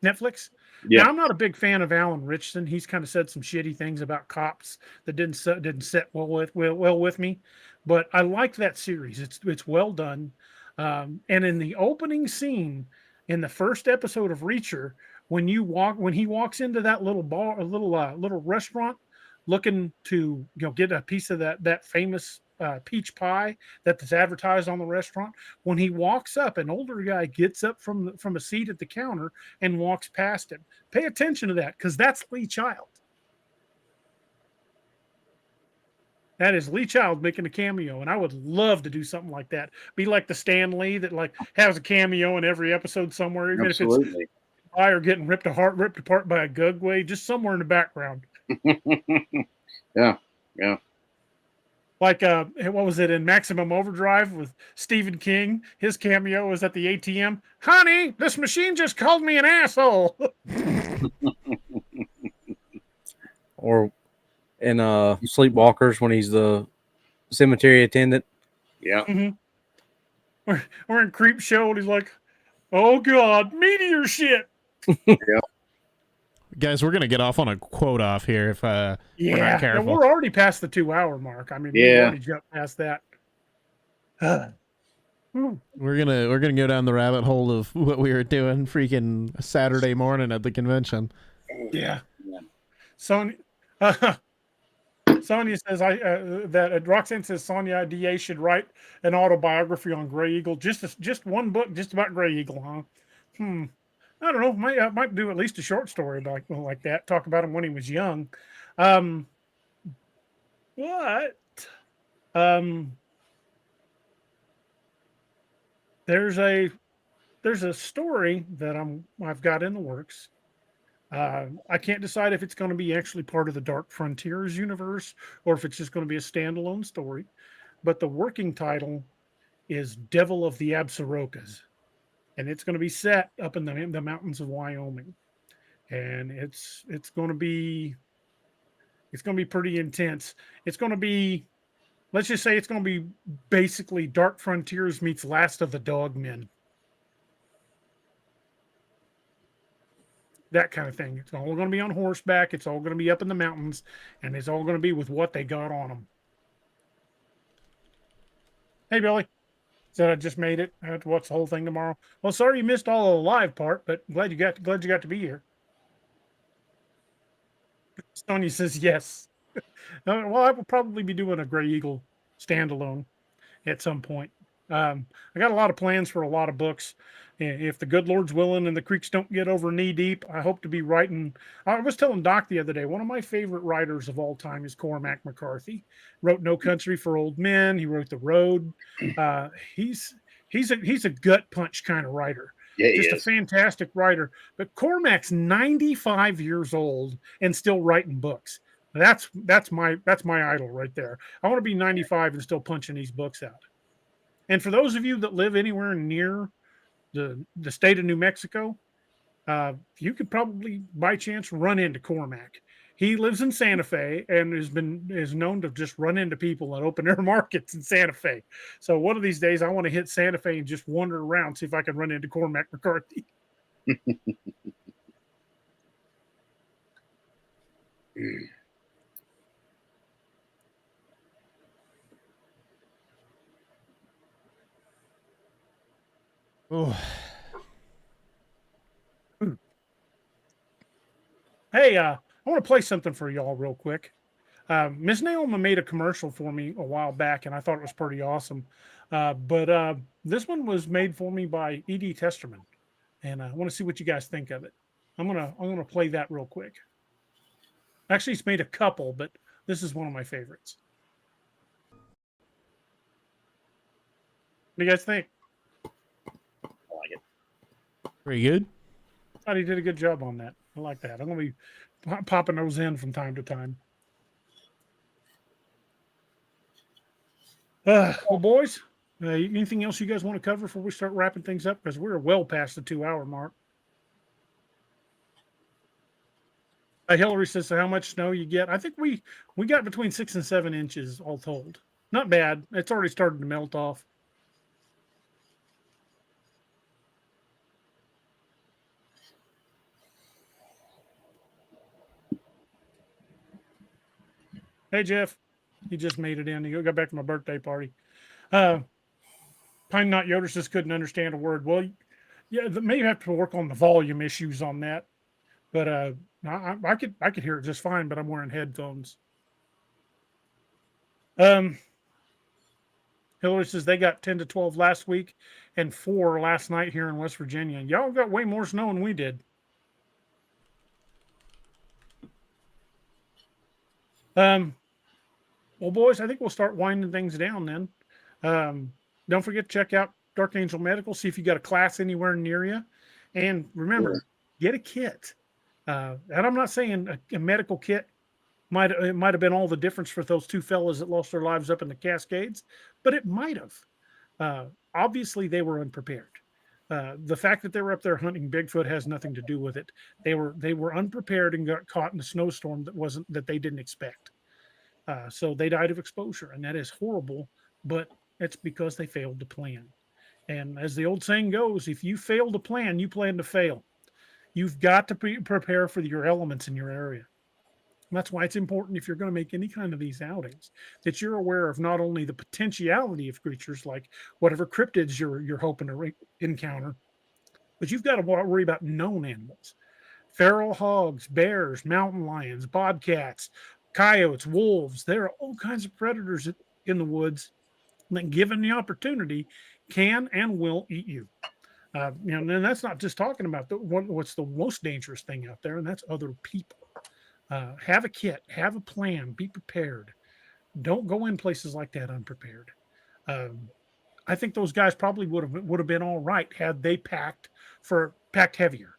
Netflix? Yeah. Now, I'm not a big fan of Alan Richardson. He's kind of said some shitty things about cops that didn't sit well with me. But I like that series. It's well done. And in the opening scene in the first episode of Reacher, when he walks into that little bar, a little restaurant, looking to get a piece of that famous peach pie that's advertised on the restaurant. When he walks up, an older guy gets up from a seat at the counter and walks past him. Pay attention to that, because that's Lee Child. That is Lee Child making a cameo, and I would love to do something like that. Be like the Stan Lee that like has a cameo in every episode somewhere, even Absolutely. if it's by or getting ripped apart by a gugway, just somewhere in the background. Yeah. Like what was it in Maximum Overdrive with Stephen King? His cameo was at the ATM. Honey, this machine just called me an asshole. Or in Sleepwalkers when he's the cemetery attendant. Yeah. Mm-hmm. Or in Creep Show, and he's like, "Oh God, meteor shit." Yeah. Guys, we're gonna get off on a quote off here if we're not careful. We're already past the 2-hour mark. I mean, we already jumped past that. We're gonna go down the rabbit hole of what we were doing freaking Saturday morning at the convention. Yeah. Sonia says that Roxanne says Sonia DA should write an autobiography on Gray Eagle. Just one book just about Gray Eagle, huh? I don't know. Might do at least a short story about like that. Talk about him when he was young. There's a story that I've got in the works. I can't decide if it's going to be actually part of the Dark Frontiers universe or if it's just going to be a standalone story. But the working title is Devil of the Absarokas. And it's going to be set up in the mountains of Wyoming. And it's going to be pretty intense. It's going to be, let's just say it's going to be basically Dark Frontiers meets Last of the Dogmen. That kind of thing. It's all going to be on horseback. It's all going to be up in the mountains. And it's all going to be with what they got on them. Hey, Billy. Said I just made it. I have to watch the whole thing tomorrow. Well, sorry you missed all of the live part, but glad you got to be here. Sonia says yes. Well, I will probably be doing a Gray Eagle standalone at some point. I got a lot of plans for a lot of books. If the good Lord's willing and the creeks don't get over knee deep, I hope to be writing. I was telling Doc the other day, one of my favorite writers of all time is Cormac McCarthy. Wrote No Country for Old Men. He wrote The Road. He's a gut punch kind of writer. Yeah, just a fantastic writer. But Cormac's 95 years old and still writing books. That's my idol right there. I want to be 95 and still punching these books out. And for those of you that live anywhere near the state of New Mexico, you could probably by chance run into Cormac. He lives in Santa Fe and is known to just run into people at open air markets in Santa Fe. So one of these days I want to hit Santa Fe and just wander around, see if I can run into Cormac McCarthy. Oh. Hey, I want to play something for y'all real quick. Miss Naoma made a commercial for me a while back, and I thought it was pretty awesome. But this one was made for me by E.D. Testerman, and I want to see what you guys think of it. I'm gonna play that real quick. Actually, it's made a couple, but this is one of my favorites. What do you guys think? I like it. Pretty good. I thought he did a good job on that. I like that. I'm going to be popping those in from time to time. Well, boys, anything else you guys want to cover before we start wrapping things up? Because we're well past the 2-hour mark. Hillary says, so how much snow you get? I think we got between 6 and 7 inches all told. Not bad. It's already started to melt off. Hey, Jeff. You just made it in. You got back from my birthday party. Pine Knot Yoder says couldn't understand a word. Well, yeah, maybe have to work on the volume issues on that. But I could hear it just fine, but I'm wearing headphones. Hillary says they got 10 to 12 last week and 4 last night here in West Virginia. Y'all got way more snow than we did. Well, boys, I think we'll start winding things down then. Don't forget to check out Dark Angel Medical, see if you got a class anywhere near you. And remember, get a kit. And I'm not saying a medical kit might have been all the difference for those 2 fellas that lost their lives up in the Cascades, but it might have. Obviously, they were unprepared. The fact that they were up there hunting Bigfoot has nothing to do with it. They were unprepared and got caught in a snowstorm that they didn't expect. So they died of exposure, and that is horrible. But it's because they failed to plan. And as the old saying goes, if you fail to plan, you plan to fail. You've got to prepare for your elements in your area. And that's why it's important, if you're going to make any kind of these outings, that you're aware of not only the potentiality of creatures like whatever cryptids you're hoping to encounter, but you've got to worry about known animals. Feral hogs, bears, mountain lions, bobcats, coyotes, wolves. There are all kinds of predators in the woods that, given the opportunity, can and will eat you. And that's not just talking about what's the most dangerous thing out there, and that's other people. Have a kit, have a plan, be prepared. Don't go in places like that unprepared. I think those guys probably would have been all right had they packed heavier.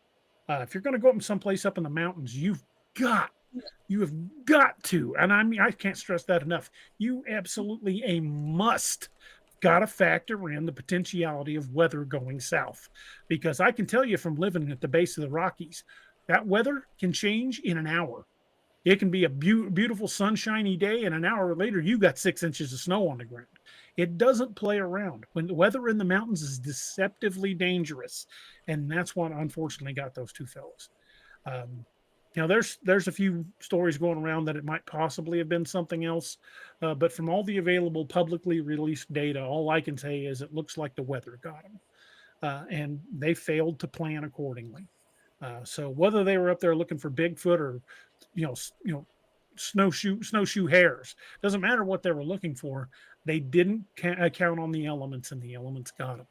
If you're going to go up someplace up in the mountains, you have got to, and I mean, I can't stress that enough. You absolutely got to factor in the potentiality of weather going south, because I can tell you from living at the base of the Rockies, that weather can change in an hour. It can be a beautiful sunshiny day, and an hour later, you got 6 inches of snow on the ground. It doesn't play around. When the weather in the mountains is deceptively dangerous, and that's what unfortunately got those 2 fellows. There's a few stories going around that it might possibly have been something else, but from all the available publicly released data, all I can say is it looks like the weather got them, and they failed to plan accordingly. So whether they were up there looking for Bigfoot or, snowshoe hares, doesn't matter what they were looking for. They didn't count on the elements, and the elements got them.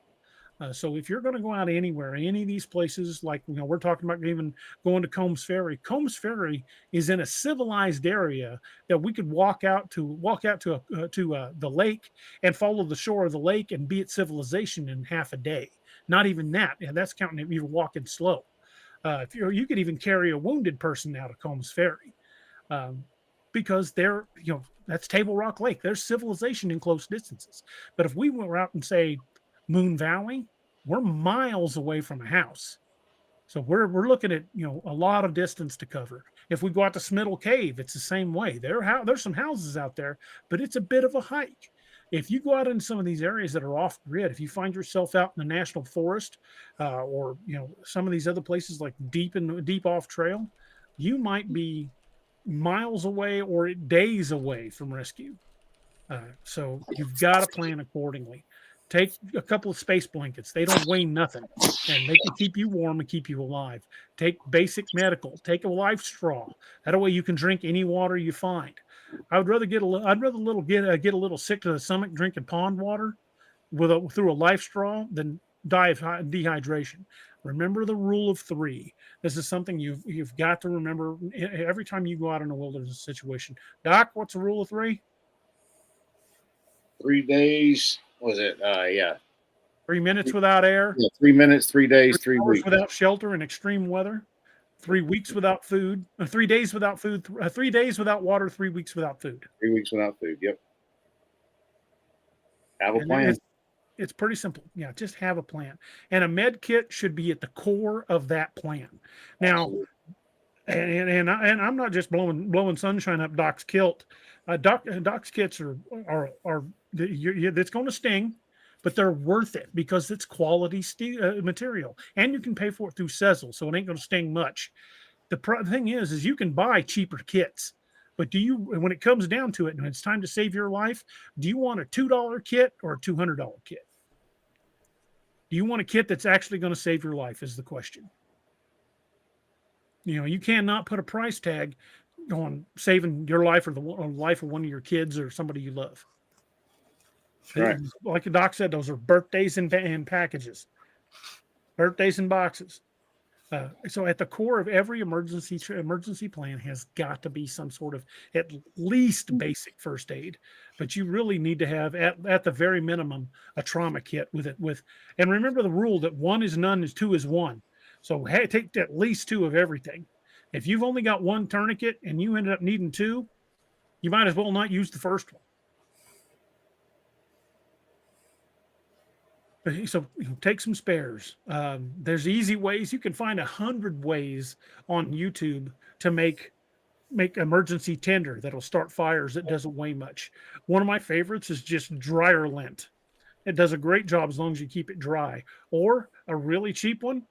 So if you're going to go out anywhere, any of these places, like we're talking about even going to Coombs Ferry. Coombs Ferry is in a civilized area that we could walk out to the lake and follow the shore of the lake and be at civilization in half a day. Not even that. And that's counting if you're walking slow. If you could even carry a wounded person out of Coombs Ferry, because that's Table Rock Lake. There's civilization in close distances. But if we went out and say Moon Valley, we're miles away from a house. So we're looking at a lot of distance to cover. If we go out to Smiddle Cave, it's the same way. There's some houses out there, but it's a bit of a hike. If you go out in some of these areas that are off grid, if you find yourself out in the national forest, or some of these other places like deep off trail, you might be miles away or days away from rescue. So you've got to plan accordingly. Take a couple of space blankets. They don't weigh nothing, and they can keep you warm and keep you alive. Take basic medical. Take a life straw. That way you can drink any water you find. I'd rather get a little sick to the stomach drinking pond water through a life straw than die of dehydration. Remember the rule of 3. This is something you've got to remember every time you go out in a wilderness situation. Doc, what's the rule of 3? 3 days. Was it? Yeah. 3 minutes without air. Yeah, 3 minutes, 3 days, 3 weeks without shelter in extreme weather. 3 weeks without food. 3 days without food. 3 days without water. 3 weeks without food. 3 weeks without food. Yep. Have a plan. It's pretty simple. Yeah, just have a plan. And a med kit should be at the core of that plan. Now, and I'm not just blowing sunshine up Doc's kilt. Doc's kits are it's going to sting, but they're worth it because it's quality material, and you can pay for it through Sezzle, so it ain't going to sting much. The thing is you can buy cheaper kits, but when it comes down to it and it's time to save your life, do you want a $2 kit or a $200 kit? Do you want a kit that's actually going to save your life is the question. You know, you cannot put a price tag on saving your life or the life of one of your kids or somebody you love. Right. Like the doc said, those are birthdays in packages, birthdays in boxes. So at the core of every emergency plan has got to be some sort of at least basic first aid, but you really need to have at the very minimum a trauma kit with it. And remember the rule that 1 is none, is 2 is 1. So take at least 2 of everything. If you've only got 1 tourniquet and you ended up needing 2, you might as well not use the first one. So take some spares. There's easy ways. You can find 100 ways on YouTube to make emergency tinder that'll start fires that doesn't weigh much. One of my favorites is just dryer lint. It does a great job as long as you keep it dry. Or a really cheap one,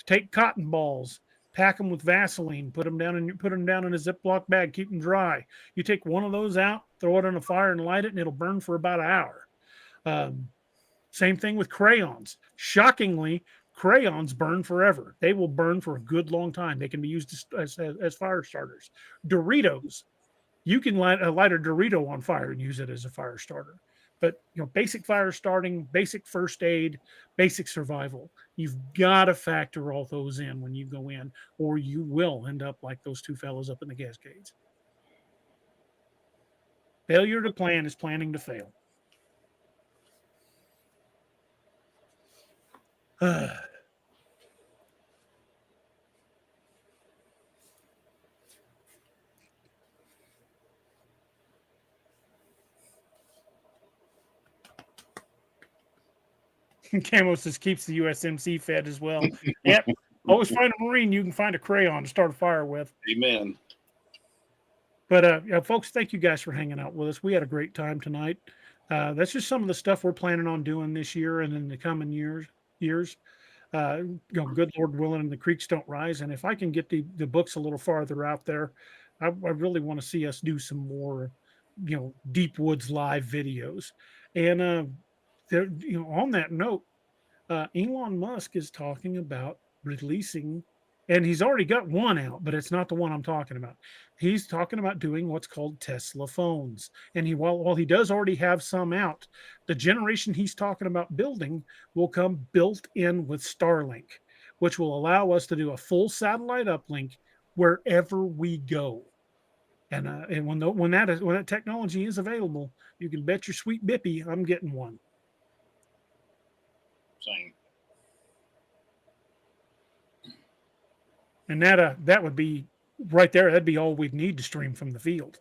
take cotton balls, pack them with Vaseline, put them down in a Ziploc bag, keep them dry. You take one of those out, throw it on a fire and light it, and it'll burn for about an hour. Same thing with crayons. Shockingly, crayons burn forever. They will burn for a good long time. They can be used as fire starters. Doritos, you can light a Dorito on fire and use it as a fire starter. But basic fire starting, basic first aid, basic survival. You've got to factor all those in when you go in, or you will end up like those 2 fellows up in the Cascades. Failure to plan is planning to fail. Camo says keeps the USMC fed as well. Yep. Always find a Marine you can find a crayon to start a fire with. Amen. But folks, thank you guys for hanging out with us. We had a great time tonight. That's just some of the stuff we're planning on doing this year and in the coming years. Good Lord willing, and the creeks don't rise. And if I can get the books a little farther out there, I really want to see us do some more, deep woods live videos. And on that note, Elon Musk is talking about releasing, and he's already got one out, but it's not the one I'm talking about. He's talking about doing what's called Tesla phones. And while he does already have some out, the generation he's talking about building will come built in with Starlink, which will allow us to do a full satellite uplink wherever we go. And when that technology is available, you can bet your sweet bippy I'm getting one. Same. And that would be right there. That'd be all we'd need to stream from the field.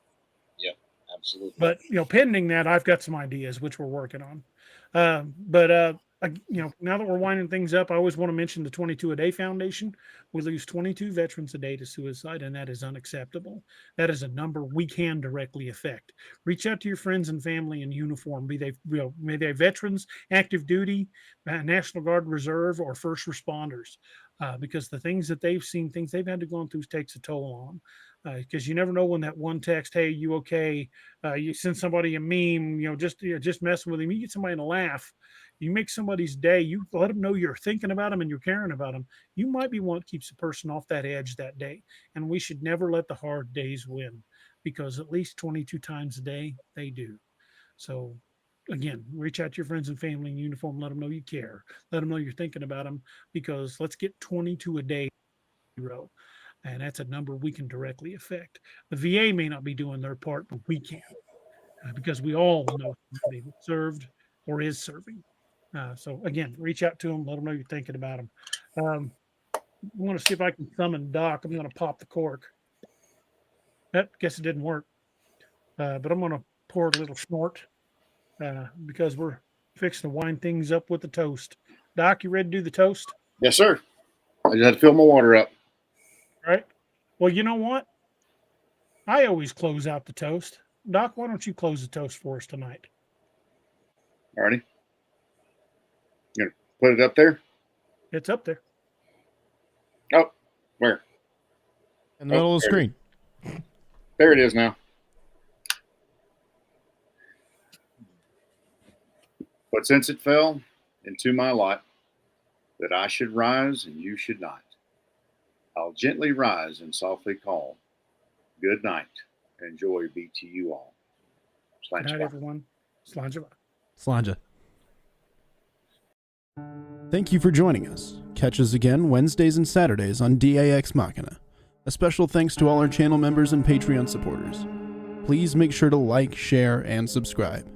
Yep, absolutely. But pending that, I've got some ideas which we're working on. Now that we're winding things up, I always want to mention the 22 a day foundation. We lose 22 veterans a day to suicide, and that is unacceptable. That is a number we can directly affect. Reach out to your friends and family in uniform, be they veterans, active duty, National Guard, Reserve, or first responders, because the things that they've seen, things they've had to go through, takes a toll on. Because you never know when that one text, "Hey, you okay?" You send somebody a meme, just messing with him. You get somebody to laugh. You make somebody's day. You let them know you're thinking about them and you're caring about them. You might be one that keeps a person off that edge that day. And we should never let the hard days win, because at least 22 times a day they do. So again, reach out to your friends and family in uniform. Let them know you care. Let them know you're thinking about them, because let's get 22 a day. And that's a number we can directly affect. The VA may not be doing their part, but we can, because we all know somebody that served or is serving. So again, reach out to them, let them know you're thinking about them. I want to see if I can summon Doc. I'm going to pop the cork. Guess it didn't work. But I'm going to pour a little snort because we're fixing to wind things up with the toast. Doc, you ready to do the toast? Yes, sir. I just had to fill my water up. Right. Well, you know what? I always close out the toast. Doc, why don't you close the toast for us tonight? Alrighty. You gonna put it up there? It's up there. Oh, where? In the middle of the screen. There it is now. But since it fell into my lot, that I should rise and you should not. I'll gently rise and softly call. Good night, and joy be to you all. Good night, everyone. Slanja. Slanja. Thank you for joining us. Catch us again Wednesdays and Saturdays on DAExMachiNation. A special thanks to all our channel members and Patreon supporters. Please make sure to like, share, and subscribe.